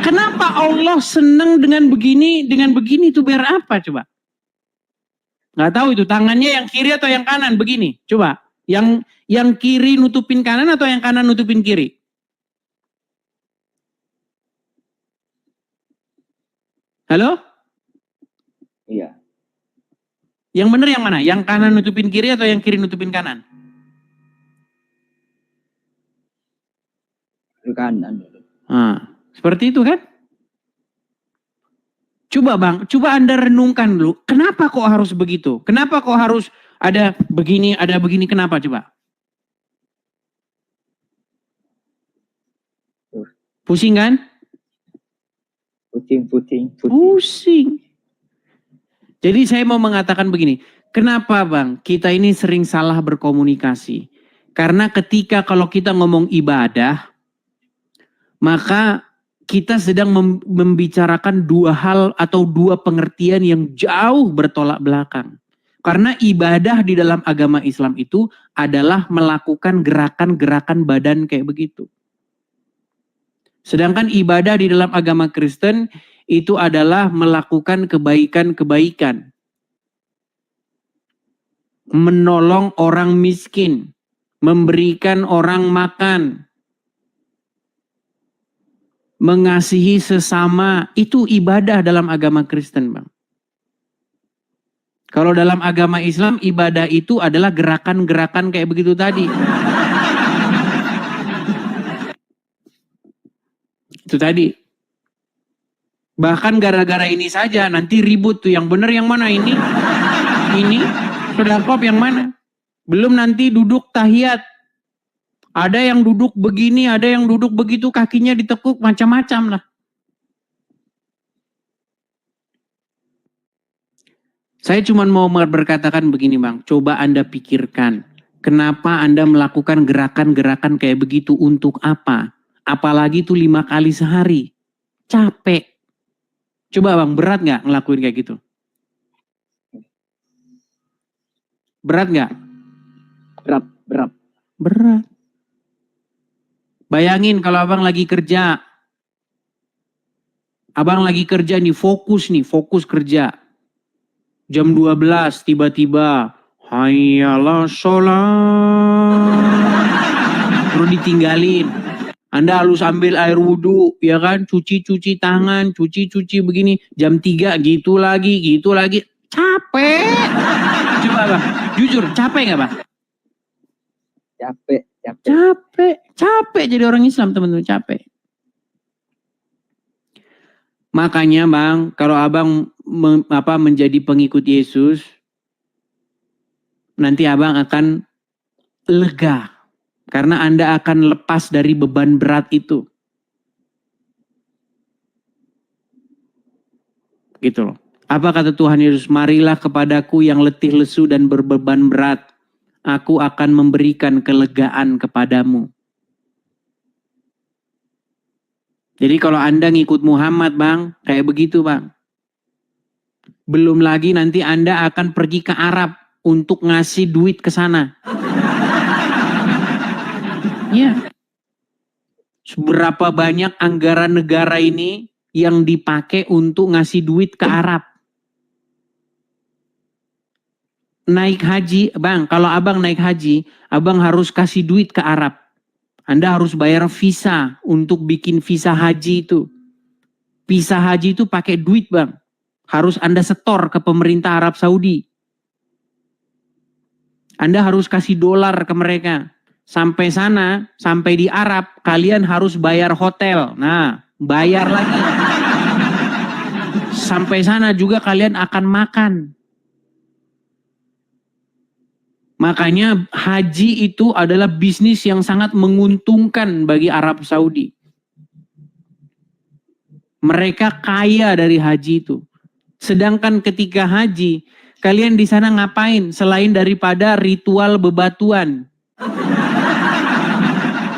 [SPEAKER 1] Kenapa Allah senang dengan begini itu biar apa coba? Nggak tahu itu tangannya yang kiri atau yang kanan begini. Coba, yang kiri nutupin kanan atau yang kanan nutupin kiri? Halo?
[SPEAKER 13] Iya.
[SPEAKER 1] Yang benar yang mana? Yang kanan nutupin kiri atau yang kiri nutupin kanan?
[SPEAKER 13] Kanan.
[SPEAKER 1] Nah, seperti itu kan? Coba Bang, coba Anda renungkan dulu. Kenapa kok harus begitu? Kenapa kok harus ada begini, kenapa coba? Pusing kan? Pusing. Jadi saya mau mengatakan begini. Kenapa Bang, kita ini sering salah berkomunikasi? Karena ketika kalau kita ngomong ibadah, maka kita sedang membicarakan dua hal atau dua pengertian yang jauh bertolak belakang. Karena ibadah di dalam agama Islam itu adalah melakukan gerakan-gerakan badan kayak begitu. Sedangkan ibadah di dalam agama Kristen itu adalah melakukan kebaikan-kebaikan. Menolong orang miskin, memberikan orang makan, mengasihi sesama, itu ibadah dalam agama Kristen, Bang. Kalau dalam agama Islam, ibadah itu adalah gerakan-gerakan kayak begitu tadi. Itu tadi. Bahkan gara-gara ini saja, nanti ribut tuh, yang benar yang mana ini? Ini, sedekap yang mana? Belum nanti duduk tahiyat. Ada yang duduk begini, ada yang duduk begitu, kakinya ditekuk, macam-macam lah. Saya cuma mau berkatakan begini Bang, coba Anda pikirkan, kenapa Anda melakukan gerakan-gerakan kayak begitu, untuk apa? Apalagi itu 5 kali sehari, capek. Coba Bang, berat nggak ngelakuin kayak gitu? Berat nggak? Berat. Bayangin kalau Abang lagi kerja. Abang lagi kerja nih, fokus kerja. Jam 12 tiba-tiba hayyalah sholat. Terus ditinggalin. Anda harus ambil air wudhu, ya kan? Cuci tangan, cuci begini. Jam 3 gitu lagi. Capek. Coba Bang, jujur capek nggak Bang? Capek jadi orang Islam, teman-teman, capek. Makanya Bang, kalau Abang menjadi pengikut Yesus, nanti Abang akan lega. Karena Anda akan lepas dari beban berat itu. Gitu loh. Apa kata Tuhan Yesus? Marilah kepadaku yang letih lesu dan berbeban berat. Aku akan memberikan kelegaan kepadamu. Jadi kalau Anda ngikut Muhammad Bang, kayak begitu Bang. Belum lagi nanti Anda akan pergi ke Arab untuk ngasih duit ke sana. Ya. Seberapa banyak anggaran negara ini yang dipakai untuk ngasih duit ke Arab. Naik haji, Bang, kalau Abang naik haji, Abang harus kasih duit ke Arab. Anda harus bayar visa untuk bikin visa haji itu. Visa haji itu pakai duit Bang. Harus Anda setor ke pemerintah Arab Saudi. Anda harus kasih dolar ke mereka. Sampai sana, sampai di Arab, kalian harus bayar hotel. Nah, bayar lagi. Sampai sana juga kalian akan makan. Makanya haji itu adalah bisnis yang sangat menguntungkan bagi Arab Saudi. Mereka kaya dari haji itu. Sedangkan ketika haji, kalian di sana ngapain selain daripada ritual bebatuan?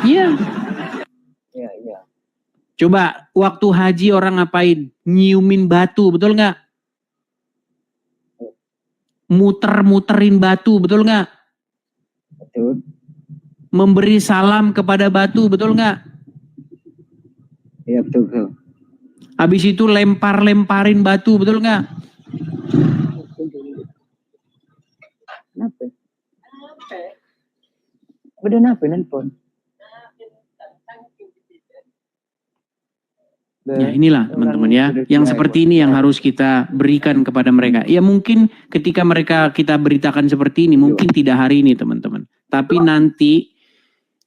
[SPEAKER 1] Iya.
[SPEAKER 13] Iya.
[SPEAKER 1] Coba waktu haji orang ngapain? Nyiumin batu, betul nggak? Muter-muterin batu, betul nggak?
[SPEAKER 13] Betul.
[SPEAKER 1] Memberi salam kepada batu, betul nggak?
[SPEAKER 13] Iya betul.
[SPEAKER 1] Habis itu lempar-lemparin batu, betul nggak?
[SPEAKER 13] Kenapa? Udah kenapa nelpon?
[SPEAKER 1] Ya inilah teman-teman ya, yang seperti ini yang harus kita berikan kepada mereka. Ya mungkin ketika kita beritakan seperti ini, mungkin tidak hari ini teman-teman. Tapi nanti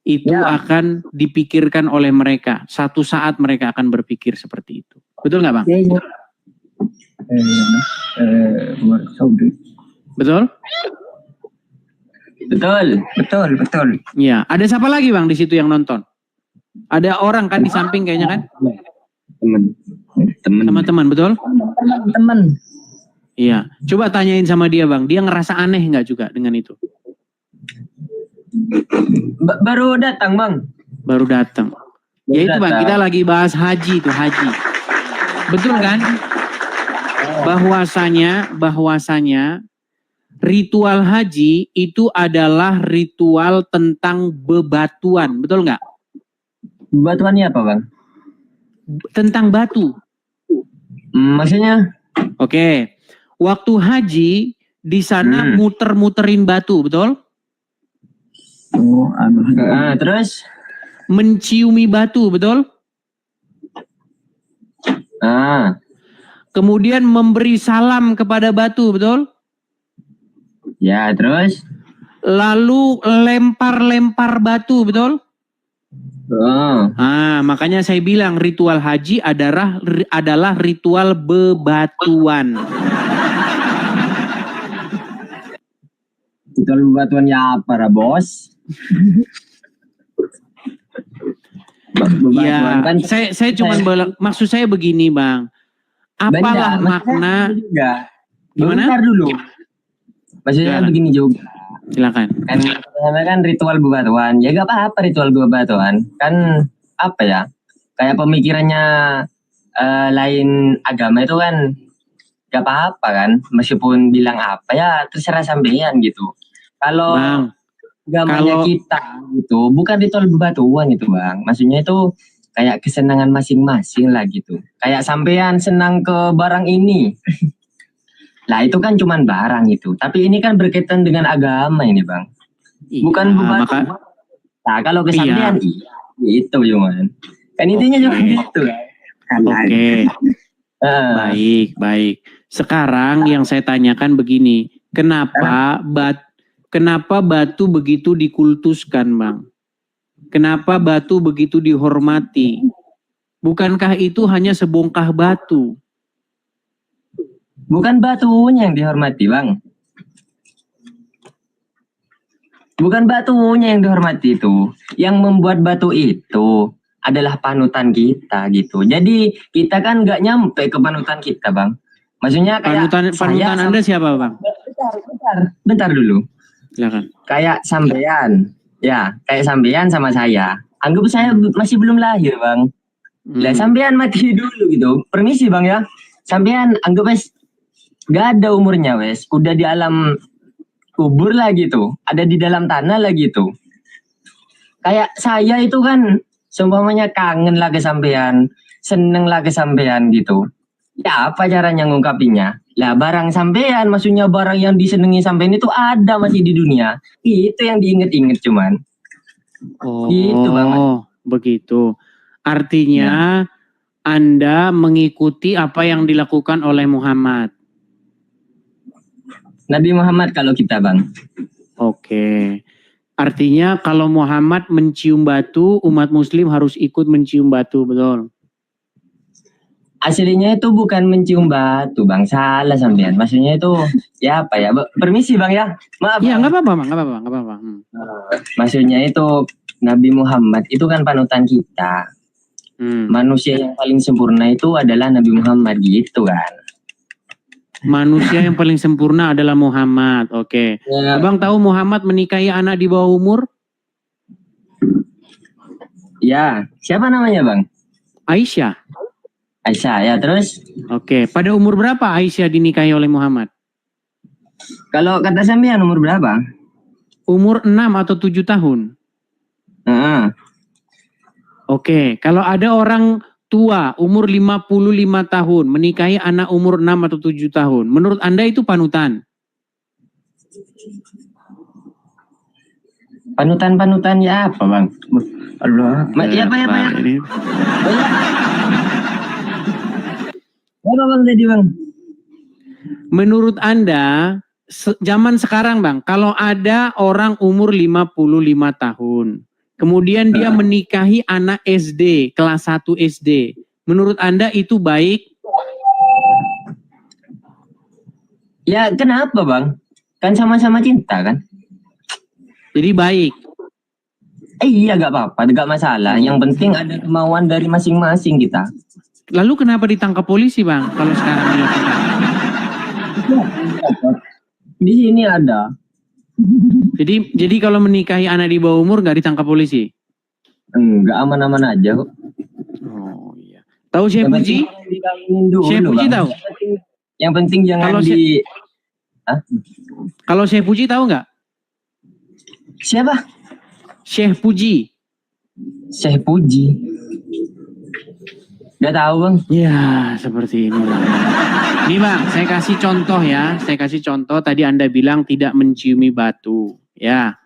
[SPEAKER 1] itu akan dipikirkan oleh mereka. Satu saat mereka akan berpikir seperti itu. Betul nggak Bang? Betul?
[SPEAKER 13] Betul.
[SPEAKER 1] Iya. Ada siapa lagi Bang di situ yang nonton? Ada orang kan di samping kayaknya kan? Teman-teman, betul?
[SPEAKER 13] Teman.
[SPEAKER 1] Iya. Coba tanyain sama dia Bang. Dia ngerasa aneh nggak juga dengan itu?
[SPEAKER 13] Baru datang Bang.
[SPEAKER 1] Baru datang. Ya itu Bang, kita lagi bahas haji itu, haji. Betul kan? Bahwasanya ritual haji itu adalah ritual tentang bebatuan, betul nggak?
[SPEAKER 13] Batuannya apa Bang?
[SPEAKER 1] Tentang batu.
[SPEAKER 13] Maksudnya?
[SPEAKER 1] Oke. Waktu haji di sana muter-muterin batu, betul?
[SPEAKER 13] Terus?
[SPEAKER 1] Menciumi batu, betul? Kemudian memberi salam kepada batu, betul?
[SPEAKER 13] Ya, terus?
[SPEAKER 1] Lalu lempar-lempar batu, betul? Makanya saya bilang ritual haji adalah ritual bebatuan.
[SPEAKER 13] Ritual bebatuannya apa, Bos?
[SPEAKER 1] Ya, kan saya cuma maksud saya begini Bang. Apalah makna? Gimana?
[SPEAKER 13] Bentar dulu. Maksudnya begini juga.
[SPEAKER 1] Silakan.
[SPEAKER 13] Kan ritual bebatuan. Ya gak apa-apa ritual bebatuan. Kan apa ya? Kayak pemikirannya lain agama itu kan gak apa-apa kan. Meskipun bilang apa ya terserah sampean gitu. Kalau agamanya kita gitu, bukan ritual bebatuan itu Bang. Maksudnya itu kayak kesenangan masing-masing lah gitu. Kayak sampean senang ke barang ini. Lah itu kan cuman barang itu. Tapi ini kan berkaitan dengan agama ini Bang. Bukan bebatuan. Nah kalau ke sampean itu cuman. Kan intinya juga gitu.
[SPEAKER 1] Oke. Baik. Sekarang yang saya tanyakan begini. Kenapa batu begitu dikultuskan, Bang? Kenapa batu begitu dihormati? Bukankah itu hanya sebongkah batu?
[SPEAKER 13] Bukan batunya yang dihormati, Bang. Bukan batunya yang dihormati itu. Yang membuat batu itu adalah panutan kita gitu. Jadi kita kan nggak nyampe ke panutan kita, Bang. Maksudnya kayak
[SPEAKER 1] panutan Anda siapa, Bang?
[SPEAKER 13] Bentar dulu.
[SPEAKER 1] Silakan.
[SPEAKER 13] Kayak sampean. Ya, kayak sampean sama saya. Anggap saya masih belum lahir, Bang. Lah sampean mati dulu gitu. Permisi, Bang ya. Sampean anggap wes gak ada umurnya wes. Udah di alam kubur lah gitu. Ada di dalam tanah lah gitu. Kayak saya itu kan seumpamanya kangen lah ke sampean, seneng lah ke sampean gitu. Ya apa caranya ngungkapinya? Lah barang sampean, maksudnya barang yang disenengi sampean itu ada masih di dunia. Itu yang diinget-inget cuman.
[SPEAKER 1] Oh,
[SPEAKER 13] gitu, Bang.
[SPEAKER 1] Begitu. Artinya Anda mengikuti apa yang dilakukan oleh Muhammad.
[SPEAKER 13] Nabi Muhammad kalau kita, Bang.
[SPEAKER 1] Oke. Artinya kalau Muhammad mencium batu, umat muslim harus ikut mencium batu, betul?
[SPEAKER 13] Aslinya itu bukan mencium batu, Bang. Salah sampean. Maksudnya itu ya apa ya? Permisi, Bang ya. Maaf.
[SPEAKER 1] Ya, enggak apa-apa, Bang. Enggak apa-apa.
[SPEAKER 13] Maksudnya itu Nabi Muhammad itu kan panutan kita. Manusia yang paling sempurna itu adalah Nabi Muhammad gitu kan.
[SPEAKER 1] Manusia yang paling sempurna adalah Muhammad. Oke.
[SPEAKER 13] Ya.
[SPEAKER 1] Abang tahu Muhammad menikahi anak di bawah umur?
[SPEAKER 13] Ya, siapa namanya, Bang?
[SPEAKER 1] Aisyah.
[SPEAKER 13] Aisyah, ya terus?
[SPEAKER 1] Oke, pada umur berapa Aisyah dinikahi oleh Muhammad?
[SPEAKER 13] Kalau kata sampean umur berapa?
[SPEAKER 1] Umur 6 atau 7 tahun. Oke, kalau ada orang tua umur 55 tahun menikahi anak umur 6 atau 7 tahun, menurut Anda itu panutan?
[SPEAKER 13] Panutan ya apa, Bang? Allah. Ya, apa? Apa Bang tadi, Bang?
[SPEAKER 1] Menurut Anda zaman sekarang, Bang, kalau ada orang umur 55 tahun Kemudian dia menikahi anak SD, kelas 1 SD. Menurut Anda itu baik?
[SPEAKER 13] Ya kenapa bang? Kan sama-sama cinta kan?
[SPEAKER 1] Jadi baik.
[SPEAKER 13] Iya gak apa-apa, gak masalah. Yang penting ada kemauan dari masing-masing kita.
[SPEAKER 1] Lalu kenapa ditangkap polisi bang? Kalau sekarang dilakukan?
[SPEAKER 13] Di sini ada.
[SPEAKER 1] Jadi kalau menikahi anak di bawah umur nggak ditangkap polisi?
[SPEAKER 13] Enggak, aman-aman aja kok.
[SPEAKER 1] Oh iya. Tahu Syekh Puji? Syekh Puji tahu?
[SPEAKER 13] Yang penting jangan
[SPEAKER 1] Kalau Kalau Syekh Puji tahu nggak?
[SPEAKER 13] Siapa?
[SPEAKER 1] Syekh Puji.
[SPEAKER 13] Syekh Puji. Gak tahu bang.
[SPEAKER 1] Ya seperti ini bang. Nih bang, saya kasih contoh ya. Saya kasih contoh. Tadi Anda bilang tidak menciumi batu. Ya.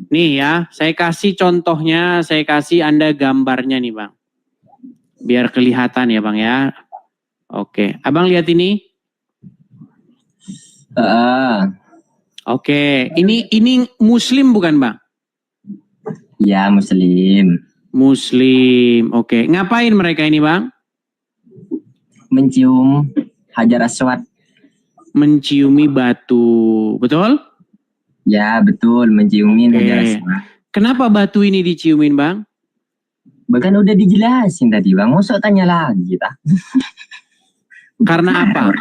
[SPEAKER 1] Nih ya, saya kasih contohnya. Saya kasih Anda gambarnya nih bang. Biar kelihatan ya bang ya. Oke, abang lihat ini. Oke, ini Muslim bukan bang?
[SPEAKER 13] Ya Muslim.
[SPEAKER 1] Muslim, oke. Ngapain mereka ini bang?
[SPEAKER 13] Mencium Hajar Aswad.
[SPEAKER 1] Menciumi batu, betul?
[SPEAKER 13] Ya betul, menciumin Hajar Aswad.
[SPEAKER 1] Kenapa batu ini diciumin bang?
[SPEAKER 13] Bahkan udah dijelasin tadi bang, masa tanya lagi tak?
[SPEAKER 1] Karena apa?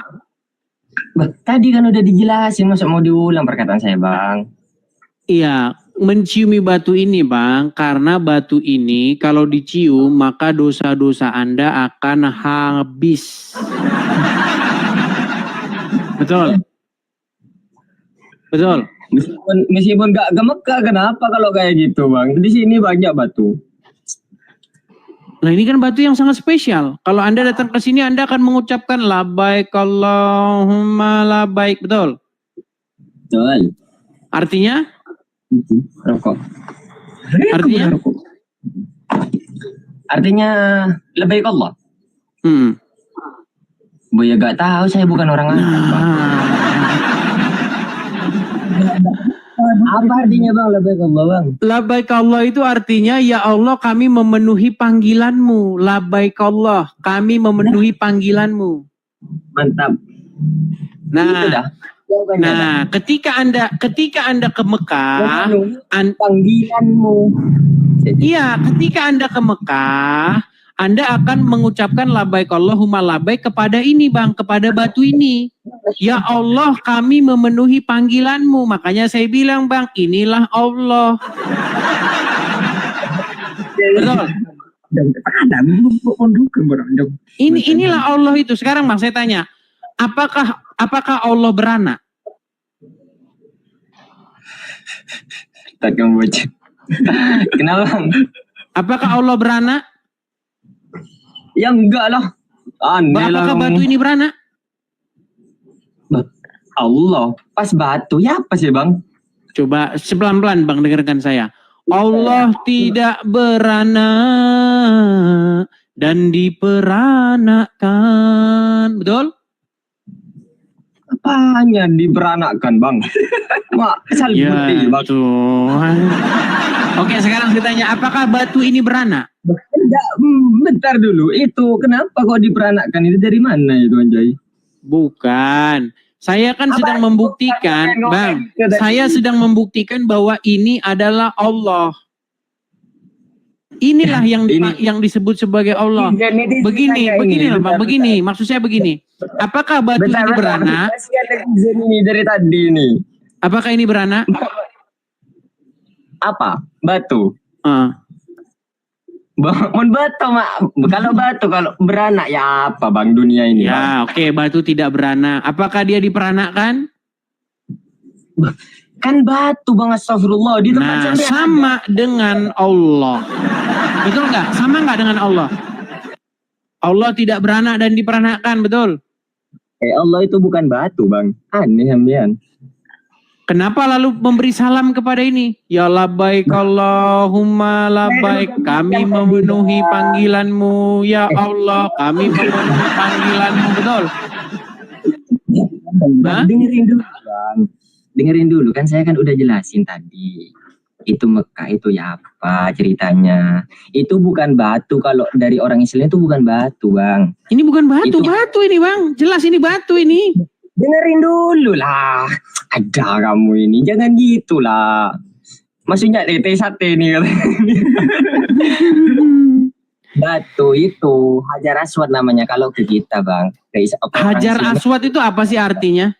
[SPEAKER 13] Tadi kan udah dijelasin, masa mau diulang perkataan saya bang?
[SPEAKER 1] Iya, menciumi batu ini bang, karena batu ini kalau dicium maka dosa-dosa Anda akan habis. Betul? Betul?
[SPEAKER 13] Meskipun gak ke Mekah, kenapa kalau kayak gitu bang? Di sini banyak batu.
[SPEAKER 1] Nah ini kan batu yang sangat spesial. Kalau Anda datang ke sini Anda akan mengucapkan labbaik Allahumma labbaik, betul?
[SPEAKER 13] Betul.
[SPEAKER 1] Artinya?
[SPEAKER 13] Rokok.
[SPEAKER 1] Artinya?
[SPEAKER 13] Artinya labbaik Allah. Bu ya gak tahu, saya bukan orang Arab bang. Apa artinya bang labbaik Allah bang?
[SPEAKER 1] Labbaik Allah itu artinya ya Allah kami memenuhi panggilanmu. Labbaik Allah, kami memenuhi panggilanmu.
[SPEAKER 13] Mantap.
[SPEAKER 1] Nah, ketika Anda ke Mekah,
[SPEAKER 13] panggilanmu.
[SPEAKER 1] Iya, ketika Anda ke Mekah, Anda akan mengucapkan labbaik Allahumma labbaik kepada ini bang, kepada batu ini. Ya Allah, kami memenuhi panggilanmu. Makanya saya bilang bang, inilah Allah. Betul. Inilah Allah itu. Sekarang bang, saya tanya, apakah Allah beranak?
[SPEAKER 13] Kenapa?
[SPEAKER 1] Apakah Allah beranak?
[SPEAKER 13] Ya enggak lah.
[SPEAKER 1] Apakah batu ini beranak?
[SPEAKER 13] Allah, pas batu ya apa sih bang?
[SPEAKER 1] Coba pelan-pelan bang, dengarkan saya. Allah tidak beranak dan diperanakkan, betul?
[SPEAKER 13] Apanya diperanakkan bang? Mak,
[SPEAKER 1] ya Tuhan. Oke, sekarang saya tanya, apakah batu ini beranak?
[SPEAKER 13] Enggak, bentar dulu. Itu kenapa kok diperanakkan? Itu dari mana itu Anjay?
[SPEAKER 1] Bukan. Saya kan sedang membuktikan, bang. Saya sedang membuktikan bahwa ini adalah Allah. Inilah yang disebut sebagai Allah. Begini loh bang, begini. Maksud saya begini. Apakah batu ini beranak?
[SPEAKER 13] Ini dari tadi nih.
[SPEAKER 1] Apakah ini beranak?
[SPEAKER 13] Apa? Batu.
[SPEAKER 1] Bangun
[SPEAKER 13] batu, mak. Kalau beranak ya apa bang dunia ini?
[SPEAKER 1] Ya, oke, batu tidak beranak. Apakah dia diperanakkan?
[SPEAKER 13] Kan batu bang, astagfirullah. Di tempat
[SPEAKER 1] sama dengan Allah. Betul nggak? Sama nggak dengan Allah? Allah tidak beranak dan diperanakkan, betul?
[SPEAKER 13] Allah itu bukan batu bang. Aneh ambian.
[SPEAKER 1] Kenapa lalu memberi salam kepada ini? Ya labbaik Allahumma labbaik, kami memenuhi panggilanmu. Ya Allah, kami memenuhi panggilanmu, betul?
[SPEAKER 13] Dengerin dulu bang. Dengerin dulu, kan saya kan udah jelasin tadi. itu Mekah itu ya apa ceritanya? Itu bukan batu, kalau dari orang Islam itu bukan batu, Bang.
[SPEAKER 1] Ini bukan batu,
[SPEAKER 13] Itu-
[SPEAKER 1] batu ini Bang. Jelas ini batu ini.
[SPEAKER 13] Dengerin dulu lah. Ada kamu ini, jangan gitulah. Maksudnya tete sate nih katanya. Batu itu Hajar Aswad namanya kalau ke kita, Bang.
[SPEAKER 1] Hajar Aswad itu apa sih artinya?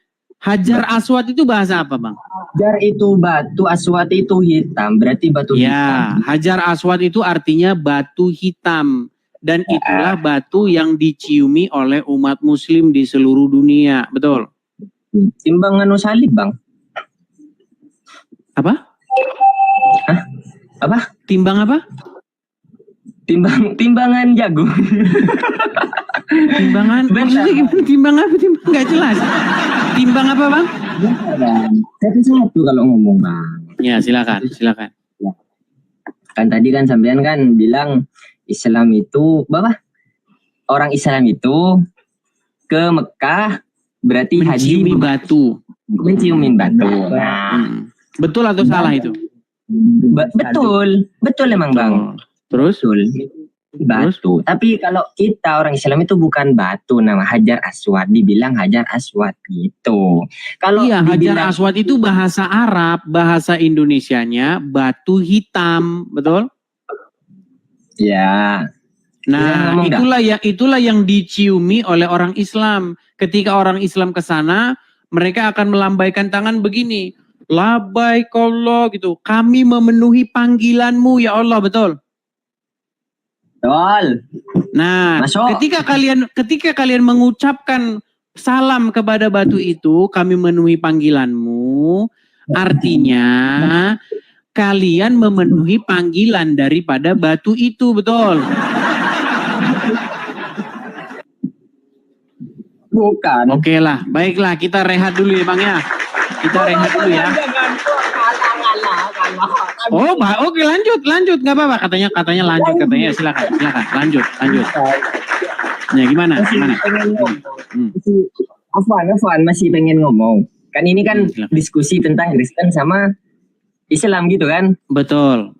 [SPEAKER 1] Hajar Aswad itu bahasa apa, Bang?
[SPEAKER 13] Hajar itu batu, Aswad itu hitam, berarti batu hitam.
[SPEAKER 1] Ya, Hajar Aswad itu artinya batu hitam. Dan itulah batu yang diciumi oleh umat muslim di seluruh dunia. Betul?
[SPEAKER 13] Timbangan salib, Bang.
[SPEAKER 1] Apa?
[SPEAKER 13] Hah? Apa?
[SPEAKER 1] Timbang apa?
[SPEAKER 13] Timbangan jagung.
[SPEAKER 1] Timbangan? Maksudnya gimana? Timbang apa? Timbang nggak jelas. Timbang apa, Bang?
[SPEAKER 13] Satu-satu kalau ngomong, Bang.
[SPEAKER 1] Ya, silakan, silakan.
[SPEAKER 13] Kan tadi kan sampean kan bilang Islam itu, Bapak, orang Islam itu ke Mekah berarti
[SPEAKER 1] Menciumi batu.
[SPEAKER 13] menciumin batu. Nah,
[SPEAKER 1] Betul atau salah itu?
[SPEAKER 13] betul emang, Bang.
[SPEAKER 1] Terus?
[SPEAKER 13] Betul. Batu. Tapi kalau kita orang Islam itu bukan batu, nama Hajar Aswad, dibilang Hajar Aswad gitu. Kalau
[SPEAKER 1] Iya, Hajar
[SPEAKER 13] dibilang
[SPEAKER 1] Aswad itu bahasa Arab, bahasa Indonesianya batu hitam, betul?
[SPEAKER 13] ya,
[SPEAKER 1] Nah,
[SPEAKER 13] ngomong
[SPEAKER 1] itulah yang diciumi oleh orang Islam. Ketika orang Islam ke sana, mereka akan melambaikan tangan begini, labbaik Allah gitu. Kami memenuhi panggilanmu ya Allah, betul?
[SPEAKER 13] betul.
[SPEAKER 1] Nah,
[SPEAKER 13] Masuk.
[SPEAKER 1] ketika kalian mengucapkan salam kepada batu itu, kami memenuhi panggilanmu, artinya kalian memenuhi panggilan daripada batu itu, betul?
[SPEAKER 13] Bukan.
[SPEAKER 1] Oke lah, baiklah kita rehat dulu ya Bang ya. Kita rehat dulu ya. Oh, oke lanjut, nggak apa-apa. Katanya lanjut, katanya silakan, lanjut. Ya gimana?
[SPEAKER 13] Afwan masih pengen ngomong. Kan ini kan
[SPEAKER 1] Silakan.
[SPEAKER 13] diskusi tentang Kristen sama Islam gitu kan.
[SPEAKER 1] Betul.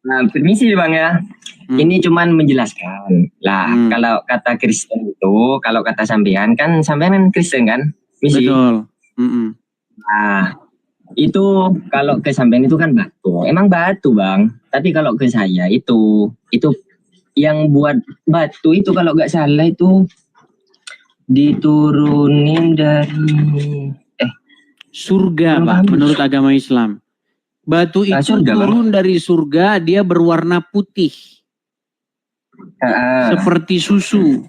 [SPEAKER 13] Nah, permisi Bang ya. Ini cuman menjelaskan. Lah, kalau kata Kristen itu, kalau kata sampean kan Kristen kan? Misi.
[SPEAKER 1] Betul.
[SPEAKER 13] Nah, itu kalau ke sampean itu kan batu. Emang batu, Bang. Tapi kalau ke saya itu yang buat batu itu kalau nggak salah itu diturunin dari
[SPEAKER 1] Surga, Pak, menurut agama Islam. Batu itu
[SPEAKER 13] surga,
[SPEAKER 1] turun dari surga, dia berwarna putih. Seperti susu.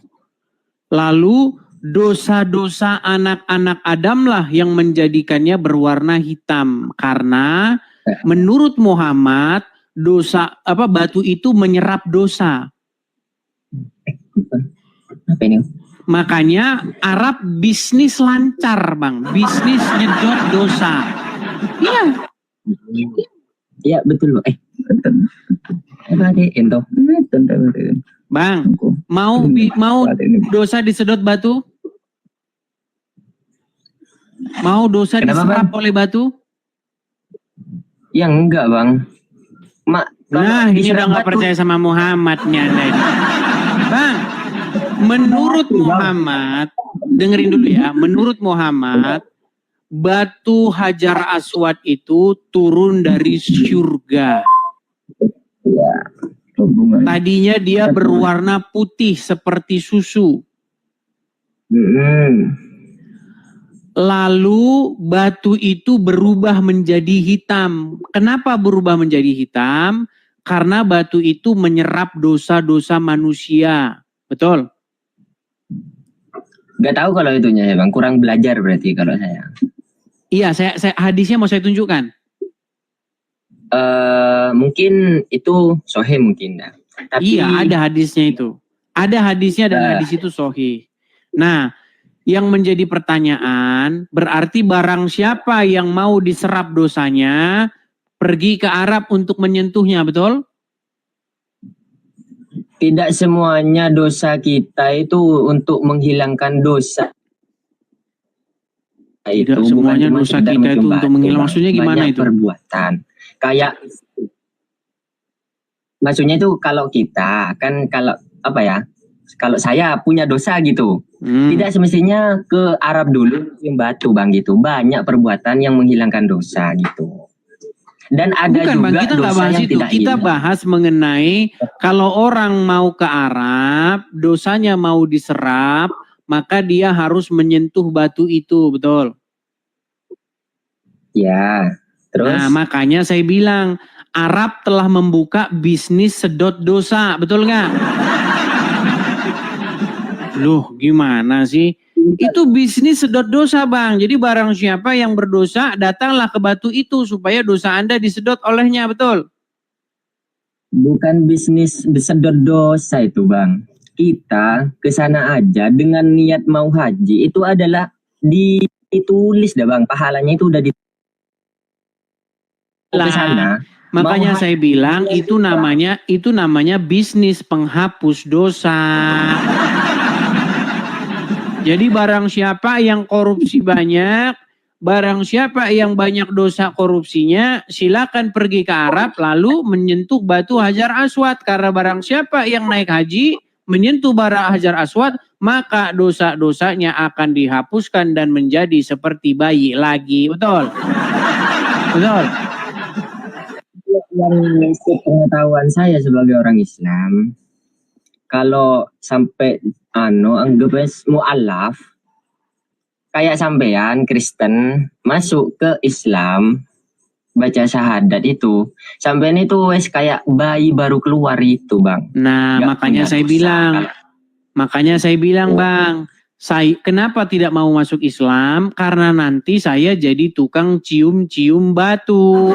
[SPEAKER 1] Lalu dosa-dosa anak-anak Adam lah yang menjadikannya berwarna hitam. Karena menurut Muhammad, batu itu menyerap dosa.
[SPEAKER 13] Apa ini?
[SPEAKER 1] Makanya Arab bisnis lancar, Bang. Bisnis nyedot dosa. Iya.
[SPEAKER 13] Iya, betul loh.
[SPEAKER 1] Bang, mau dosa disedot batu? Mau dosa
[SPEAKER 13] Kenapa,
[SPEAKER 1] diserap oleh batu?
[SPEAKER 13] Ya enggak, Bang.
[SPEAKER 1] Nah, ini udah nggak percaya sama Muhammadnya. Bang, menurut Muhammad, dengerin dulu ya. Menurut Muhammad, batu Hajar Aswad itu turun dari surga. Tadinya dia berwarna putih seperti susu. Lalu batu itu berubah menjadi hitam. Kenapa berubah menjadi hitam? Karena batu itu menyerap dosa-dosa manusia. Betul?
[SPEAKER 13] Gak tahu kalau itunya ya Bang, kurang belajar berarti kalau saya.
[SPEAKER 1] Iya, saya hadisnya mau saya tunjukkan.
[SPEAKER 13] Mungkin itu sahih mungkin dah. Tapi
[SPEAKER 1] Iya, ada hadisnya itu. Ada hadisnya dan hadis itu sahih. Nah, yang menjadi pertanyaan, berarti barang siapa yang mau diserap dosanya, pergi ke Arab untuk menyentuhnya, betul?
[SPEAKER 13] tidak semuanya dosa kita itu untuk menghilangkan dosa.
[SPEAKER 1] Tidak semuanya dosa kita itu untuk menghilangkan. Maksudnya gimana
[SPEAKER 13] banyak
[SPEAKER 1] itu?
[SPEAKER 13] Perbuatan. Kayak maksudnya itu kalau kita kan kalau apa ya? Kalau saya punya dosa gitu, tidak semestinya ke Arab dulu yang batu Bang gitu. Banyak perbuatan yang menghilangkan dosa gitu. Dan ada
[SPEAKER 1] Bukan
[SPEAKER 13] juga
[SPEAKER 1] Bang, kita nggak
[SPEAKER 13] dosa
[SPEAKER 1] bahas
[SPEAKER 13] yang
[SPEAKER 1] itu.
[SPEAKER 13] tidak
[SPEAKER 1] Kita
[SPEAKER 13] hilang.
[SPEAKER 1] bahas mengenai kalau orang mau ke Arab, dosanya mau diserap, maka dia harus menyentuh batu itu, betul?
[SPEAKER 13] Ya, terus?
[SPEAKER 1] Nah, makanya saya bilang Arab telah membuka bisnis sedot dosa, betul nggak? Loh, gimana sih? Itu bisnis sedot dosa Bang. Jadi barang siapa yang berdosa, datanglah ke batu itu supaya dosa Anda disedot olehnya, betul?
[SPEAKER 13] Bukan bisnis disedot dosa itu Bang. Kita ke sana aja dengan niat mau haji itu adalah ditulis dah Bang. Pahalanya itu udah di ke sana.
[SPEAKER 1] Makanya saya bilang itu namanya bisnis penghapus dosa. Jadi barang siapa yang korupsi banyak, barang siapa yang banyak dosa korupsinya, silakan pergi ke Arab lalu menyentuh batu Hajar Aswad. Karena barang siapa yang naik haji, menyentuh bara Hajar Aswad, maka dosa-dosanya akan dihapuskan dan menjadi seperti bayi lagi. Betul? Betul?
[SPEAKER 13] Yang sepengetahuan saya sebagai orang Islam, kalau sampai anggap mu'alaf kayak sampean Kristen masuk ke Islam baca syahadat itu, sampean itu wes kayak bayi baru keluar itu Bang.
[SPEAKER 1] Nah, makanya saya bilang Bang, kenapa tidak mau masuk Islam? Karena nanti saya jadi tukang cium-cium batu.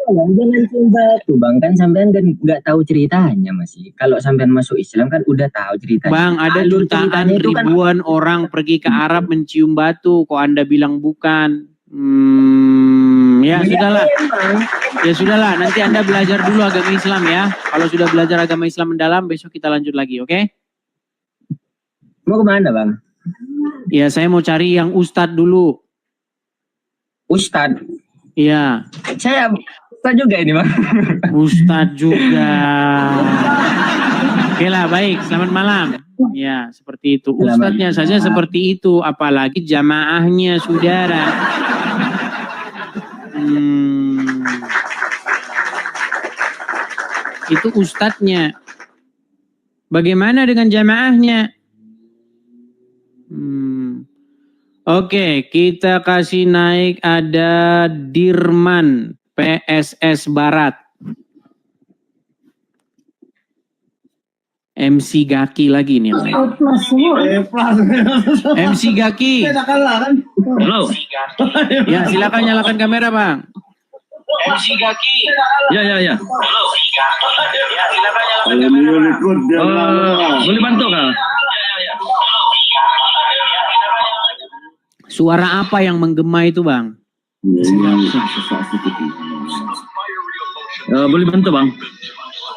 [SPEAKER 13] Jangan cium batu Bang, kan sampean kan nggak tahu ceritanya masih. Kalau sampean masuk Islam kan udah tahu ceritanya.
[SPEAKER 1] Bang, ada jutaan ribuan orang pergi ke Arab mencium batu, kok Anda bilang bukan? Ya sudahlah. Ya sudahlah, nanti Anda belajar dulu agama Islam ya. Kalau sudah belajar agama Islam mendalam, besok kita lanjut lagi, oke?
[SPEAKER 13] Mau kemana Bang?
[SPEAKER 1] Ya, saya mau cari yang Ustadz dulu.
[SPEAKER 13] Ustadz?
[SPEAKER 1] Iya.
[SPEAKER 13] Saya Ustadz juga ini Bang.
[SPEAKER 1] Ustadz juga. Oke lah, baik. Selamat malam. Ya, seperti itu. Ustadznya saja seperti itu, apalagi jamaahnya, saudara. Itu ustadznya. Bagaimana dengan jamaahnya? Oke, kita kasih naik ada Dirman PSS Barat. MC Gaki lagi nih. MC Gaki.
[SPEAKER 10] Halo.
[SPEAKER 1] Ya, silakan nyalakan kamera, Bang.
[SPEAKER 10] MC Gaki. Ya.
[SPEAKER 1] Ya, silakan nyalakan kamera.
[SPEAKER 10] Boleh bantu kah?
[SPEAKER 1] Suara apa yang menggema itu, Bang?
[SPEAKER 10] Boleh bantu, Bang?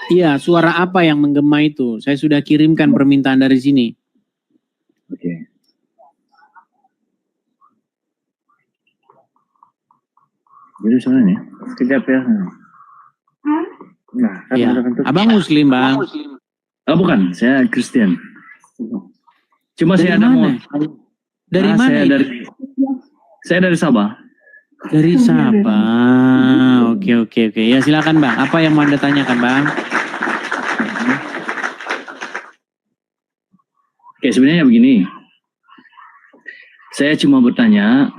[SPEAKER 1] Iya, suara apa yang menggema itu? Saya sudah kirimkan permintaan dari sini.
[SPEAKER 10] Oke. Jadi soalnya kejap ya. Nah,
[SPEAKER 1] ya. Abang Muslim, Bang?
[SPEAKER 10] Oh, bukan, saya Kristen. Cuma
[SPEAKER 1] dari
[SPEAKER 10] saya ada
[SPEAKER 1] mana? Dari mana?
[SPEAKER 10] Saya dari Sabah.
[SPEAKER 1] Dari Sabah. Oke. Ya silakan Bang. Apa yang mau Anda tanyakan, Bang?
[SPEAKER 10] Oke, sebenarnya begini. Saya cuma bertanya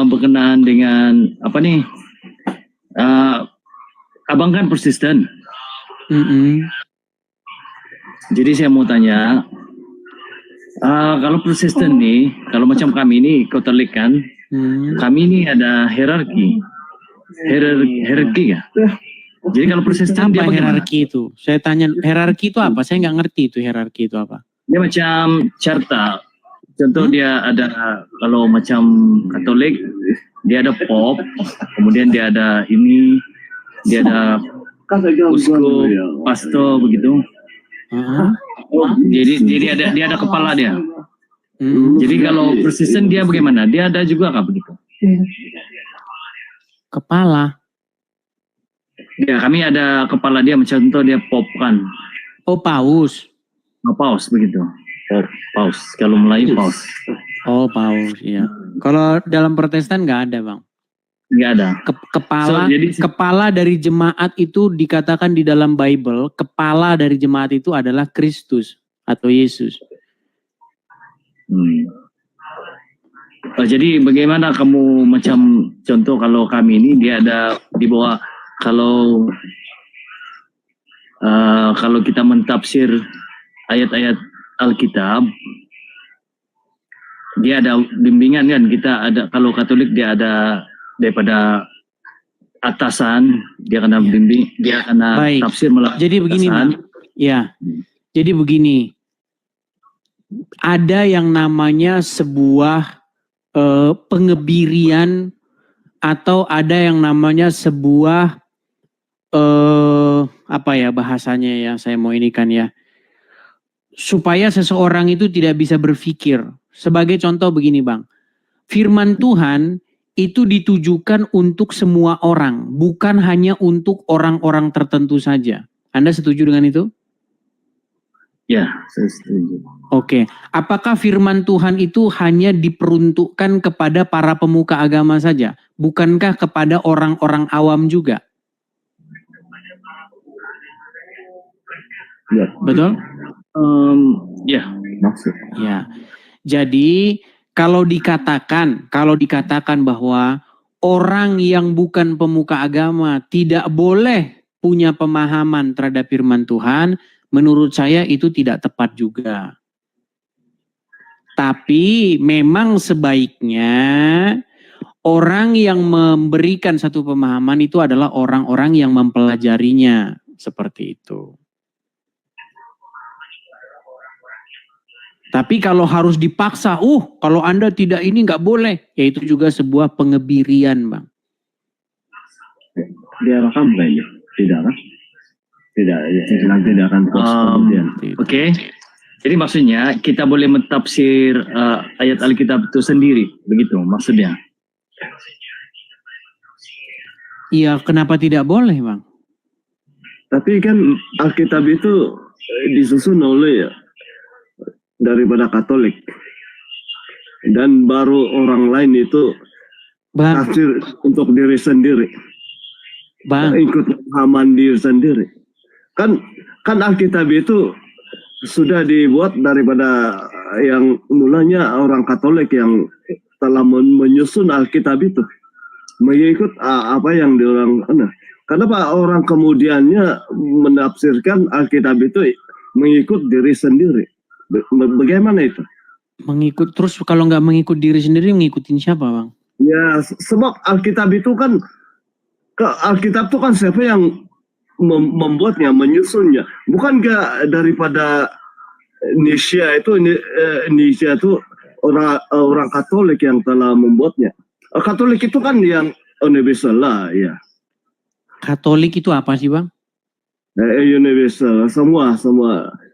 [SPEAKER 10] berkenaan dengan apa nih? Abang kan persisten. Jadi saya mau tanya, kalau persisten nih, kalau macam kami ini Katolik kan, kami ini ada hierarki ya. Jadi kalau persisten dia bagaimana?
[SPEAKER 1] Hierarki itu? Saya tanya hierarki itu apa? Saya nggak ngerti itu hierarki itu apa.
[SPEAKER 10] Dia macam carta. Contoh dia ada, kalau macam Katolik, dia ada pop, kemudian dia ada ini, dia ada uskup, pastor begitu. Jadi dia ada kepala dia. Jadi kalau persisten dia bagaimana? Dia ada juga kah begitu?
[SPEAKER 1] Kepala.
[SPEAKER 10] Ya, kami ada kepala dia, contoh dia pop kan.
[SPEAKER 1] Oh, paus.
[SPEAKER 10] Oh, paus begitu. Pop, paus. Kalau Melayu paus.
[SPEAKER 1] Oh, paus, iya. Kalau dalam Protestan nggak ada, Bang.
[SPEAKER 10] Nggak ada.
[SPEAKER 1] Kepala,
[SPEAKER 10] So, jadi,
[SPEAKER 1] kepala dari jemaat itu dikatakan di dalam Bible, kepala dari jemaat itu adalah Kristus atau Yesus.
[SPEAKER 10] Oh, jadi bagaimana kamu macam contoh kalau kami ini dia ada di bawah kalau kita mentafsir ayat-ayat Alkitab, dia ada bimbingan kan, kita ada kalau Katolik dia ada daripada atasan, dia kena bimbing, dia kena
[SPEAKER 1] Baik.
[SPEAKER 10] tafsir melalui
[SPEAKER 1] Jadi begini,
[SPEAKER 10] atasan.
[SPEAKER 1] Bang. Ya. Jadi begini. Ada yang namanya sebuah pengebirian atau ada yang namanya sebuah apa ya bahasanya ya, saya mau ini kan ya, supaya seseorang itu tidak bisa berpikir. Sebagai contoh begini, Bang, firman Tuhan itu ditujukan untuk semua orang, bukan hanya untuk orang-orang tertentu saja. Anda setuju dengan itu?
[SPEAKER 10] Ya, saya setuju.
[SPEAKER 1] Oke, apakah firman Tuhan itu hanya diperuntukkan kepada para pemuka agama saja? Bukankah kepada orang-orang awam juga?
[SPEAKER 5] Ya.
[SPEAKER 1] Betul?
[SPEAKER 10] Ya.
[SPEAKER 5] Maksud.
[SPEAKER 1] Ya. Jadi kalau dikatakan bahwa orang yang bukan pemuka agama tidak boleh punya pemahaman terhadap firman Tuhan, menurut saya itu tidak tepat juga. Tapi memang sebaiknya orang yang memberikan satu pemahaman itu adalah orang-orang yang mempelajarinya, seperti itu. Tapi kalau harus dipaksa, kalau Anda tidak ini nggak boleh, ya itu juga sebuah pengebirian, Bang.
[SPEAKER 6] Dia rekam kayaknya, tidak kan? Tidak, tidak akan post kemudian.
[SPEAKER 10] Oke. Jadi maksudnya kita boleh mentafsir ayat Alkitab itu sendiri, begitu maksudnya?
[SPEAKER 1] Iya, kenapa tidak boleh, Bang?
[SPEAKER 6] Tapi kan Alkitab itu disusun oleh daripada Katolik, dan baru orang lain itu tafsir untuk diri sendiri, ikut pemahaman diri sendiri. Kan Alkitab itu sudah dibuat daripada yang mulanya orang Katolik yang telah menyusun Alkitab itu mengikut apa yang diorang. Kenapa orang kemudiannya menafsirkan Alkitab itu mengikut diri sendiri? Bagaimana itu?
[SPEAKER 1] Mengikut terus, kalau nggak mengikut diri sendiri ngikutin siapa, Bang?
[SPEAKER 6] Ya, sebab Alkitab itu kan Alkitab itu kan siapa yang membuatnya, menyusunnya? Bukankah daripada Indonesia itu orang Katolik yang telah membuatnya? Katolik itu kan yang universal lah, ya.
[SPEAKER 1] Katolik itu apa sih, Bang?
[SPEAKER 6] Universal, semua.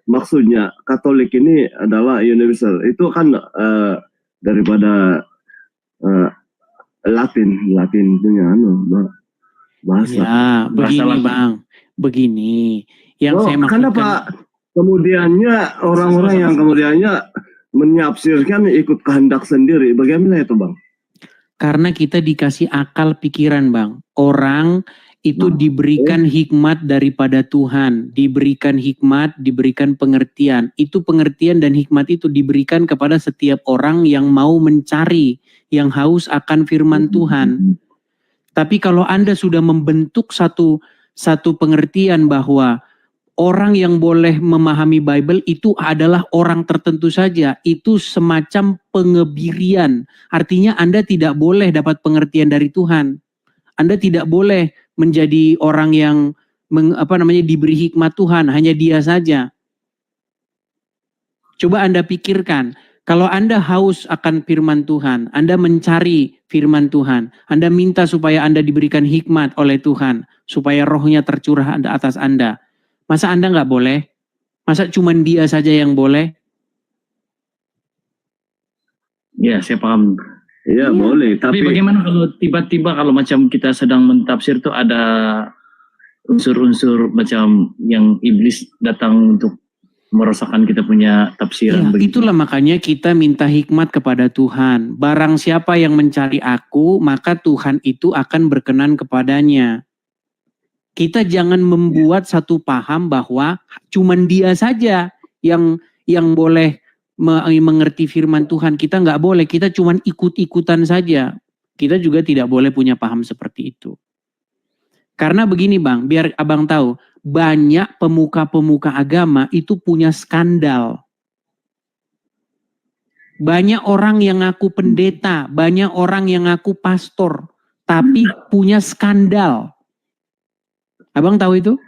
[SPEAKER 6] Maksudnya Katolik ini adalah universal. Itu kan daripada Latin punya bahasa.
[SPEAKER 1] Ya, begini, Bang. Begini. Yang saya maksudkan.
[SPEAKER 6] Kenapa kemudiannya orang-orang yang kemudiannya menafsirkan ikut kehendak sendiri? Bagaimana itu, Bang?
[SPEAKER 1] Karena kita dikasih akal pikiran, Bang. Orang itu diberikan hikmat daripada Tuhan, diberikan hikmat, diberikan pengertian. Itu pengertian dan hikmat itu diberikan kepada setiap orang yang mau mencari, yang haus akan firman Tuhan. Tapi kalau Anda sudah membentuk satu pengertian bahwa orang yang boleh memahami Bible itu adalah orang tertentu saja, itu semacam pengebirian. Artinya Anda tidak boleh dapat pengertian dari Tuhan. Anda tidak boleh menjadi orang yang diberi hikmat Tuhan, hanya Dia saja. Coba Anda pikirkan, kalau Anda haus akan firman Tuhan, Anda mencari firman Tuhan, Anda minta supaya Anda diberikan hikmat oleh Tuhan, supaya rohnya tercurah atas Anda. Masa Anda nggak boleh? Masa cuman Dia saja yang boleh?
[SPEAKER 10] Ya, saya paham.
[SPEAKER 6] Iya, boleh.
[SPEAKER 10] Tapi bagaimana kalau tiba-tiba kalau macam kita sedang mentafsir tuh ada unsur-unsur macam yang iblis datang untuk merosakan kita punya tafsiran begitu.
[SPEAKER 1] Itulah makanya kita minta hikmat kepada Tuhan. Barang siapa yang mencari aku, maka Tuhan itu akan berkenan kepadanya. Kita jangan membuat satu paham bahwa cuman dia saja yang boleh mengerti firman Tuhan. Kita nggak boleh, kita cuman ikut-ikutan saja. Kita juga tidak boleh punya paham seperti itu. Karena begini Bang, biar Abang tahu, banyak pemuka-pemuka agama itu punya skandal. Banyak orang yang ngaku pendeta, banyak orang yang ngaku pastor, tapi punya skandal. Abang tahu itu?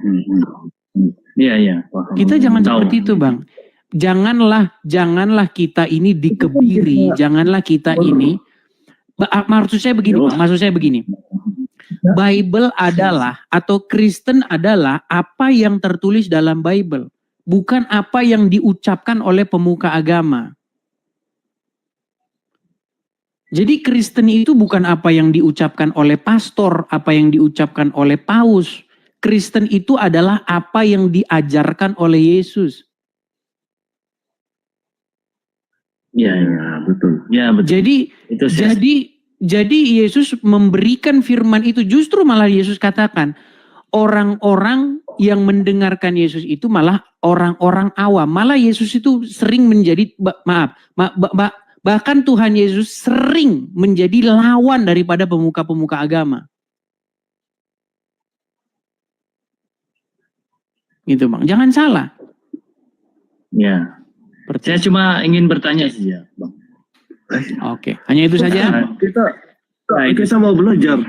[SPEAKER 10] Iya.
[SPEAKER 1] Kita jangan seperti itu Bang. Janganlah kita ini dikebiri, janganlah kita ini. Maksud saya begini. Bible adalah atau Kristen adalah apa yang tertulis dalam Bible, bukan apa yang diucapkan oleh pemuka agama. Jadi Kristen itu bukan apa yang diucapkan oleh pastor, apa yang diucapkan oleh paus. Kristen itu adalah apa yang diajarkan oleh Yesus.
[SPEAKER 6] Ya, betul.
[SPEAKER 10] Ya, betul.
[SPEAKER 1] Jadi Yesus memberikan firman itu, justru malah Yesus katakan orang-orang yang mendengarkan Yesus itu malah orang-orang awam. Malah Yesus itu sering menjadi bahkan Tuhan Yesus sering menjadi lawan daripada pemuka-pemuka agama. Gitu Bang, jangan salah.
[SPEAKER 10] Ya. Saya cuma ingin bertanya saja, Bang.
[SPEAKER 1] Oke, hanya itu saja.
[SPEAKER 6] Kita mau belajar.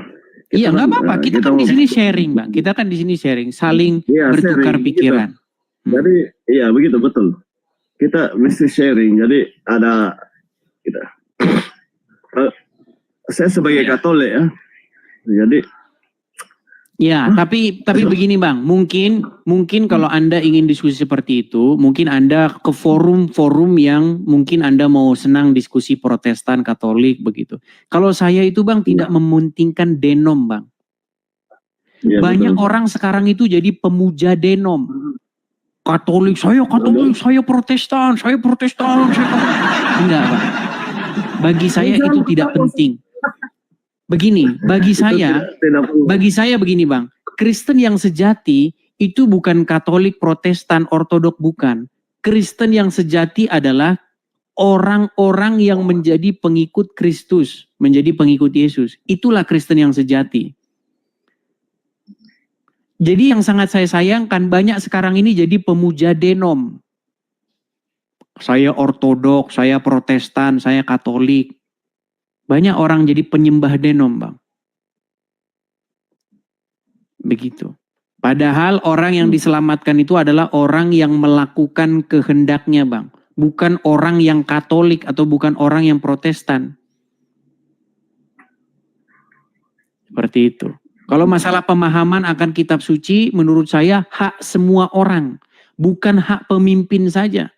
[SPEAKER 1] Iya, nggak apa-apa. Kita kan di sini sharing, Bang. Kita kan di sini sharing, saling bertukar pikiran.
[SPEAKER 6] Jadi, iya begitu betul. Kita mesti sharing. Jadi ada kita. Saya sebagai Katolik ya. Jadi
[SPEAKER 1] ya, tapi begini Bang, mungkin kalau Anda ingin diskusi seperti itu, mungkin Anda ke forum-forum yang mungkin Anda mau senang diskusi Protestan, Katolik begitu. Kalau saya itu Bang tidak mementingkan denom Bang. Ya, banyak orang sekarang itu jadi pemuja denom. Katolik, saya Protestan, saya Protestan. Enggak Bang. Bagi saya itu tidak penting. Begini, bagi saya begini Bang, Kristen yang sejati itu bukan Katolik, Protestan, Ortodok, bukan. Kristen yang sejati adalah orang-orang yang menjadi pengikut Kristus, menjadi pengikut Yesus. Itulah Kristen yang sejati. Jadi yang sangat saya sayangkan, banyak sekarang ini jadi pemuja denom. Saya Ortodok, saya Protestan, saya Katolik. Banyak orang jadi penyembah denom Bang. Begitu. Padahal orang yang diselamatkan itu adalah orang yang melakukan kehendaknya Bang. Bukan orang yang Katolik atau bukan orang yang Protestan. Seperti itu. Kalau masalah pemahaman akan kitab suci, menurut saya hak semua orang. Bukan hak pemimpin saja.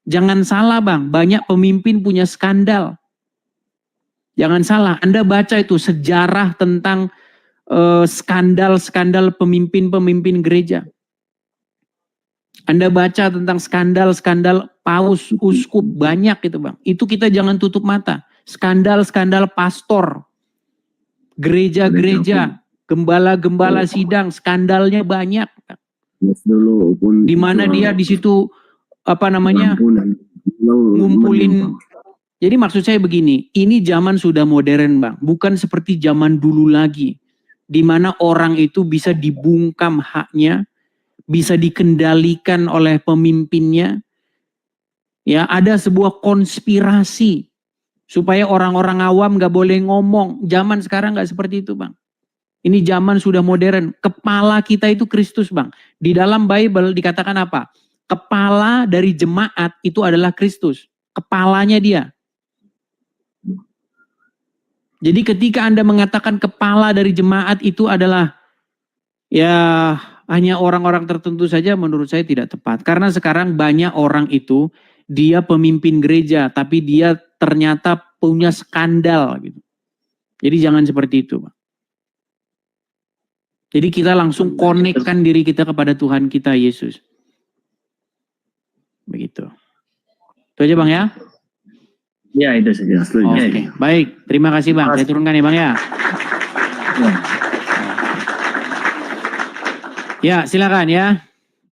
[SPEAKER 1] Jangan salah Bang, banyak pemimpin punya skandal. Jangan salah, Anda baca itu sejarah tentang skandal-skandal pemimpin-pemimpin gereja. Anda baca tentang skandal-skandal paus, uskup, banyak itu Bang. Itu kita jangan tutup mata. Skandal-skandal pastor, gereja-gereja, gembala-gembala sidang, skandalnya banyak. Di mana dia di situ ngumpulin. Jadi maksud saya begini, ini zaman sudah modern Bang, bukan seperti zaman dulu lagi, di mana orang itu bisa dibungkam haknya, bisa dikendalikan oleh pemimpinnya. Ya, ada sebuah konspirasi supaya orang-orang awam nggak boleh ngomong. Zaman sekarang nggak seperti itu Bang. Ini zaman sudah modern. Kepala kita itu Kristus Bang. Di dalam Bible dikatakan apa? Kepala dari jemaat itu adalah Kristus. Kepalanya dia. Jadi ketika Anda mengatakan kepala dari jemaat itu adalah ya hanya orang-orang tertentu saja, menurut saya tidak tepat. Karena sekarang banyak orang itu dia pemimpin gereja tapi dia ternyata punya skandal gitu. Jadi jangan seperti itu, Bang. Jadi kita langsung konekkan diri kita kepada Tuhan kita Yesus. Begitu. Itu aja Bang ya.
[SPEAKER 10] Ya itu saja.
[SPEAKER 1] Oke, baik. Terima kasih Bang. Saya turunkan ya Bang ya. Ya, silakan ya.